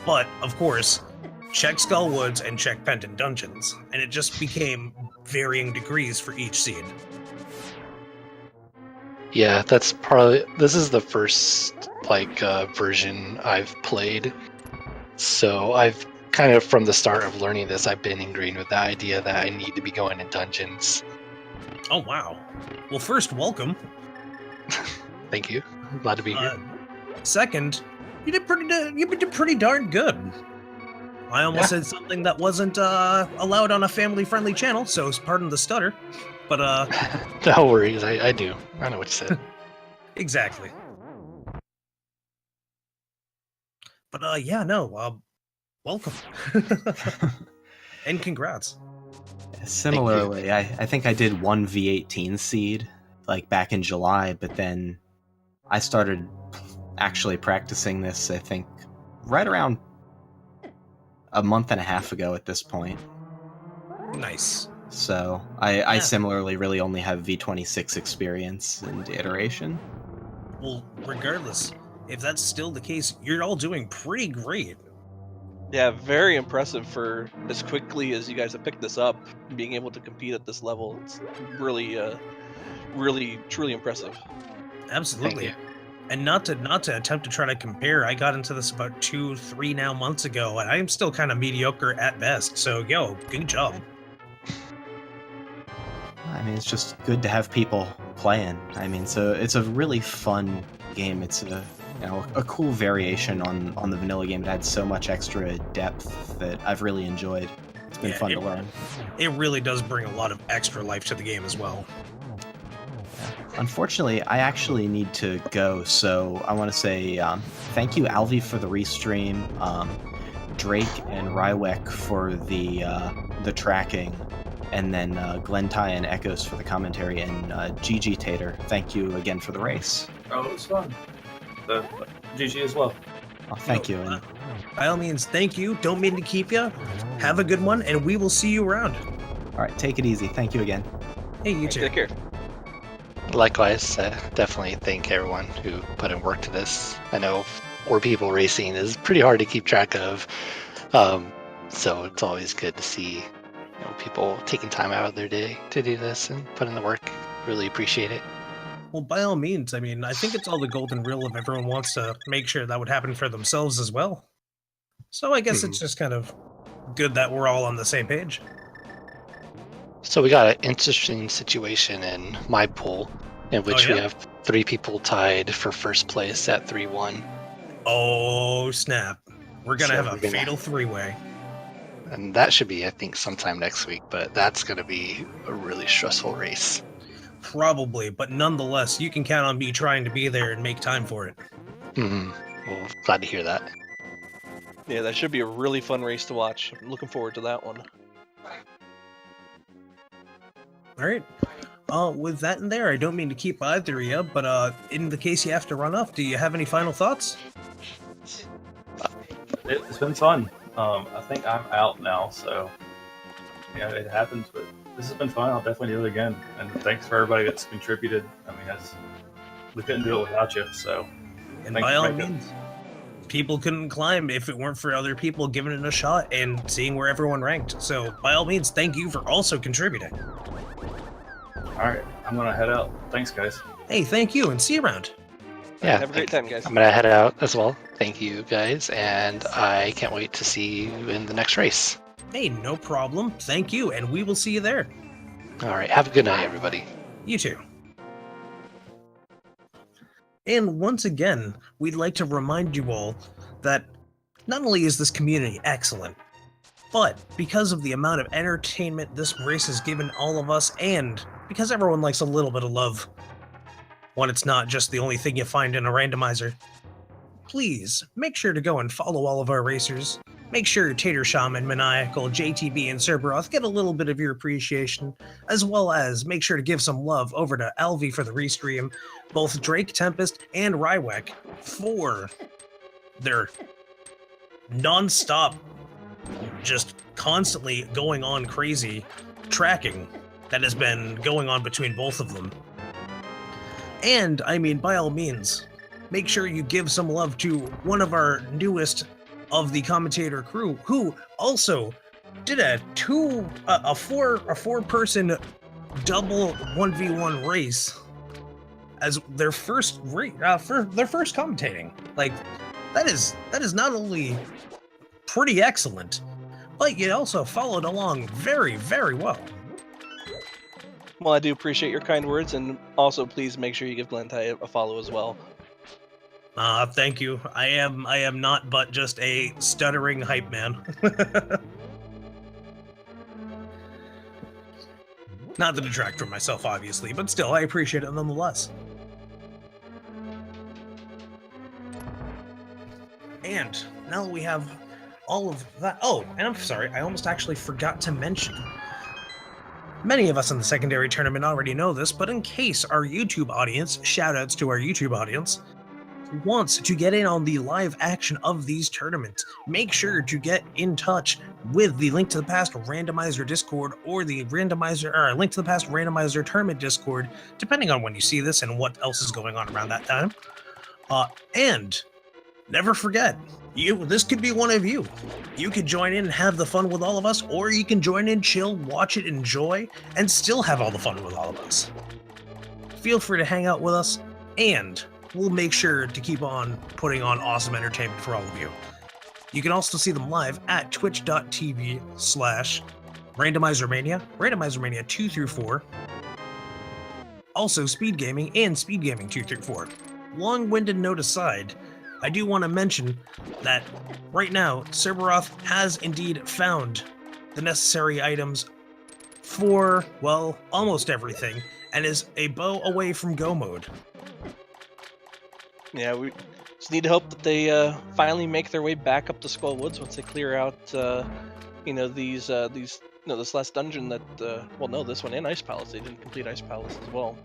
But, of course, check Skull Woods and check Pendant Dungeons, and it just became varying degrees for each seed. Yeah, this is the first version I've played. So I've kind of from the start of learning this, I've been ingrained with the idea that I need to be going in dungeons. Oh, wow. Well, first, welcome. Thank you. I'm glad to be here. Second, you did pretty darn good. I almost said something that wasn't allowed on a family-friendly channel, so pardon the stutter. But No worries, I do. I know what you said. exactly. But welcome. And congrats. Similarly, I think I did one V18 seed back in July, but then I started actually practicing this, I think, right around a month and a half ago at this point. Nice. So I similarly really only have V26 experience and iteration. Well, regardless, if that's still the case, you're all doing pretty great. Yeah, very impressive for as quickly as you guys have picked this up, being able to compete at this level. It's really, truly impressive. Absolutely. Thank you. And not to attempt to try to compare, I got into this about 2-3 now months ago, and I am still kind of mediocre at best. So, good job. I mean, it's just good to have people playing. I mean, so it's a really fun game. It's a cool variation on the vanilla game. It had so much extra depth that I've really enjoyed. It's been fun to learn. It really does bring a lot of extra life to the game as well. Unfortunately, I actually need to go, so I want to say thank you, Alvi, for the restream, Drake and Rywek for the tracking, and then Glenty and Echoes for the commentary, and GG Tater, thank you again for the race. Oh, it was fun. The GG as well. Oh, thank you. And By all means, thank you. Don't mean to keep you. Have a good one, and we will see you around. all right, take it easy. Thank you again. Hey, you too. Take care. likewise, definitely thank everyone who put in work to this. I know 4 people racing is pretty hard to keep track of, so it's always good to see people taking time out of their day to do this and put in the work. Really appreciate it. Well, by all means, I mean, I think it's all the golden rule if everyone wants to make sure that would happen for themselves as well. So I guess it's just kind of good that we're all on the same page. So we got an interesting situation in my pool in which we have 3 people tied for first place at 3-1. Oh, snap. We're going to have a fatal 3-way. And that should be, I think, sometime next week, but that's going to be a really stressful race. Probably, but nonetheless, you can count on me trying to be there and make time for it. Well, glad to hear that. Yeah, that should be a really fun race to watch. I'm looking forward to that one. All right. With that in there, I don't mean to keep either of you, but in the case you have to run off, do you have any final thoughts? It's been fun. I think I'm out now, so yeah, it happens, but this has been fun. I'll definitely do it again. And thanks for everybody that's contributed. I mean, we couldn't do it without you, so. And by all means, people couldn't climb if it weren't for other people giving it a shot and seeing where everyone ranked. So by all means, thank you for also contributing. All right, I'm going to head out. Thanks, guys. Hey, thank you, and see you around. Yeah, have a great time, guys. I'm going to head out as well. Thank you, guys, and I can't wait to see you in the next race. Hey, no problem. Thank you, and we will see you there. All right, have a good night, everybody. You too. And once again, we'd like to remind you all that not only is this community excellent, but because of the amount of entertainment this race has given all of us, and because everyone likes a little bit of love, when it's not just the only thing you find in a randomizer, please make sure to go and follow all of our racers. Make sure TaterShaman, Maniacal, JTB, and Serberoth get a little bit of your appreciation, as well as make sure to give some love over to Alvi for the restream, both Drake Tempest and Rywek for their non-stop, just constantly going on crazy tracking that has been going on between both of them. And, I mean, by all means, make sure you give some love to one of our newest of the commentator crew, who also did a four-person double 1v1 race as their first first commentating. Like, that is not only pretty excellent, but you also followed along very, very well. Well, I do appreciate your kind words, and also please make sure you give Glentai a follow as well. Thank you. I am not but just a stuttering hype man. Not to detract from myself, obviously, but still, I appreciate it nonetheless. And now that we have all of that... Oh, and I'm sorry, I almost actually forgot to mention. Many of us in the secondary tournament already know this, but in case our YouTube audience, shoutouts to our YouTube audience, wants to get in on the live action of these tournaments, make sure to get in touch with the Link to the Past Randomizer Discord or the Link to the Past Randomizer Tournament Discord, depending on when you see this and what else is going on around that time. And never forget, this could be one of you. You could join in and have the fun with all of us, or you can join in, chill, watch it, enjoy, and still have all the fun with all of us. Feel free to hang out with us, and we'll make sure to keep on putting on awesome entertainment for all of you. You can also see them live at twitch.tv/randomizermania, randomizermania 2-4, also Speed Gaming and Speed Gaming 2-4. Long-winded note aside, I do want to mention that right now, Serberoth has indeed found the necessary items for, well, almost everything, and is a bow away from go mode. Yeah, we just need to hope that they finally make their way back up to Skull Woods once they clear out, this last dungeon that, this one and Ice Palace. They didn't complete Ice Palace as well.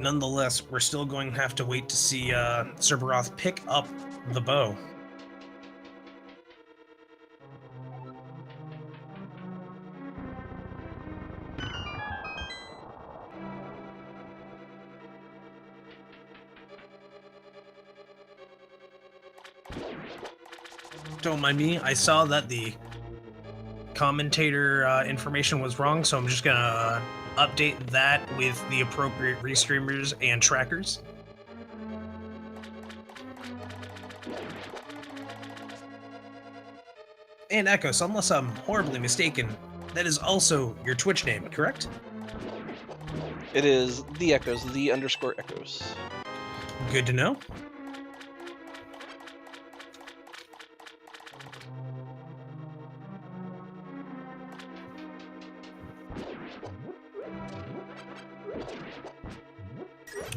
Nonetheless, we're still going to have to wait to see Serberoth pick up the bow. Don't mind me, I saw that the commentator information was wrong, so I'm just gonna update that with the appropriate restreamers and trackers. And Echoes, unless I'm horribly mistaken, that is also your Twitch name, correct? It is the Echoes, _Echoes. Good to know.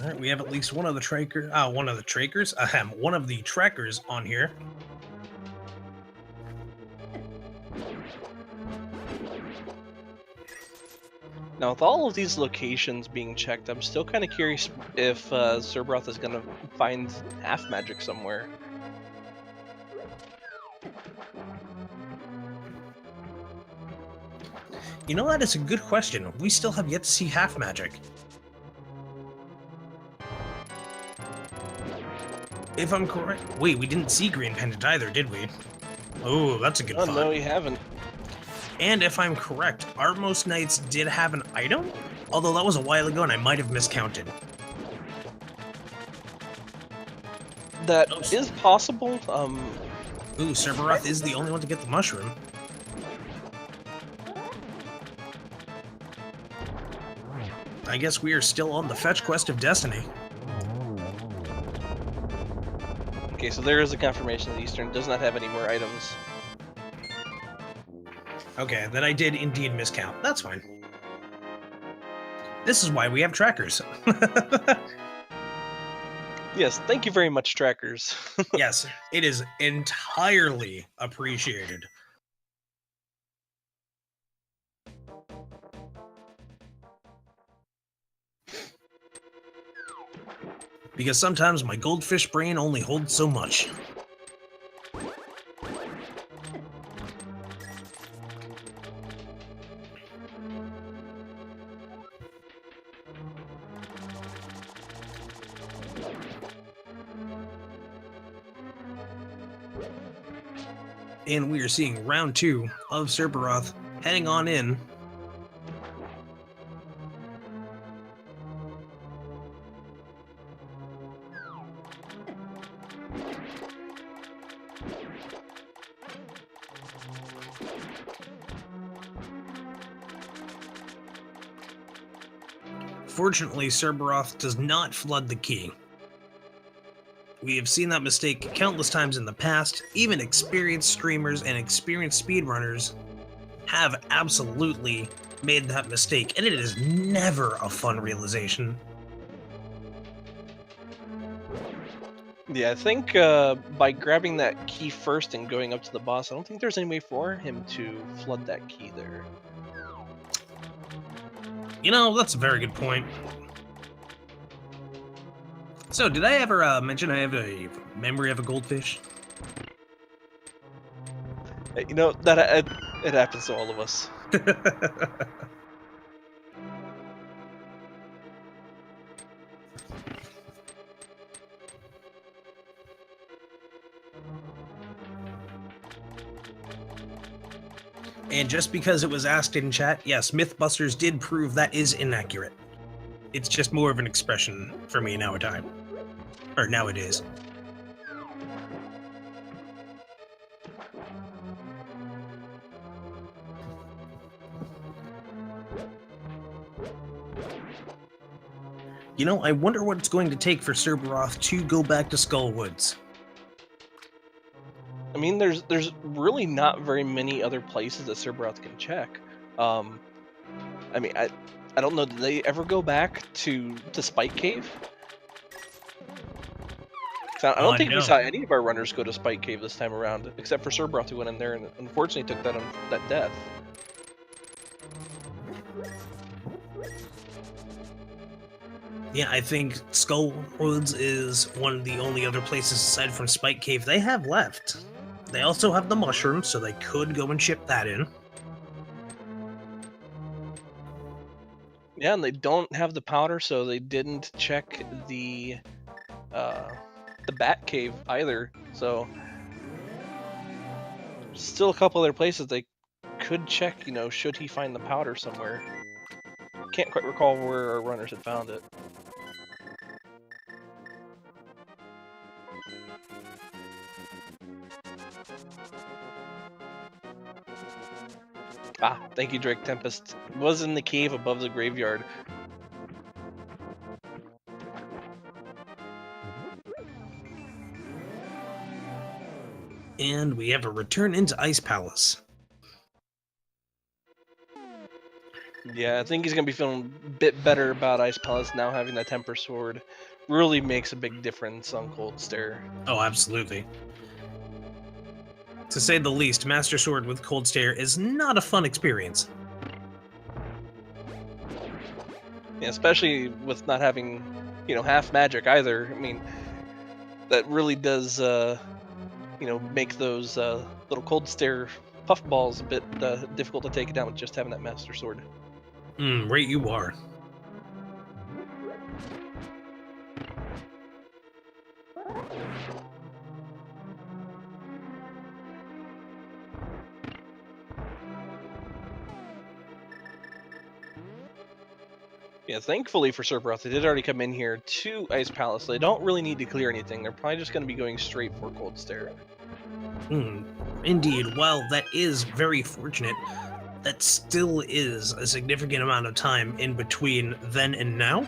All right, we have at least one of the trackers on here. Now, with all of these locations being checked, I'm still kind of curious if Serberoth is going to find half magic somewhere. You know, that is a good question. We still have yet to see half magic. If I'm correct... Wait, we didn't see Green Pendant either, did we? Oh, that's a good thought. Oh, no, we haven't. And if I'm correct, our most knights did have an item? Although that was a while ago and I might have miscounted. That is possible. Ooh, Serberoth is the only one to get the mushroom. I guess we are still on the fetch quest of destiny. Okay, so there is a confirmation that Eastern does not have any more items. Okay, then I did indeed miscount. That's fine. This is why we have trackers. Yes, thank you very much, trackers. Yes, it is entirely appreciated. Because sometimes my goldfish brain only holds so much. And we are seeing round 2 of Serberoth heading on in. Fortunately, Serberoth does not flood the key. We have seen that mistake countless times in the past. Even experienced streamers and experienced speedrunners have absolutely made that mistake, and it is never a fun realization. Yeah, I think by grabbing that key first and going up to the boss, I don't think there's any way for him to flood that key there. You know, that's a very good point. So, did I ever mention I have a memory of a goldfish? You know, that it happens to all of us. And just because it was asked in chat, yes, Mythbusters did prove that is inaccurate. It's just more of an expression for me nowadays. Or nowadays. You know, I wonder what it's going to take for Serberoth to go back to Skullwoods. I mean, there's really not very many other places that Serberoth can check. I mean, I don't know, did they ever go back to Spike Cave? I don't think we saw any of our runners go to Spike Cave this time around, except for Serberoth, who went in there and unfortunately took that death. Yeah, I think Skull Woods is one of the only other places aside from Spike Cave they have left. They also have the mushrooms, so they could go and ship that in. Yeah, and they don't have the powder, so they didn't check the Bat Cave either. So still a couple other places they could check. You know, should he find the powder somewhere? Can't quite recall where our runners had found it. Ah, thank you, Drake Tempest. It was in the cave above the graveyard. And we have a return into Ice Palace. Yeah, I think he's gonna be feeling a bit better about Ice Palace now having that Temper Sword. Really makes a big difference on Cold Stare. Oh, absolutely. To say the least, Master Sword with Cold Stare is not a fun experience. Yeah, especially with not having, you know, half magic either. I mean, that really does, you know, make those little Cold Stare puffballs a bit difficult to take down with just having that Master Sword. Right you are. Yeah, thankfully for Serberoth, they did already come in here to Ice Palace. So they don't really need to clear anything. They're probably just going to be going straight for Cold Stare. Indeed, while that is very fortunate, that still is a significant amount of time in between then and now,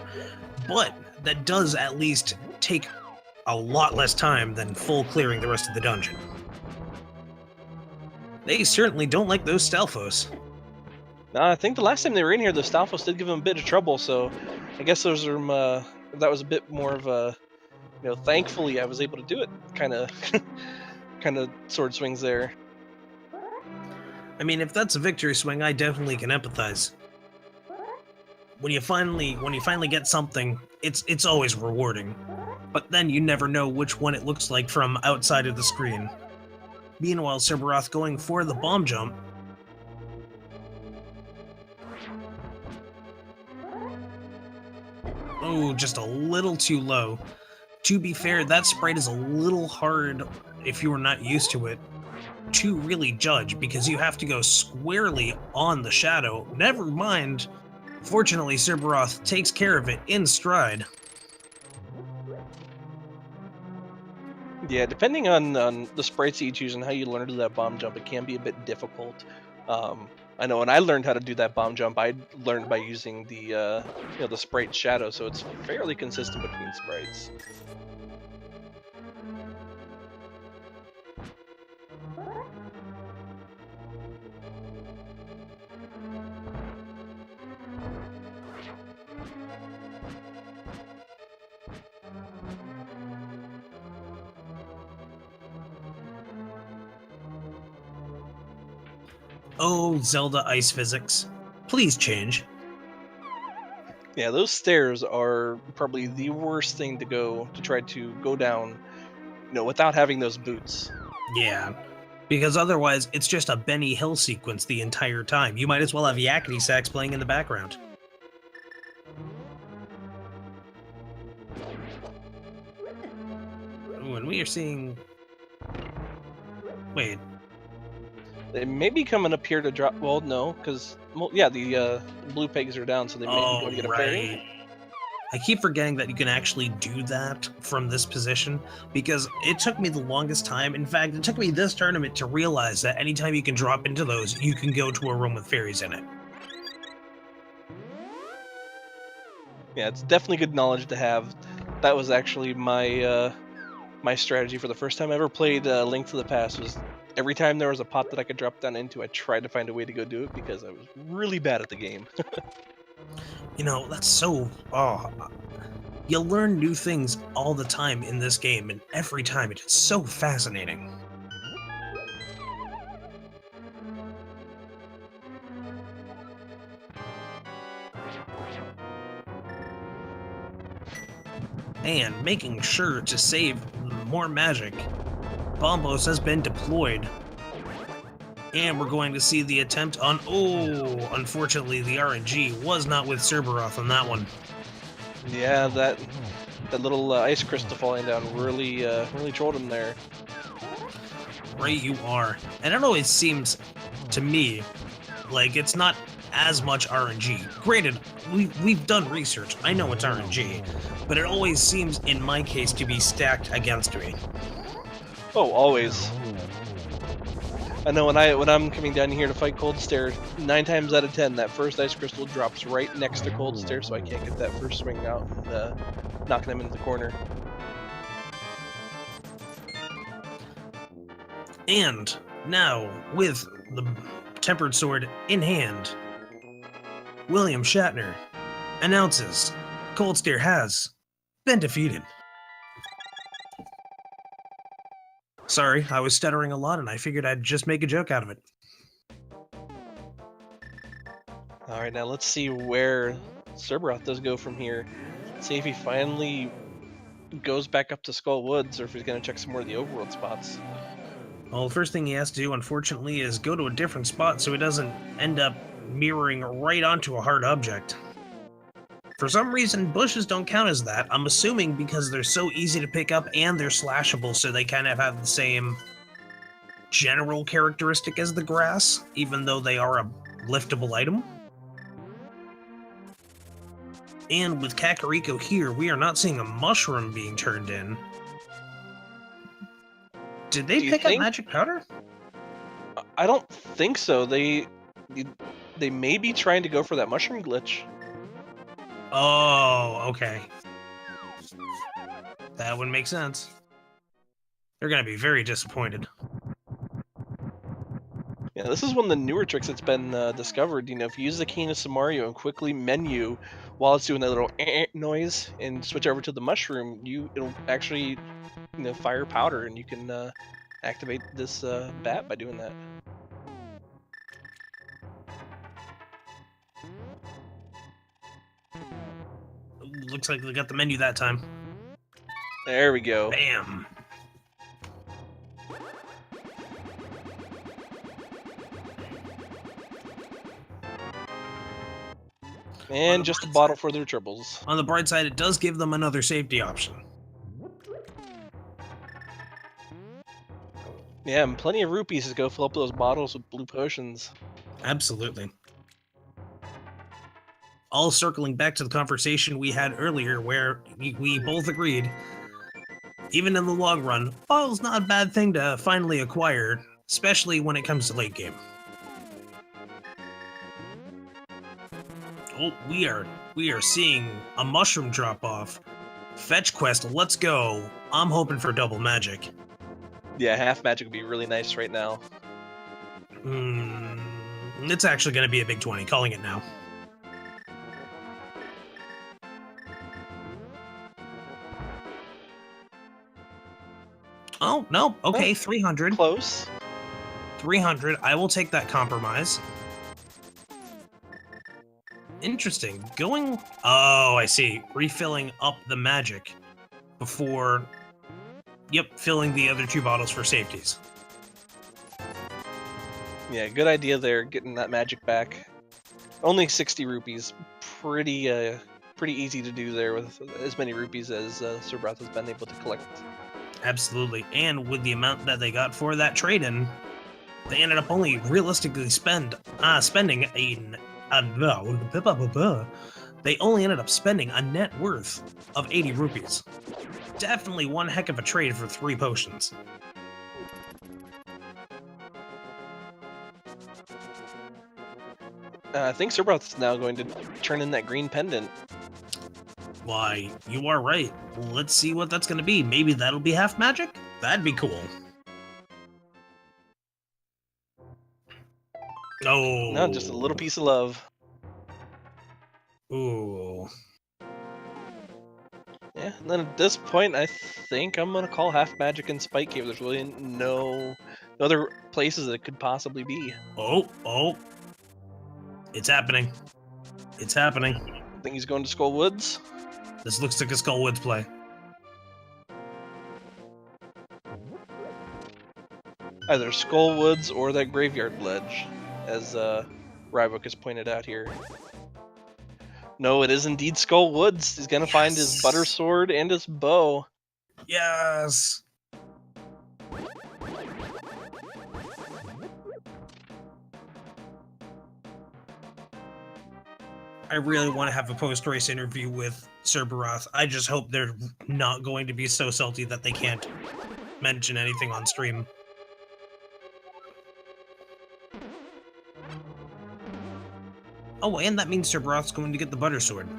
but that does at least take a lot less time than full clearing the rest of the dungeon. They certainly don't like those Stalfos. I think the last time they were in here, the Stalfos did give them a bit of trouble, so I guess those are, that was a bit more of a, you know, thankfully I was able to do it kind of kind of sword swings there. I mean, if that's a victory swing, I definitely can empathize. When you finally get something, it's always rewarding. But then you never know which one it looks like from outside of the screen. Meanwhile, Serberoth going for the bomb jump. Oh, just a little too low. To be fair, that sprite is a little hard if you are not used to it to really judge, because you have to go squarely on the shadow. Never mind, fortunately Serberoth takes care of it in stride. Yeah, depending on the sprites that you choose and how you learn to do that bomb jump, it can be a bit difficult. I know when I learned how to do that bomb jump, I learned by using the you know, the sprite shadow, so it's fairly consistent between sprites. Oh, Zelda ice physics. Please change. Yeah, those stairs are probably the worst thing to try to go down, you know, without having those boots. Yeah, because otherwise it's just a Benny Hill sequence the entire time. You might as well have Yakety Sax playing in the background. Ooh, and we are seeing... Wait. They may be coming up here to drop. Well, no, because yeah, the blue pegs are down, so they may be going to get a fairy. I keep forgetting that you can actually do that from this position, because it took me the longest time. In fact, it took me this tournament to realize that anytime you can drop into those, you can go to a room with fairies in it. Yeah, it's definitely good knowledge to have. That was actually my my strategy for the first time I ever played Link to the Past. Was every time there was a pot that I could drop down into, I tried to find a way to go do it because I was really bad at the game. You know, that's so... Oh, you learn new things all the time in this game, and every time it is so fascinating. And making sure to save more magic, Bombos has been deployed. And we're going to see the attempt on... Oh, unfortunately, the RNG was not with Serberoth on that one. Yeah, that little ice crystal falling down really really trolled him there. Right you are. And it always seems to me like it's not as much RNG. Granted, we've done research. I know it's RNG, but it always seems, in my case, to be stacked against me. Oh, always. I know when I'm coming down here to fight Cold Stare, 9 times out of 10, that first ice crystal drops right next to Cold Stare, so I can't get that first swing out and knocking him into the corner. And now, with the Tempered Sword in hand, William Shatner announces Cold Stare has been defeated. Sorry, I was stuttering a lot and I figured I'd just make a joke out of it. Alright, now let's see where Serberoth does go from here. See if he finally goes back up to Skull Woods or if he's going to check some more of the overworld spots. Well, the first thing he has to do, unfortunately, is go to a different spot so he doesn't end up mirroring right onto a hard object. For some reason, bushes don't count as that. I'm assuming because they're so easy to pick up and they're slashable, so they kind of have the same general characteristic as the grass, even though they are a liftable item. And with Kakariko here, we are not seeing a mushroom being turned in. Did they pick up magic powder? I don't think so. They may be trying to go for that mushroom glitch. Oh, okay. That would make sense. They're going to be very disappointed. Yeah, this is one of the newer tricks that's been discovered. You know, if you use the Key of Samario and quickly menu while it's doing that little noise and switch over to the mushroom, it'll actually fire powder, and you can activate this bat by doing that. Looks like they got the menu that time. There we go. Bam. And just a bottle for their triples. On the bright side, it does give them another safety option. Yeah, and plenty of rupees to go fill up those bottles with blue potions. Absolutely. All circling back to the conversation we had earlier where we both agreed, even in the long run, bottle's not a bad thing to finally acquire, especially when it comes to late game. Oh, we are seeing a mushroom drop off. Fetch quest, let's go. I'm hoping for double magic. Yeah, half magic would be really nice right now. It's actually going to be a big 20, calling it now. Oh, no. Okay, 300. Close. 300. I will take that compromise. Interesting. Going... Oh, I see. Refilling up the magic before... Yep, filling the other 2 bottles for safeties. Yeah, good idea there, getting that magic back. Only 60 rupees. Pretty easy to do there with as many rupees as Serberoth has been able to collect. Absolutely. And with the amount that they got for that trade-in, they ended up only realistically spending they only ended up spending a net worth of 80 rupees. Definitely one heck of a trade for 3 potions. I think Serberoth is now going to turn in that green pendant. Why, you are right. Let's see what that's going to be. Maybe that'll be half magic? That'd be cool. Oh. No, just a little piece of love. Ooh. Yeah, and then at this point, I think I'm going to call half magic in Spike Cave. There's really no other places that it could possibly be. Oh. It's happening. It's happening. I think he's going to Skull Woods. This looks like a Skull Woods play. either Skull Woods or that Graveyard Ledge, as Rybook has pointed out here. No, it is indeed Skull Woods. He's gonna find his butter sword and his bow. Yes. I really want to have a post-race interview with Serberoth. I just hope they're not going to be so salty that they can't mention anything on stream. Oh, and that means Serberoth's going to get the butter sword.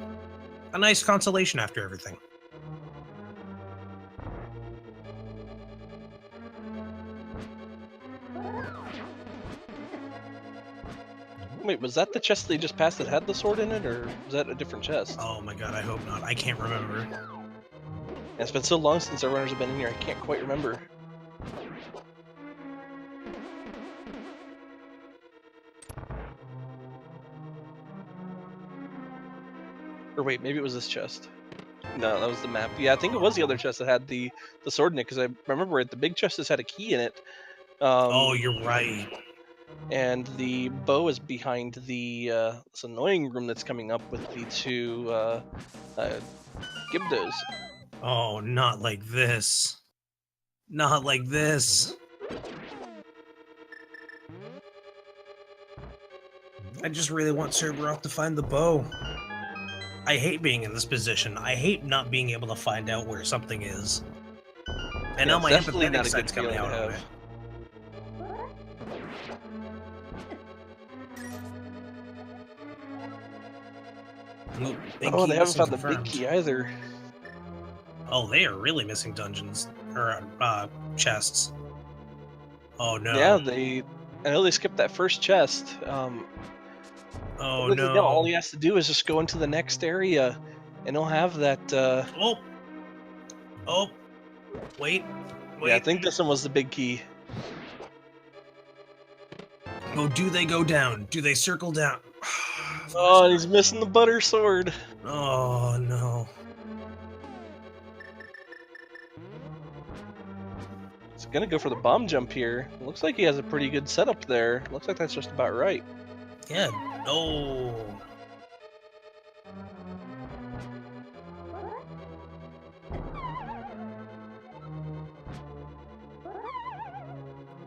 A nice consolation after everything. Wait, was that the chest they just passed that had the sword in it, or was that a different chest? Oh my god, I hope not. I can't remember. Yeah, it's been so long since our runners have been in here, I can't quite remember. Or wait, maybe it was this chest. No, that was the map. Yeah, I think it was the other chest that had the sword in it, because I remember it. The big chest has had a key in it. Oh, you're right. And the bow is behind the this annoying room that's coming up with the two Gibdos. Oh, not like this. Not like this. I just really want Serberoth to find the bow. I hate being in this position. I hate not being able to find out where something is. And now my definitely not empathetic a good side's coming feeling out to on have. it. Ooh, big Oh, key they haven't missing found the confirmed. big key either. Oh, they are really missing dungeons or chests. Oh no. Yeah, I know they skipped that first chest. Oh Really, no, all no. he has to do is just go into the next area, and he'll have that. Oh. Oh. Wait. Yeah, I think this one was the big key. Oh, do they go down? Do they circle down? Oh, and he's missing the butter sword. Oh no. He's gonna go for the bomb jump here. Looks like he has a pretty good setup there. Looks like that's just about right. Yeah. No.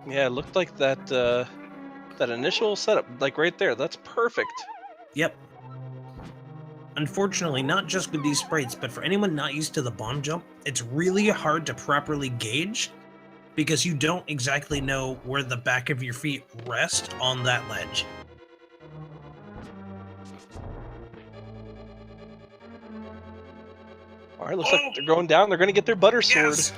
Yeah, it looked like that that initial setup, like right there, that's perfect. Yep. Unfortunately, not just with these sprites, but for anyone not used to the bomb jump, it's really hard to properly gauge because you don't exactly know where the back of your feet rest on that ledge. All right, looks like they're going down. They're gonna get their butter sword. Yes!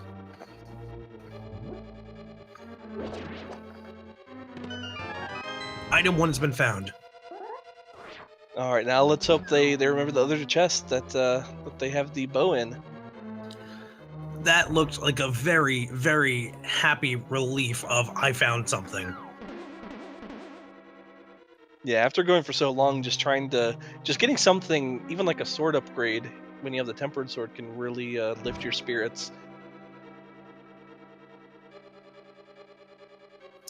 Item 1 has been found. All right, now let's hope they remember the other chest that they have the bow in. That looked like a very, very happy relief of I found something. Yeah, after going for so long, just getting something, even like a sword upgrade when you have the tempered sword, can really lift your spirits.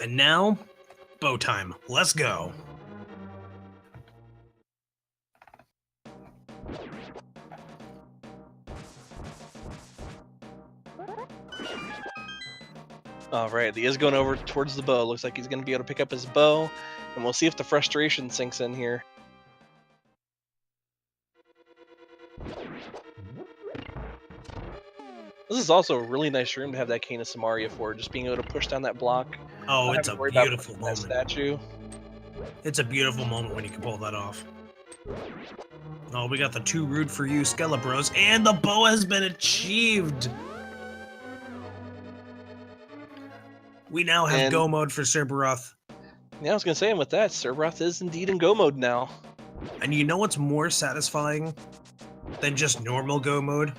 And now, bow time. Let's go. All right, he is going over towards the bow. Looks like he's going to be able to pick up his bow, and we'll see if the frustration sinks in here. This is also a really nice room to have that Cane of Samaria for, just being able to push down that block. Oh, Not it's a having to worry about beautiful pushing that moment. statue. It's a beautiful moment when you can pull that off. Oh, we got the 2 rude for you Skelebros, and the bow has been achieved! We now have And- go mode for Serberoth. Yeah, I was going to say, and with that, Serberoth is indeed in go mode now. And you know what's more satisfying than just normal go mode?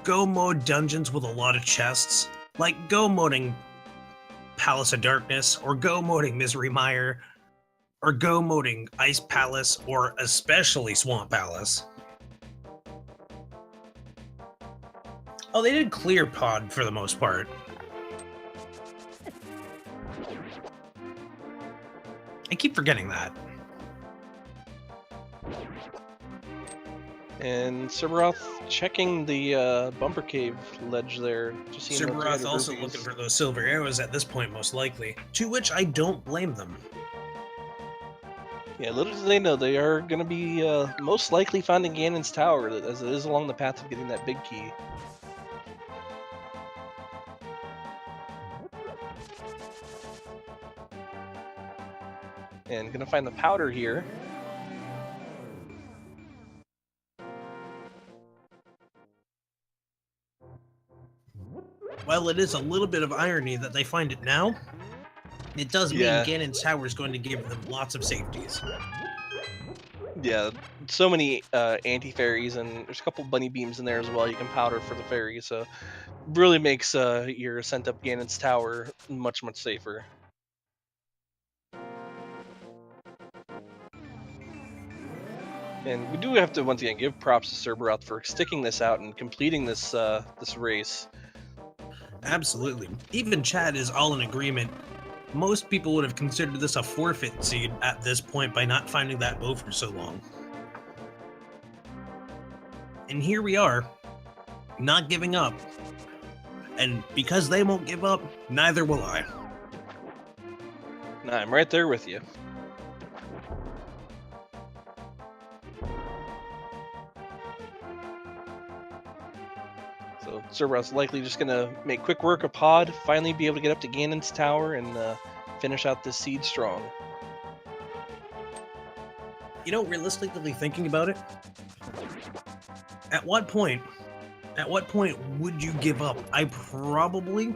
Go mode dungeons with a lot of chests, like go moding Palace of Darkness, or go moding Misery Mire, or go moding Ice Palace, or especially Swamp Palace. Oh, they did Clear Pod for the most part. I keep forgetting that. And Serberoth checking the bumper cave ledge there. Just seeing the Serberoth 300 also rupees. looking for those silver arrows at this point, most likely. To which I don't blame them. Yeah, little do they know, they are going to be most likely finding Ganon's tower, as it is along the path of getting that big key. And going to find the powder here. While it is a little bit of irony that they find it now, it does mean Yeah. Ganon's tower is going to give them lots of safeties. Yeah, so many anti-fairies, and there's a couple bunny beams in there as well you can powder for the fairies, so really makes your ascent up Ganon's tower much, much safer. And we do have to once again give props to Serberoth for sticking this out and completing this this race. Absolutely. Even Chad is all in agreement. Most people would have considered this a forfeit seed at this point by not finding that bow for so long. And here we are, not giving up. And because they won't give up, neither will I. Nah, I'm right there with you. So Serberoth's likely just gonna make quick work of Pod, finally be able to get up to Ganon's tower and finish out this seed strong. You know, realistically thinking about it, at what point would you give up? I probably,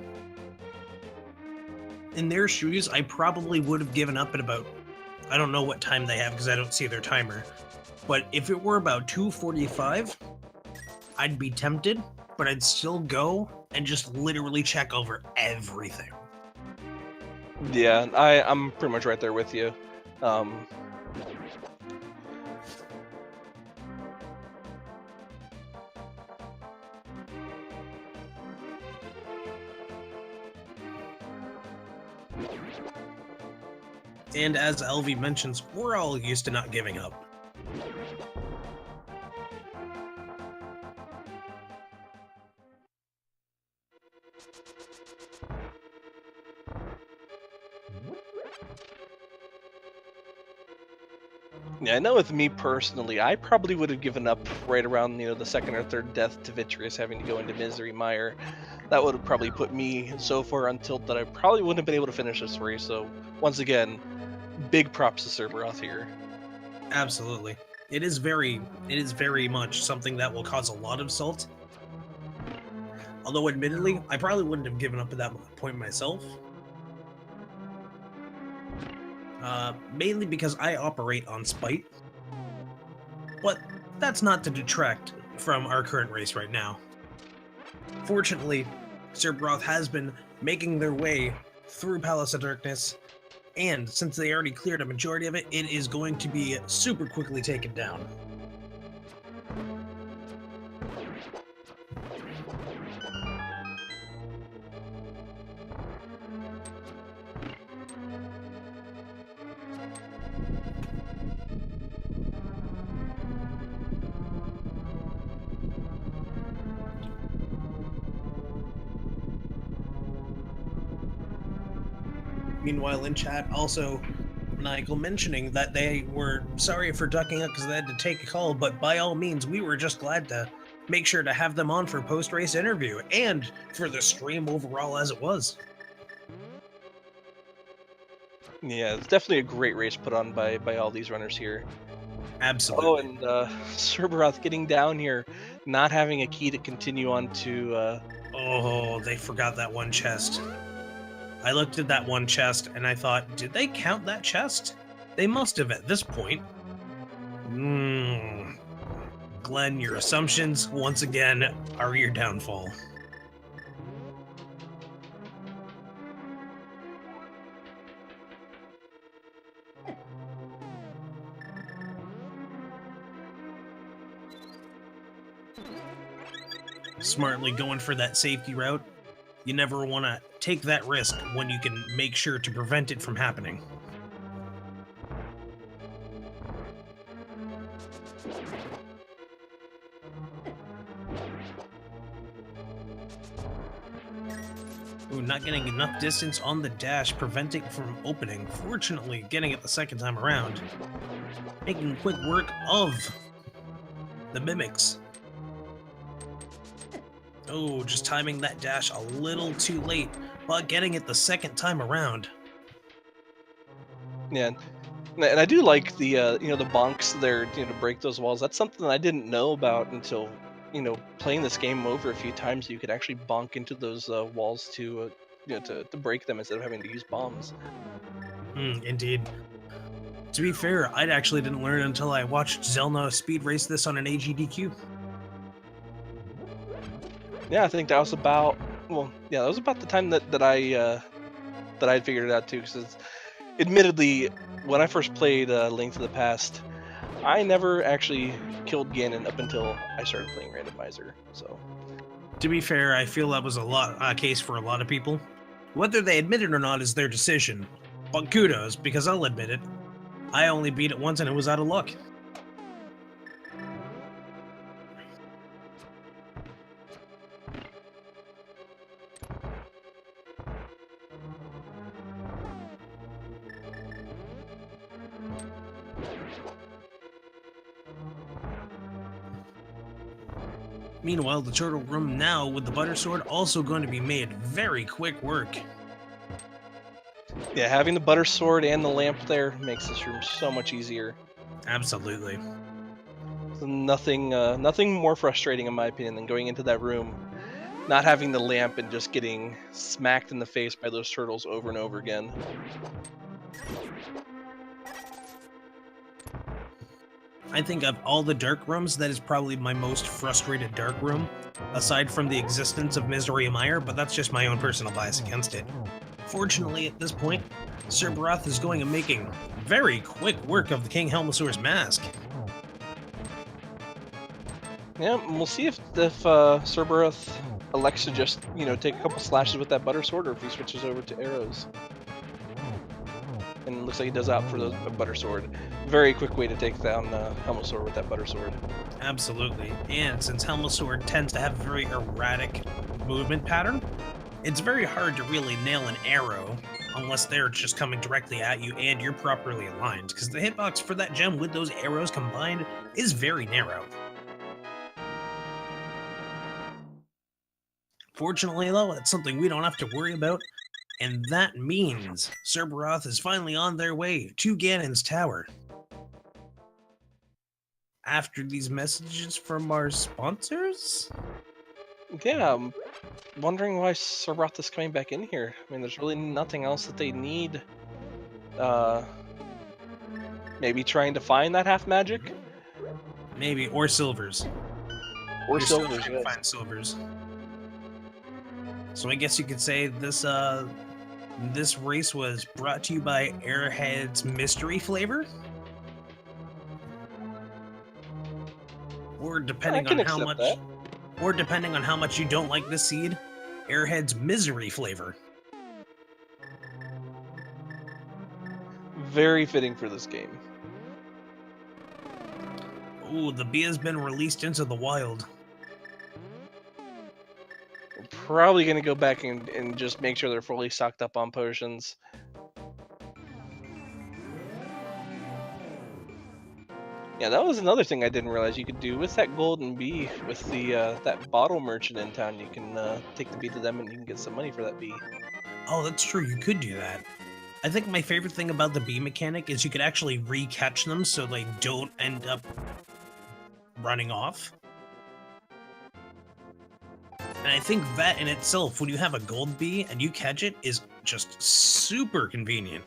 in their shoes, I probably would have given up at about, I don't know what time they have because I don't see their timer, but if it were about 2:45, I'd be tempted, but I'd still go and just literally check over everything. Yeah, I'm pretty much right there with you. And as LV mentions, we're all used to not giving up. Yeah, I know with me personally, I probably would have given up right around, the second or third death to Vitreous having to go into Misery Mire. That would have probably put me so far on tilt that I probably wouldn't have been able to finish this race. So once again, big props to Serberoth here. Absolutely. It is very much something that will cause a lot of salt. Although admittedly, I probably wouldn't have given up at that point myself. Mainly because I operate on spite. But that's not to detract from our current race right now. Fortunately, Serberoth has been making their way through Palace of Darkness, and since they already cleared a majority of it, it is going to be super quickly taken down. Meanwhile, in chat, also, Maniacal mentioning that they were sorry for ducking up because they had to take a call, but by all means, we were just glad to make sure to have them on for post-race interview and for the stream overall as it was. Yeah, it's definitely a great race put on by all these runners here. Absolutely. Oh, and Serberoth getting down here, not having a key to continue on to... Oh, they forgot that one chest. I looked at that one chest and I thought, did they count that chest? They must have at this point. Glenn, your assumptions, once again, are your downfall. Smartly going for that safety route. You never want to take that risk when you can make sure to prevent it from happening. not getting enough distance on the dash, preventing from opening. Fortunately, getting it the second time around. Making quick work of the mimics. Oh, just timing that dash a little too late, but getting it the second time around. Yeah, and I do like the the bonks there, to break those walls. That's something I didn't know about until playing this game over a few times. You could actually bonk into those walls to to break them instead of having to use bombs. Indeed. To be fair, I actually didn't learn until I watched Zelda speed race this on an AGDQ. Yeah, I think that was about that was about the time that I had figured it out too. Because admittedly, when I first played Link to the Past, I never actually killed Ganon up until I started playing Randomizer. So, to be fair, I feel that was a case for a lot of people. Whether they admit it or not is their decision. But kudos, because I'll admit it, I only beat it once and it was out of luck. Meanwhile, the turtle room now with the butter sword also going to be made very quick work. yeah, having the butter sword and the lamp there makes this room so much easier. Absolutely. So nothing more frustrating in my opinion than going into that room, not having the lamp and just getting smacked in the face by those turtles over and over again. I think of all the dark rooms, that is probably my most frustrated dark room, aside from the existence of Misery Mire, but that's just my own personal bias against it. Fortunately, at this point, Serberoth is going and making very quick work of the King Helmasaur's mask. Yeah, and we'll see if Serberoth elects to just take a couple slashes with that butter sword, or if he switches over to arrows. And it looks like he does opt for the butter sword. Very quick way to take down Helmasaur with that butter sword. Absolutely. And since Helmasaur tends to have a very erratic movement pattern, it's very hard to really nail an arrow unless they're just coming directly at you and you're properly aligned, because the hitbox for that gem with those arrows combined is very narrow. Fortunately, though, it's something we don't have to worry about, and that means Serberoth is finally on their way to Ganon's tower. After these messages from our sponsors? Yeah, I'm wondering why Serberoth is coming back in here. I mean, there's really nothing else that they need. Maybe trying to find that half magic? Maybe, or silvers. Or You're still silvers, trying to yes. find silvers. So I guess you could say this this race was brought to you by Airhead's mystery flavor? Or depending I can on how accept much that. or depending on how much you don't like this seed, Airhead's misery flavor. Very fitting for this game. Ooh, the bee has been released into the wild. We're probably going to go back and just make sure they're fully stocked up on potions. Yeah, that was another thing I didn't realize you could do with that golden bee. With the that bottle merchant in town, you can take the bee to them and you can get some money for that bee. Oh, that's true, you could do that. I think my favorite thing about the bee mechanic is you could actually re-catch them so they don't end up running off. And I think that in itself, when you have a gold bee and you catch it, is just super convenient.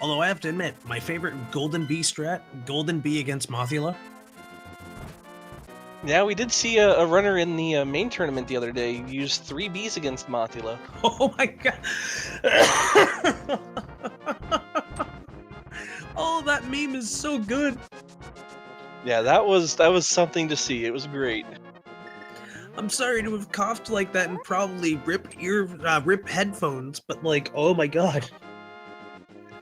Although I have to admit, my favorite golden bee strat, golden bee against Mothula. Yeah, we did see a runner in the main tournament the other day use 3 bees against Mothula. Oh my god! Oh, that meme is so good! Yeah, that was something to see. It was great. I'm sorry to have coughed like that and probably ripped headphones, but like, oh my god.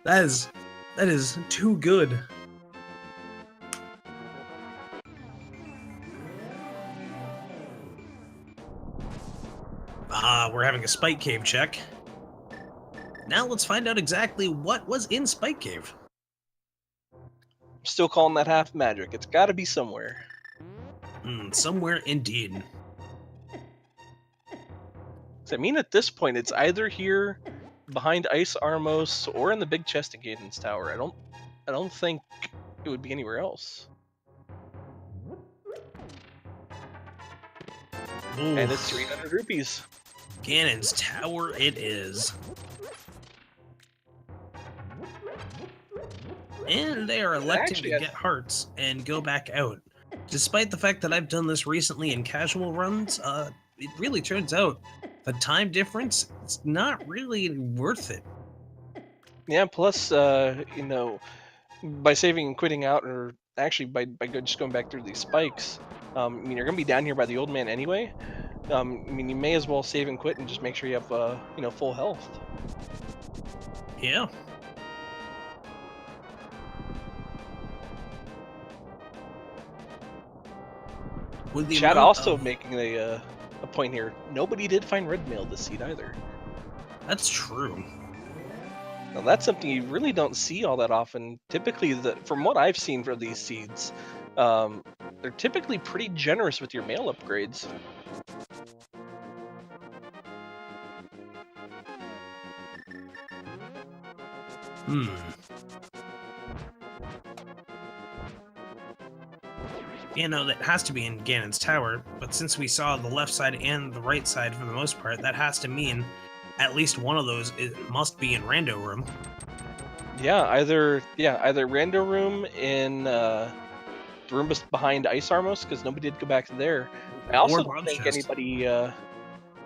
That is too good. We're having a Spike Cave check. Now let's find out exactly what was in Spike Cave. I'm still calling that half magic. It's got to be somewhere. Somewhere indeed. So, I mean, at this point, it's either here, behind Ice Armos, or in the big chest in Gaden's Tower. I don't think it would be anywhere else. Ooh. And it's 300 rupees. Ganon's Tower it is. And they are electing to get hearts and go back out. Despite the fact that I've done this recently in casual runs, it really turns out the time difference is not really worth it. Yeah, plus, you know, by saving and quitting out, or actually by just going back through these spikes, I mean, you're going to be down here by the old man anyway. I mean, you may as well save and quit and just make sure you have, you know, full health. Yeah. With the Chad amount also of- making a point here. Nobody did find red mail this seed either. That's true. Now that's something you really don't see all that often. Typically, from what I've seen for these seeds, they're typically pretty generous with your mail upgrades. You know, that has to be in Ganon's Tower, but since we saw the left side and the right side for the most part, that has to mean at least one of those must be in Rando Room. Yeah, either Rando Room in the room behind Ice Armos, because nobody did go back there. I also don't Bob's think chest. anybody.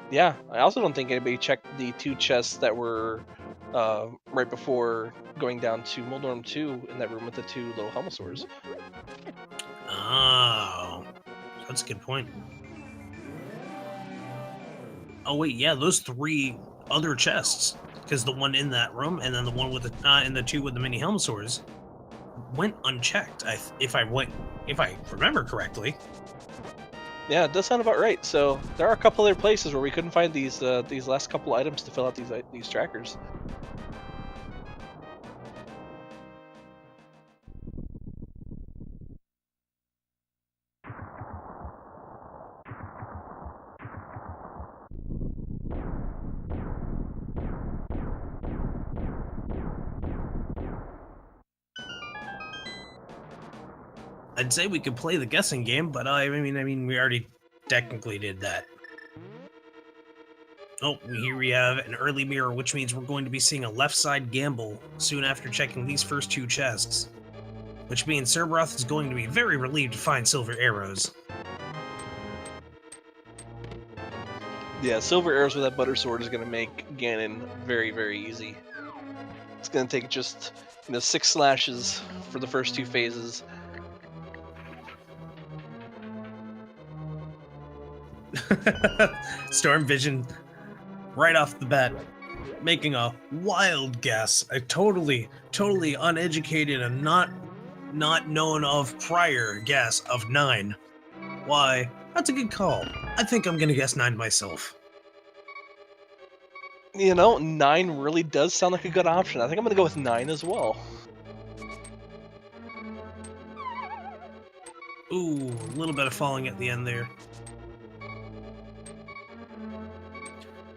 Yeah, I also don't think anybody checked the 2 chests that were right before going down to Moldorm 2 in that room with the 2 little Helmosaurs. Oh, that's a good point. Oh wait, yeah, those 3 other chests, because the one in that room and then the one with the and the 2 with the mini Helmosaurs went unchecked. If I remember correctly. Yeah, it does sound about right. So there are a couple other places where we couldn't find these last couple items to fill out these trackers. I'd say we could play the guessing game, but I mean, we already technically did that. Oh, here we have an early mirror, which means we're going to be seeing a left side gamble soon after checking these first 2 chests. Which means Serberoth is going to be very relieved to find silver arrows. Yeah, silver arrows with that butter sword is going to make Ganon very, very easy. It's going to take just 6 slashes for the first 2 phases. Storm Vision, right off the bat, making a wild guess, a totally uneducated and not known of prior guess of 9. Why, that's a good call. I think I'm gonna guess 9 myself. 9 really does sound like a good option. I think I'm going to go with 9 as well. Ooh, a little bit of falling at the end there.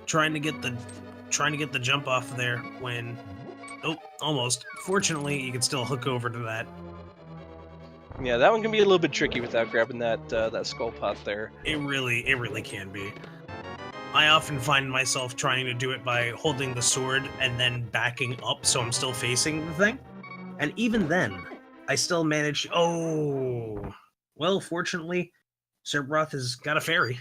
Trying to get the jump off there when, oh, almost. Fortunately, you can still hook over to that. Yeah, that one can be a little bit tricky without grabbing that skull pot there. It really can be. I often find myself trying to do it by holding the sword and then backing up so I'm still facing the thing. And even then, I still manage. Oh, well, fortunately, Serberoth has got a fairy.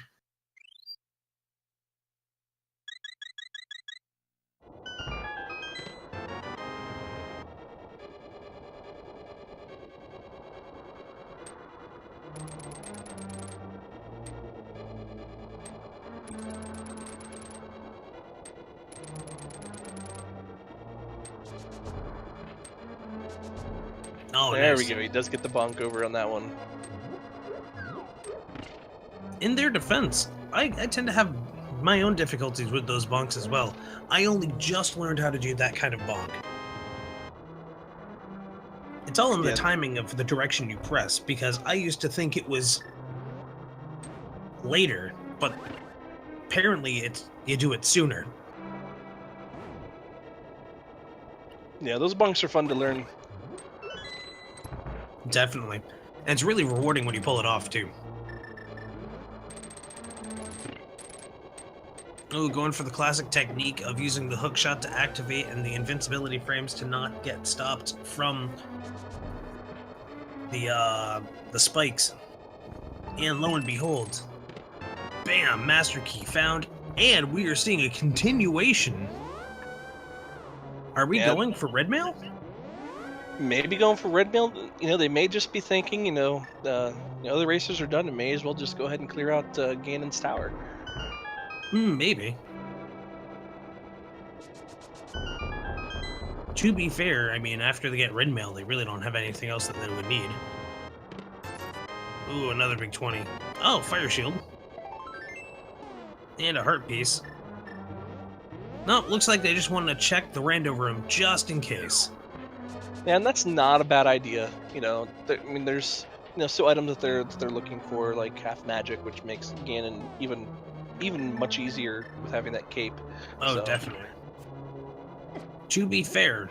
Oh, there nice. we go. He does get the bonk over on that one. In their defense, I tend to have my own difficulties with those bonks as well. I only just learned how to do that kind of bonk. It's all in the timing of the direction you press, because I used to think it was later, but apparently you do it sooner. Yeah, those bonks are fun to learn. Definitely. And it's really rewarding when you pull it off, too. Ooh, going for the classic technique of using the hook shot to activate and the invincibility frames to not get stopped from the spikes. And lo and behold, bam, master key found, and we are seeing a continuation. Are we going for red mail? Maybe going for red mail. You know, they may just be thinking, the racers are done, and may as well just go ahead and clear out Ganon's tower. Maybe. To be fair, I mean, after they get red mail, they really don't have anything else that they would need. Ooh, another big 20. Oh, fire shield. And a heart piece. No, looks like they just wanted to check the rando room just in case. Yeah, and that's not a bad idea. There's still items that they're looking for, like half magic, which makes Ganon even much easier with having that cape. Oh, so. Definitely. To be fair,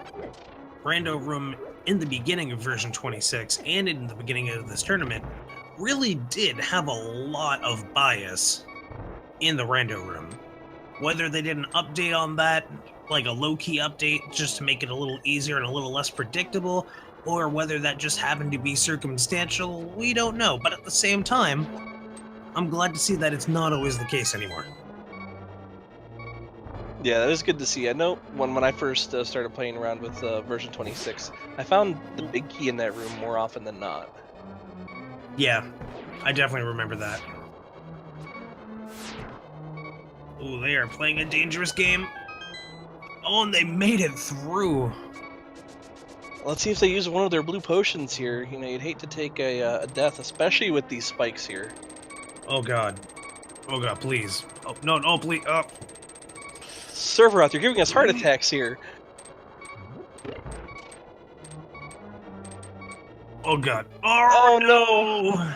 rando room in the beginning of version 26 and in the beginning of this tournament really did have a lot of bias in the rando room. Whether they did an update on that, like a low-key update just to make it a little easier and a little less predictable, or whether that just happened to be circumstantial, we don't know. But at the same time, I'm glad to see that it's not always the case anymore. Yeah, that is good to see. I know when I first started playing around with version 26, I found the big key in that room more often than not. Yeah, I definitely remember that. Ooh, they are playing a dangerous game. Oh, and they made it through. Let's see if they use one of their blue potions here. You'd hate to take a death, especially with these spikes here. Oh god. Oh god, please. Oh, no, please. Oh. Serberoth, you're giving us heart attacks here. Oh god. Oh no!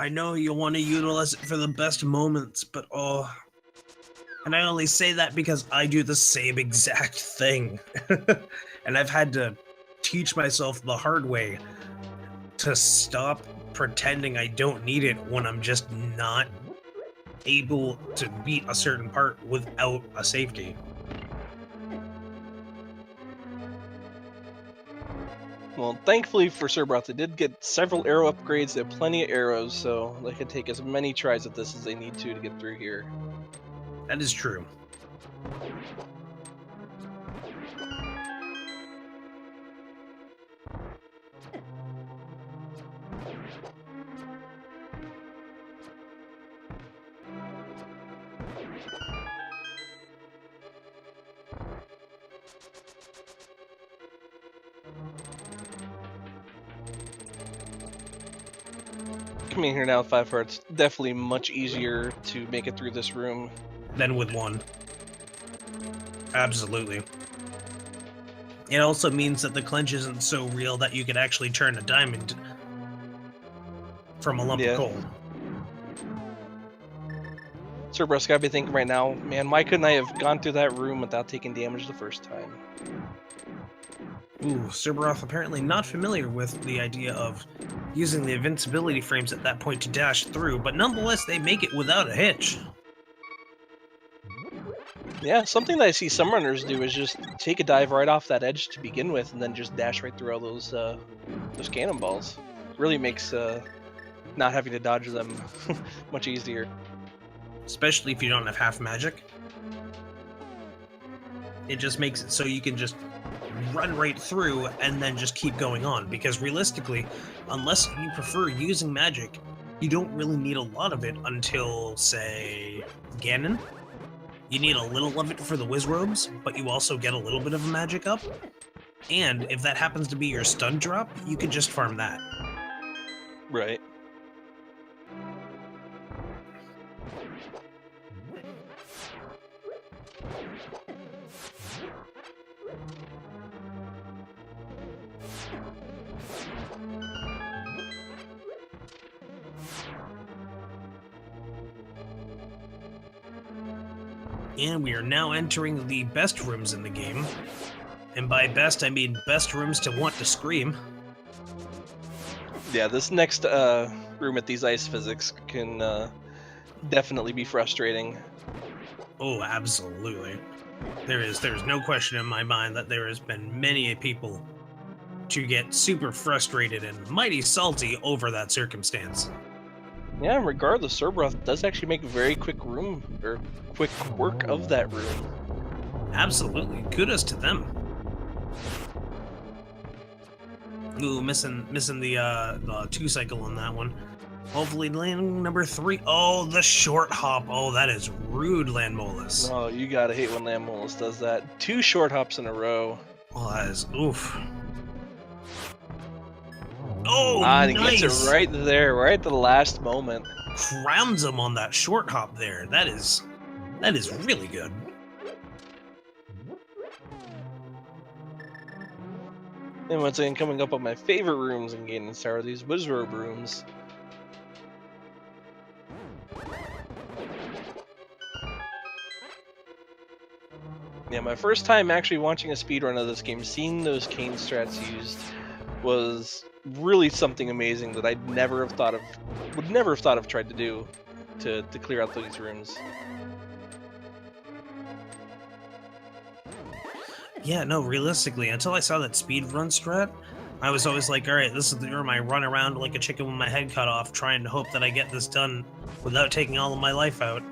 I know you want to utilize it for the best moments, but oh. And I only say that because I do the same exact thing. And I've had to teach myself the hard way to stop pretending I don't need it when I'm just not able to beat a certain part without a safety. Well, thankfully for Serberoth, they did get several arrow upgrades. They have plenty of arrows, so they can take as many tries at this as they need to get through here. That is true. Coming here now with 5 hearts, definitely much easier to make it through this room than with 1. Absolutely. It also means that the clench isn't so real that you could actually turn a diamond from a lump of coal. Serberoth's gotta be thinking right now, man, why couldn't I have gone through that room without taking damage the first time? Ooh, Serberoth apparently not familiar with the idea of using the invincibility frames at that point to dash through, but nonetheless they make it without a hitch. Yeah, something that I see some runners do is just take a dive right off that edge to begin with, and then just dash right through all those cannonballs. Really makes not having to dodge them much easier. Especially if you don't have half magic. It just makes it so you can just run right through and then just keep going on, because realistically, unless you prefer using magic, you don't really need a lot of it until, say, Ganon. You need a little of it for the Wizrobes, but you also get a little bit of a magic up. And if that happens to be your stun drop, you could just farm that. Right. And we are now entering the best rooms in the game. And by best, I mean best rooms to want to scream. Yeah, this next room at these ice physics can definitely be frustrating. Oh, absolutely. There's no question in my mind that there has been many people to get super frustrated and mighty salty over that circumstance. Yeah, regardless, Serberoth does actually make very quick work of that room. Absolutely. Kudos to them. Ooh, missing the 2 cycle on that one. Hopefully landing number 3. Oh, the short hop. Oh, that is rude, Landmolus. Oh, you gotta hate when Landmolus does that. 2 short hops in a row. Oh, that is oof. Oh, And nice. he gets it right there, right at the last moment. Crowns him on that short hop there. That is really good. And once again, coming up on my favorite rooms in Gain and Star, these Wizrobe rooms. Yeah, my first time actually watching a speedrun of this game, seeing those cane strats used was really something amazing that would never have thought of tried to do to clear out these rooms. Yeah, no, realistically, until I saw that speedrun strat, I was always like, alright, this is the room I run around like a chicken with my head cut off, trying to hope that I get this done without taking all of my life out.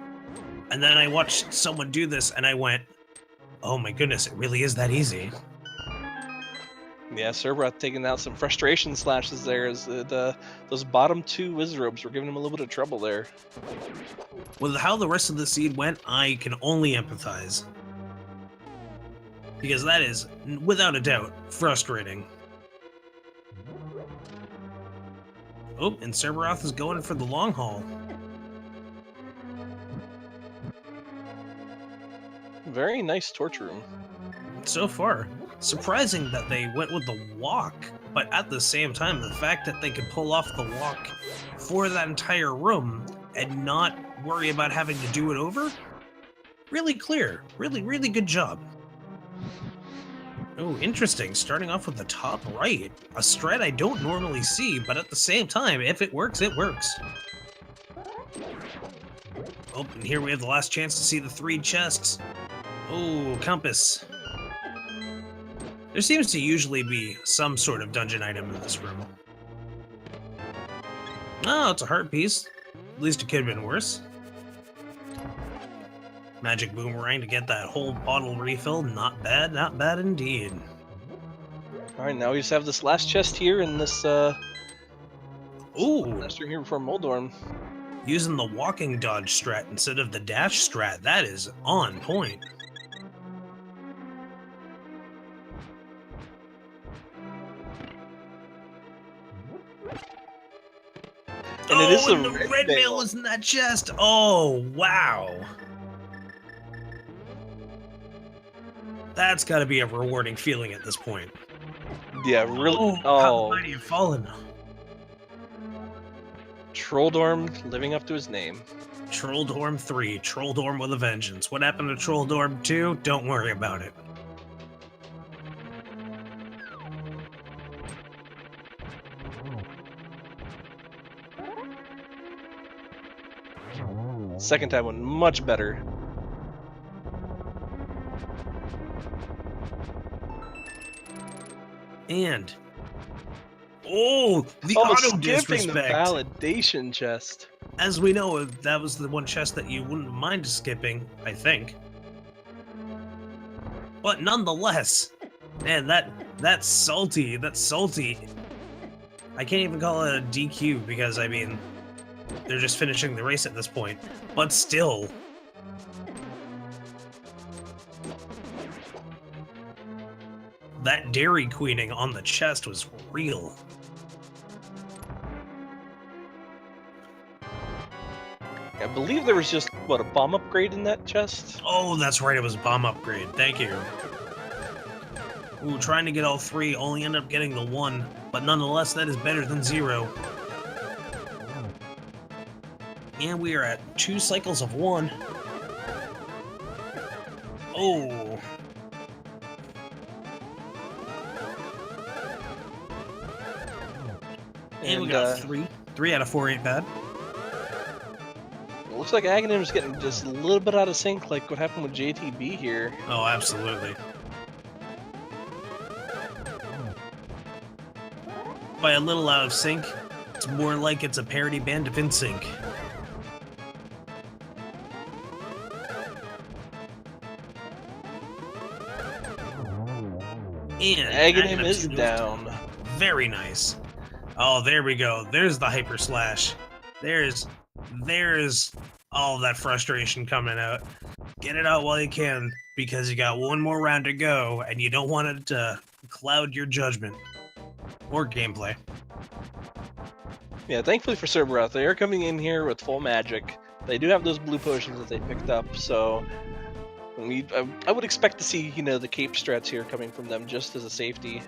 And then I watched someone do this, and I went, oh my goodness, it really is that easy. Yeah, Serberoth taking out some frustration slashes there as those bottom 2 Wizrobes were giving him a little bit of trouble there. With how the rest of the seed went, I can only empathize. Because that is, without a doubt, frustrating. Oh, and Serberoth is going for the long haul. Very nice torch room. So far. Surprising that they went with the walk, but at the same time, the fact that they could pull off the walk for that entire room and not worry about having to do it over? Really clear. Really, really good job. Oh, interesting. Starting off with the top right. A strat I don't normally see, but at the same time, if it works, it works. Oh, and here we have the last chance to see the 3 chests. Oh, compass. There seems to usually be some sort of dungeon item in this room. Oh, it's a heart piece. At least it could have been worse. Magic boomerang to get that whole bottle refilled. Not bad indeed. Alright, now we just have this last chest here in this Ooh, last room here before Moldorm. using the walking dodge strat instead of the dash strat. That is on point. And it is and the the red red mail mail. was in that chest. Oh, wow. That's got to be a rewarding feeling at this point. Yeah, really. Oh, Oh, how mighty have fallen. Trolldorm living up to his name. Trolldorm 3, Trolldorm with a vengeance. What happened to Trolldorm 2? Don't worry about it. Second time went much better. And oh, the Oh, auto skipping the disrespect. validation chest. As we know, that was the one chest that you wouldn't mind skipping, I think. But nonetheless, man, that's salty. That's salty. I can't even call it a DQ because I mean, they're just finishing the race at this point. But still. That Dairy Queening on the chest was real. I believe there was just, what, a bomb upgrade in that chest? Oh, that's right, it was a bomb upgrade. Thank you. Ooh, trying to get all 3, only end up getting the 1, but nonetheless, that is better than 0. And we are at 2 cycles of 1. Oh. And we got three. 3 out of 4 ain't bad. It looks like Aghanim's getting just a little bit out of sync, like what happened with JTB here. Oh, absolutely. By a little out of sync, it's more like it's a parody band of InSync. And Aghanim is down. Very nice. Oh, there we go. There's the Hyper Slash. There's all that frustration coming out. Get it out while you can, because you got one more round to go, and you don't want it to cloud your judgment or gameplay. Yeah, thankfully for Serberoth, they are coming in here with full magic. They do have those blue potions that they picked up, so I would expect to see, you know, the cape strats here coming from them just as a safety.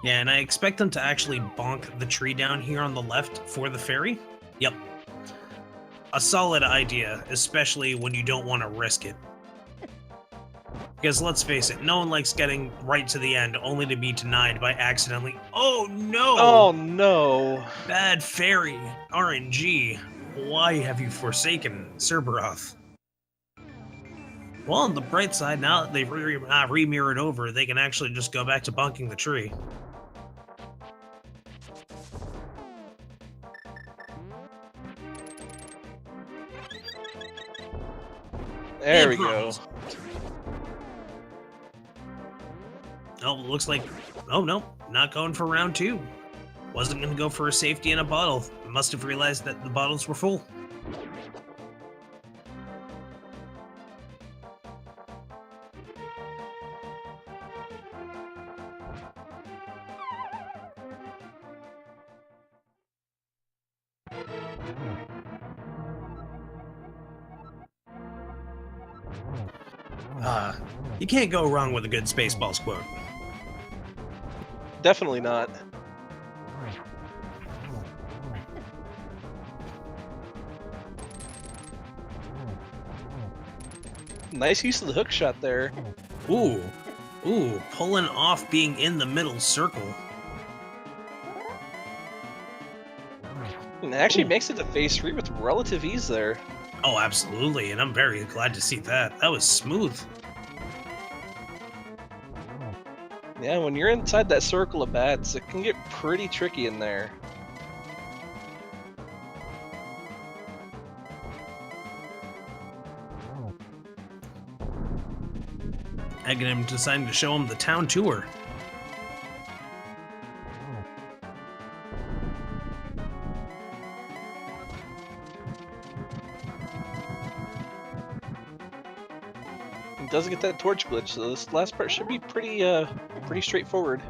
Yeah, and I expect them to actually bonk the tree down here on the left for the fairy. Yep. A solid idea, especially when you don't want to risk it. Because let's face it, no one likes getting right to the end only to be denied by accidentally. Oh no! Oh no! Bad fairy. RNG. Why have you forsaken Serberoth? Well, on the bright side, now that they've re-mirrored over, they can actually just go back to bunking the tree. There we go. Oh, looks like... Oh, no. Not going for round 2. Wasn't going to go for a safety in a bottle. Must have realized that the bottles were full. You can't go wrong with a good Spaceballs quote. Definitely not. Nice use of the hook shot there. Ooh, pulling off being in the middle circle. And it actually makes it to phase 3 with relative ease there. Oh, absolutely, and I'm very glad to see that. That was smooth. Yeah, when you're inside that circle of bats, it can get pretty tricky in there. Aghanim deciding to show him the town tour. It does get that torch glitch, so this last part should be pretty straightforward.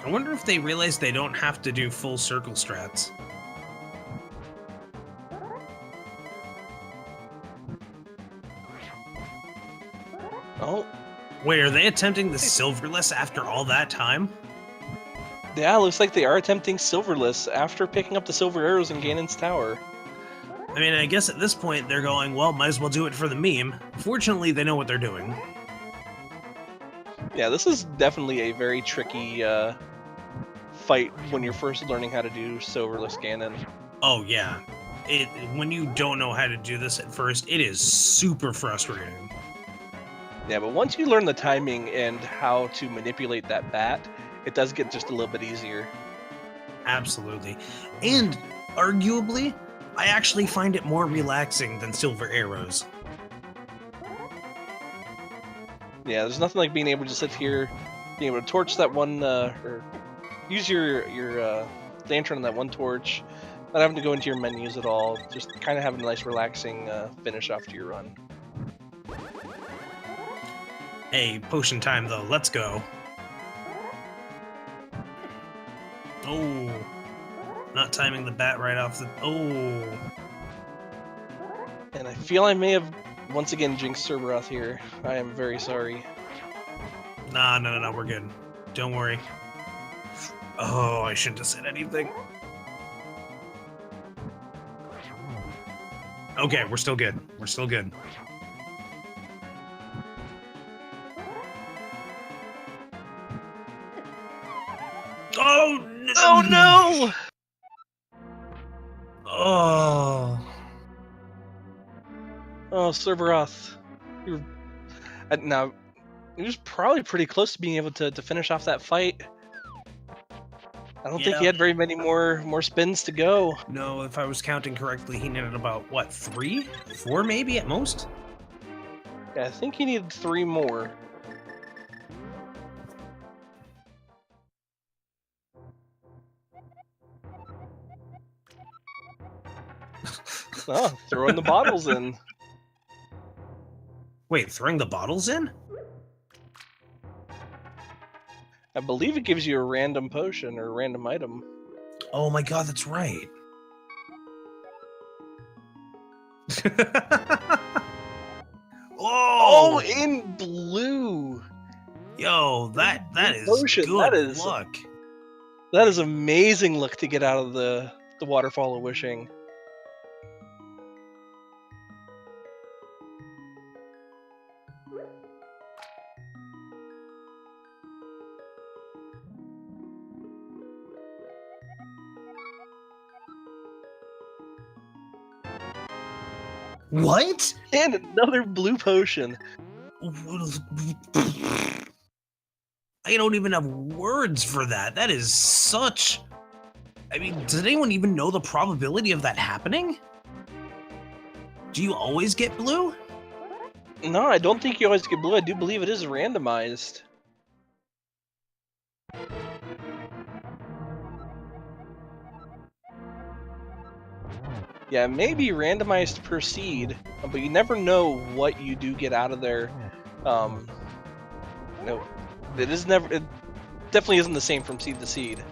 I wonder if they realize they don't have to do full circle strats. Oh. Wait, are they attempting the silverless after all that time? Yeah, looks like they are attempting silverless after picking up the silver arrows in Ganon's tower. I mean, I guess at this point they're going, well, might as well do it for the meme. Fortunately, they know what they're doing. Yeah, this is definitely a very tricky fight when you're first learning how to do silverless Ganon. Oh, yeah. When you don't know how to do this at first, it is super frustrating. Yeah, but once you learn the timing and how to manipulate that bat, it does get just a little bit easier. Absolutely. And, arguably, I actually find it more relaxing than silver arrows. Yeah, there's nothing like being able to sit here, being able to torch that one, or use your lantern on that one torch, not having to go into your menus at all, just kind of having a nice relaxing finish off to your run. Hey, potion time though, let's go. Oh, not timing the bat right off the... Oh. And I feel I may have once again jinxed Serberoth here. I am very sorry. Nah, no, we're good. Don't worry. Oh, I shouldn't have said anything. Okay, we're still good. We're still good. Oh no! Oh. Oh, Serberoth. Now, he was probably pretty close to being able to finish off that fight. I don't think he Yeah. had very many more spins to go. No, if I was counting correctly, he needed about, what, 3? 4 maybe at most? Yeah, I think he needed 3 more. Oh, throwing the bottles in. Wait, throwing the bottles in? I believe it gives you a random potion or a random item. Oh my god, that's right. Oh, oh! in blue! Yo, that is Potion, good that is- luck. That is amazing luck to get out of the Waterfall of Wishing. What? And another blue potion. I don't even have words for that. That is such... I mean, does anyone even know the probability of that happening? Do you always get blue? No, I don't think you always get blue. I do believe it is randomized. Yeah, maybe randomized per seed, but you never know what you do get out of there. No, it is never. It definitely isn't the same from seed to seed.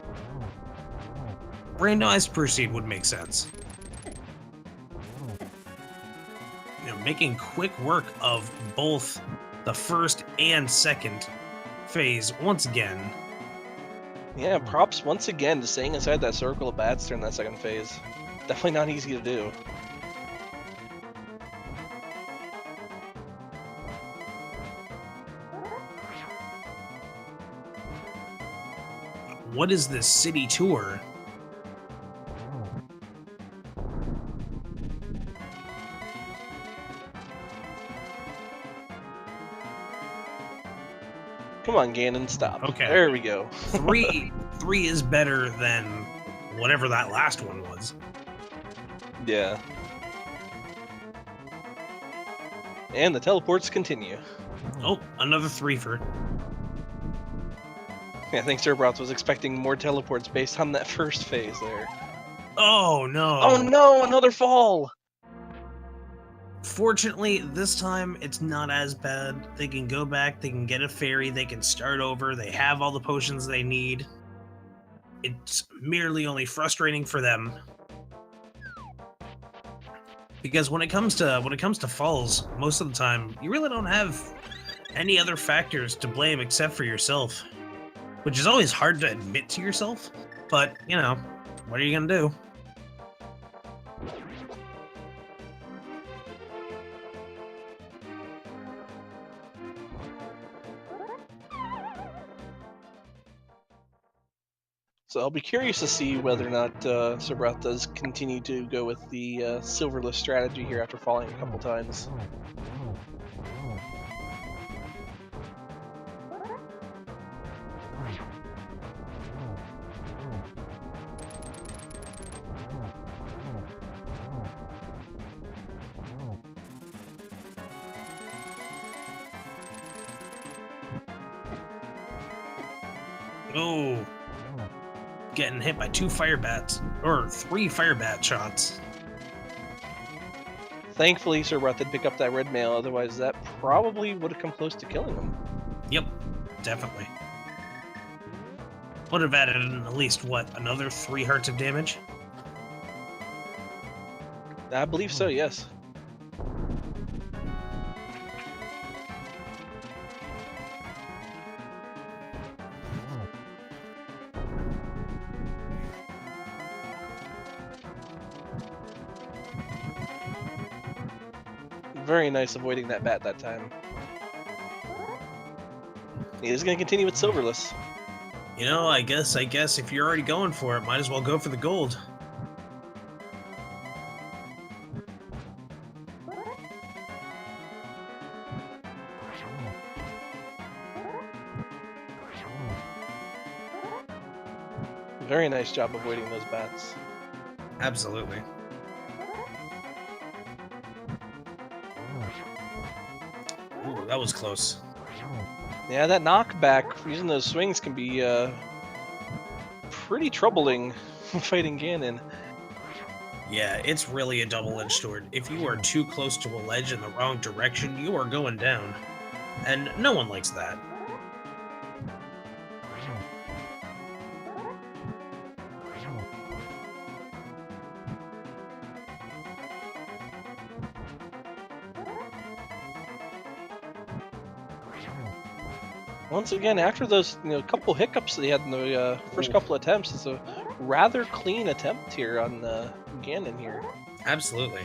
Randomized per seed would make sense. You know, making quick work of both the first and second phase once again. Yeah, props once again to staying inside that circle of bats during that second phase. Definitely not easy to do. What is this city tour? Come on, Ganon, stop. Okay. There we go. Three is better than whatever that last one was. Yeah. And the teleports continue. Oh, another 3 for... Yeah, I think Serberoth was expecting more teleports based on that first phase there. Oh no! Oh no, another fall! Fortunately, this time it's not as bad. They can go back, they can get a fairy, they can start over, they have all the potions they need. It's merely only frustrating for them. Because when it comes to falls, most of the time, you really don't have any other factors to blame except for yourself. Which is always hard to admit to yourself, but, you know, what are you gonna do? So I'll be curious to see whether or not Serberoth does continue to go with the silverless strategy here after falling a couple times. Oh, getting hit by 2 fire bats, or 3 fire bat shots. Thankfully, Serberoth did pick up that red mail, otherwise that probably would have come close to killing him. Yep, definitely. Would have added in at least, what, another 3 hearts of damage? I believe so, yes. Very nice avoiding that bat that time. He is going to continue with silverless. You know, I guess if you're already going for it, might as well go for the gold. Very nice job avoiding those bats. Absolutely. Ooh, that was close. Yeah, that knockback using those swings can be pretty troubling fighting Ganon. Yeah, it's really a double-edged sword. If you are too close to a ledge in the wrong direction, you are going down. And no one likes that. Once again, after those couple hiccups that he had in the first couple attempts, it's a rather clean attempt here on Ganon here. Absolutely.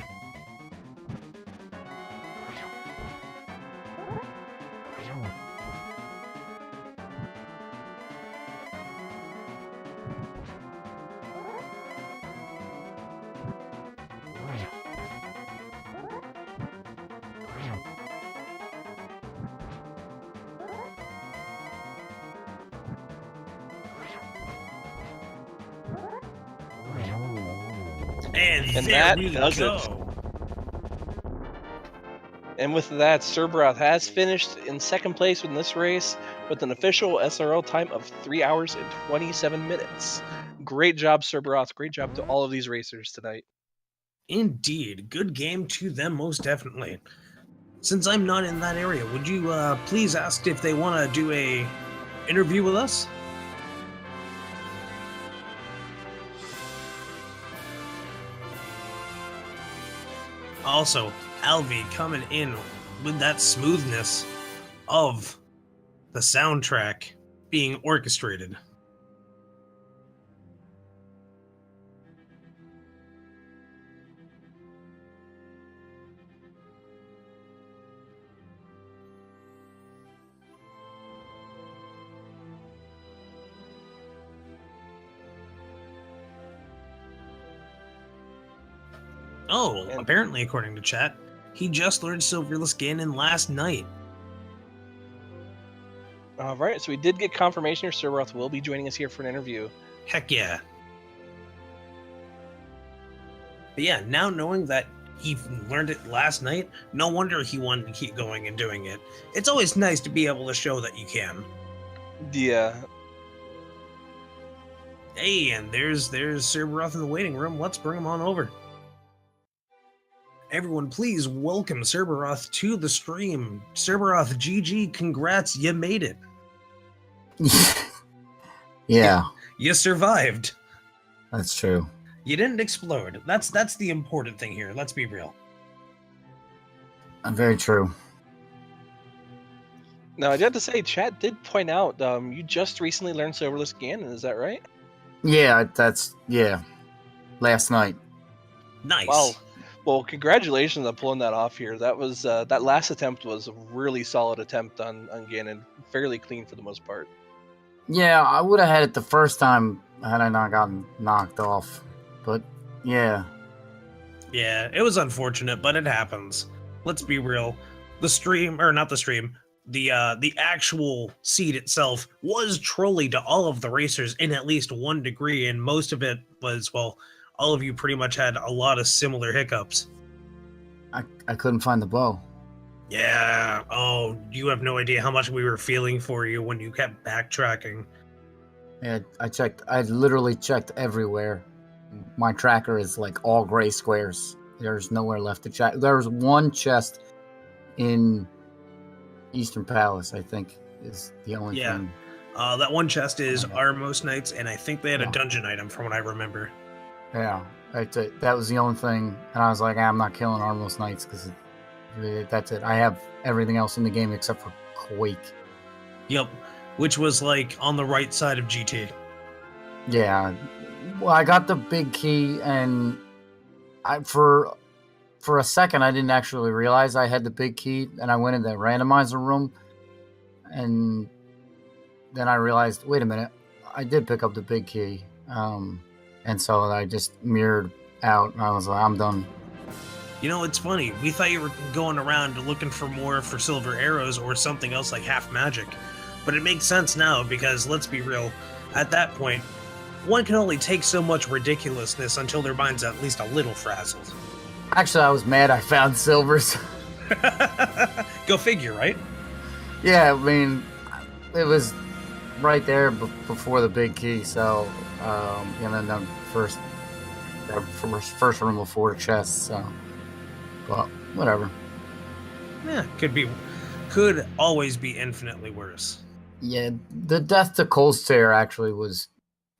And there that we does go. it. And with that, Serberoth has finished in second place in this race with an official SRL time of 3 hours and 27 minutes. Great job, Serberoth. Great job to all of these racers tonight. Indeed. Good game to them, most definitely. Since I'm not in that area, would you please ask if they want to do a interview with us? Also, Alvi coming in with that smoothness of the soundtrack being orchestrated. Oh, And- apparently, according to chat, he just learned Silverless Ganon last night. All right, so we did get confirmation here. Serberoth will be joining us here for an interview. Heck yeah. But yeah, now knowing that he learned it last night, no wonder he wanted to keep going and doing it. It's always nice to be able to show that you can. Yeah. Hey, and there's Serberoth in the waiting room. Let's bring him on over. Everyone, please welcome Serberoth to the stream. Serberoth, GG, congrats, you made it. Yeah, You survived. that's true. You didn't explode. That's the important thing here. Let's be real. Very true. Now, I have to say, chat did point out you just recently learned Silverless Ganon. Is that right? Yeah, last night. Nice. Wow. Well, congratulations on pulling that off here. That was that last attempt was a really solid attempt on Ganon. Fairly clean for the most part. Yeah, I would have had it the first time had I not gotten knocked off. But yeah, Yeah, it was unfortunate, but it happens. Let's be real. The stream, or not the stream, the actual seed itself was trolly to all of the racers in at least one degree, and most of it was, well, all of you pretty much had a lot of similar hiccups. I couldn't find the bow. Yeah, oh, you have no idea how much we were feeling for you when you kept backtracking. Yeah, I literally checked everywhere. My tracker is like all gray squares. There's nowhere left to check. There's one chest in Eastern Palace, I think, is the only Yeah. thing. That one chest is Okay. our most nights, and I think they had a Yeah. dungeon item from what I remember. Yeah, that was the only thing. And I was like, I'm not killing Armless Knights because that's it. I have everything else in the game except for Quake. Yep, which was like on the right side of GT. Yeah. Well, I got the big key, and for a second I didn't actually realize I had the big key, and I went in the randomizer room, and then I realized, wait a minute, I did pick up the big key, and so I just mirrored out, and I was like, I'm done. You know, it's funny. We thought you were going around looking for more for silver arrows or something else like half magic. But it makes sense now because, let's be real, at that point, one can only take so much ridiculousness until their mind's at least a little frazzled. Actually, I was mad I found silvers. Go figure, right? Yeah, I mean, it was right there before the big key, so, the first room before the chest, so, but whatever. Yeah, could always be infinitely worse. Yeah, the death to Colstair actually was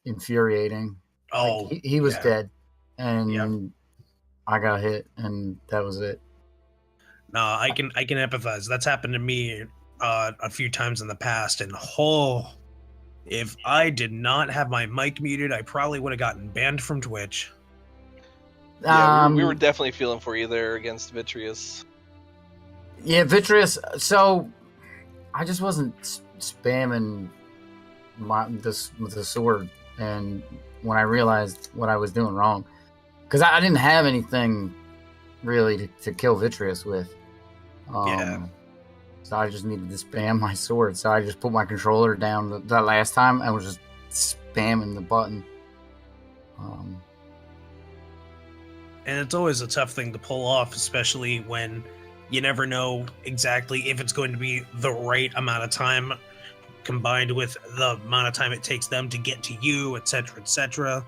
infuriating. Oh, he was yeah. dead, and Yep. I got hit, and that was it. No, I can empathize. That's happened to me a few times in the past, and if I did not have my mic muted, I probably would have gotten banned from Twitch. Yeah, we were definitely feeling for you there against Vitreous. Yeah, Vitreous. So I just wasn't spamming the sword, and when I realized what I was doing wrong, because I didn't have anything really to kill Vitreous with. Yeah. So I just needed to spam my sword. So I just put my controller down that last time and was just spamming the button. And it's always a tough thing to pull off, especially when you never know exactly if it's going to be the right amount of time combined with the amount of time it takes them to get to you, etc., etc.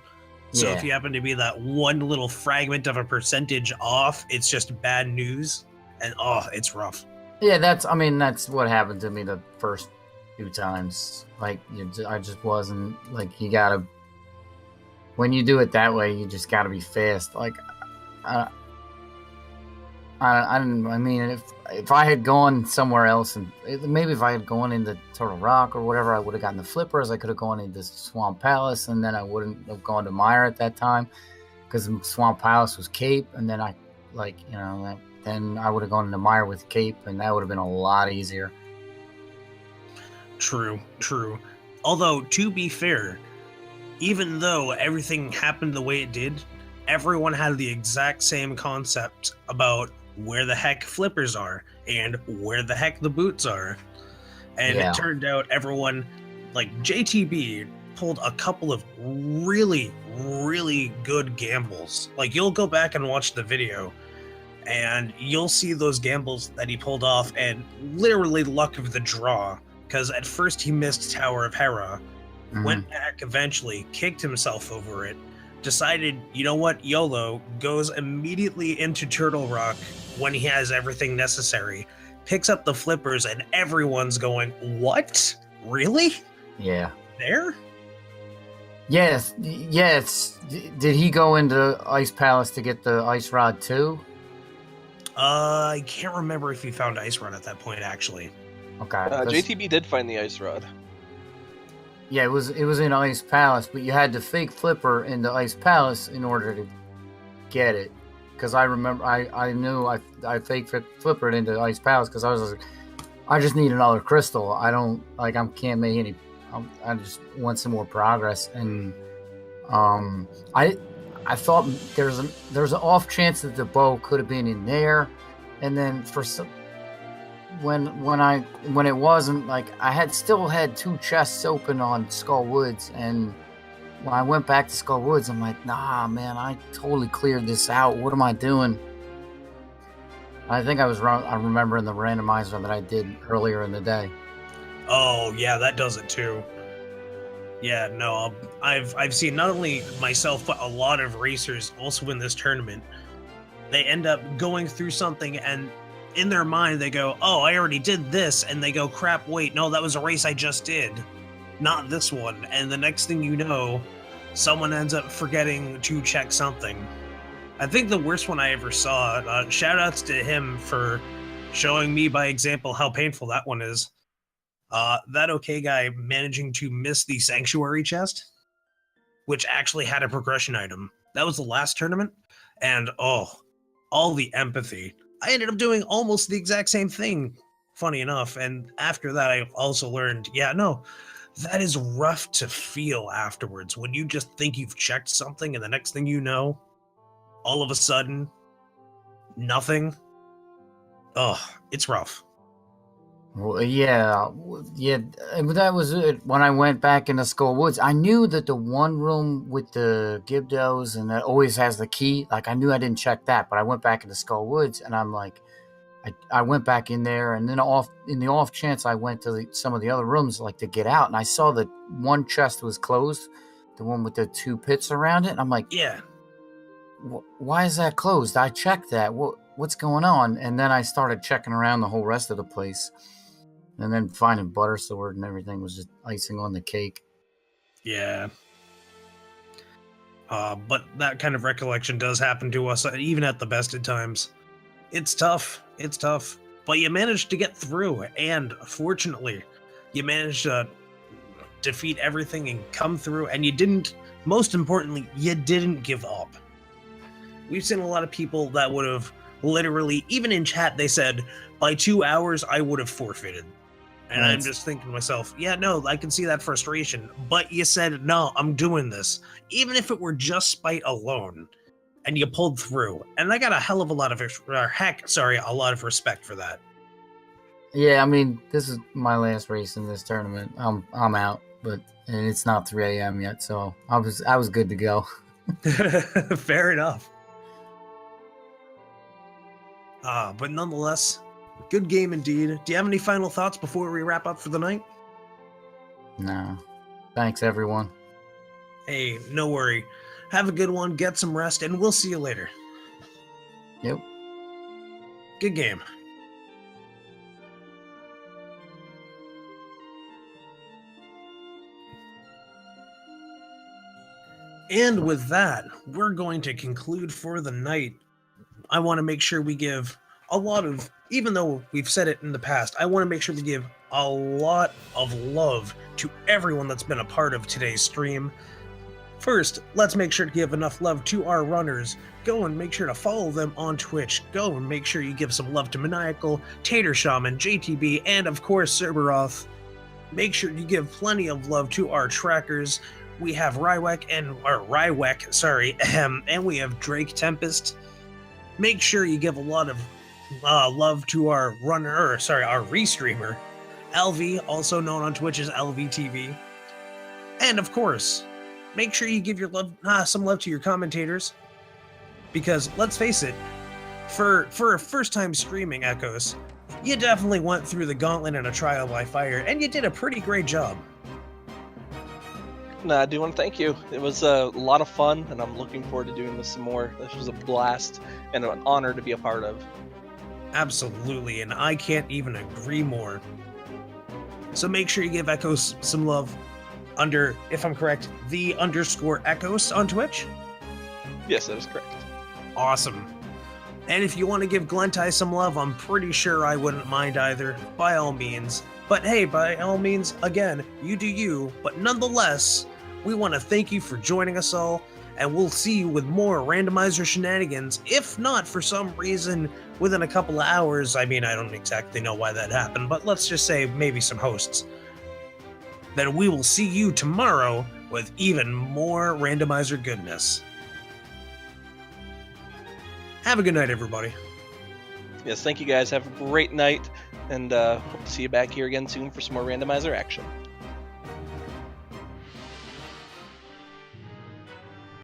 So Yeah. if you happen to be that one little fragment of a percentage off, it's just bad news, and it's rough. Yeah, that's what happened to me the first few times. Like, I just wasn't, like, you gotta, when you do it that way, you just gotta be fast. Like, if I had gone somewhere else, and maybe if I had gone into Turtle Rock or whatever, I would have gotten the flippers. I could have gone into Swamp Palace, and then I wouldn't have gone to Mire at that time, because Swamp Palace was Cape, and then then I would have gone into Mire with Cape, and that would have been a lot easier. True. Although, to be fair, even though everything happened the way it did, everyone had the exact same concept about where the heck flippers are and where the heck the boots are. And Yeah. It turned out everyone, like JTB, pulled a couple of really, really good gambles. Like, you'll go back and watch the video, and you'll see those gambles that he pulled off, and literally luck of the draw. Because at first he missed Tower of Hera, went back eventually, kicked himself over it, decided, you know what, YOLO, goes immediately into Turtle Rock when he has everything necessary, picks up the flippers, and everyone's going, what? Really? Yeah. There? Yes. Did he go into Ice Palace to get the Ice Rod too? I can't remember if he found Ice Rod at that point, actually. Okay. JTB did find the Ice Rod. Yeah, it was in Ice Palace, but you had to fake flipper into Ice Palace in order to get it. Because I remember, I knew I fake flippered into Ice Palace because I was like, I just need another crystal. I don't, like, I can't make any, I just want some more progress. And I thought there's an off chance that the bow could have been in there. And then for some, when it wasn't, like, I still had 2 chests open on Skull Woods, and when I went back to Skull Woods, I'm like, nah, man, I totally cleared this out. What am I doing? I think I was wrong. I remember in the randomizer that I did earlier in the day. Oh, yeah, that does it too. Yeah, no, I've seen not only myself, but a lot of racers also in this tournament. They end up going through something, and in their mind, they go, oh, I already did this. And they go, crap, wait, no, that was a race I just did. Not this one. And the next thing you know, someone ends up forgetting to check something. I think the worst one I ever saw, shout outs to him for showing me by example how painful that one is. That okay guy managing to miss the Sanctuary chest, which actually had a progression item. That was the last tournament. And all the empathy. I ended up doing almost the exact same thing, funny enough. And after that, I also learned, that is rough to feel afterwards when you just think you've checked something and the next thing you know, all of a sudden, nothing. Oh, it's rough. Well, yeah, that was it. When I went back into Skull Woods, I knew that the one room with the Gibdos and that always has the key. Like, I knew I didn't check that, but I went back into Skull Woods, and I'm like, I went back in there, and then in the off chance I went to some of the other rooms, like, to get out, and I saw that one chest was closed, the one with the 2 pits around it. And I'm like, Yeah. Why is that closed? I checked that. What's going on? And then I started checking around the whole rest of the place. And then finding Butter Sword and everything was just icing on the cake. Yeah. But that kind of recollection does happen to us, even at the best of times. It's tough. It's tough. But you managed to get through, and fortunately, you managed to defeat everything and come through, and you didn't, most importantly, you didn't give up. We've seen a lot of people that would have literally, even in chat, they said, by 2 hours, I would have forfeited. And I'm just thinking to myself, yeah, no, I can see that frustration. But you said, no, I'm doing this. Even if it were just spite alone. And you pulled through. And I got a hell of a lot of, a lot of respect for that. Yeah, I mean, this is my last race in this tournament. I'm out, and it's not 3 a.m. yet, so I was good to go. Fair enough. But nonetheless, good game indeed. Do you have any final thoughts before we wrap up for the night? No. Thanks, everyone. Hey, no worry. Have a good one, get some rest, and we'll see you later. Yep. Good game. And with that, we're going to conclude for the night. I want to make sure we give a lot of, even though we've said it in the past, I want to make sure we give a lot of love to everyone that's been a part of today's stream. First, let's make sure to give enough love to our runners. Go and make sure to follow them on Twitch. Go and make sure you give some love to Maniacal, TaterShaman, JTB, and of course Serberoth. Make sure you give plenty of love to our trackers. We have Rywek, and we have Drake Tempest. Make sure you give a lot of love to our our restreamer, LV, also known on Twitch as LVTV. And of course, make sure you give your love, some love to your commentators, because let's face it, for a first time streaming, Echoes, you definitely went through the gauntlet in a trial by fire, and you did a pretty great job. I do want to thank you. It was a lot of fun, and I'm looking forward to doing this some more. This was a blast and an honor to be a part of. Absolutely, and I can't even agree more. So make sure you give Echoes some love under, if I'm correct, the _Echoes on Twitch? Yes, that is correct. Awesome. And if you want to give Glentai some love, I'm pretty sure I wouldn't mind either, by all means. But hey, by all means, again, you do you, but nonetheless, we want to thank you for joining us all, and we'll see you with more randomizer shenanigans, if not for some reason within a couple of hours. I mean, I don't exactly know why that happened, but let's just say maybe some hosts. Then we will see you tomorrow with even more randomizer goodness. Have a good night, everybody. Yes, thank you guys. Have a great night, and hope to see you back here again soon for some more randomizer action.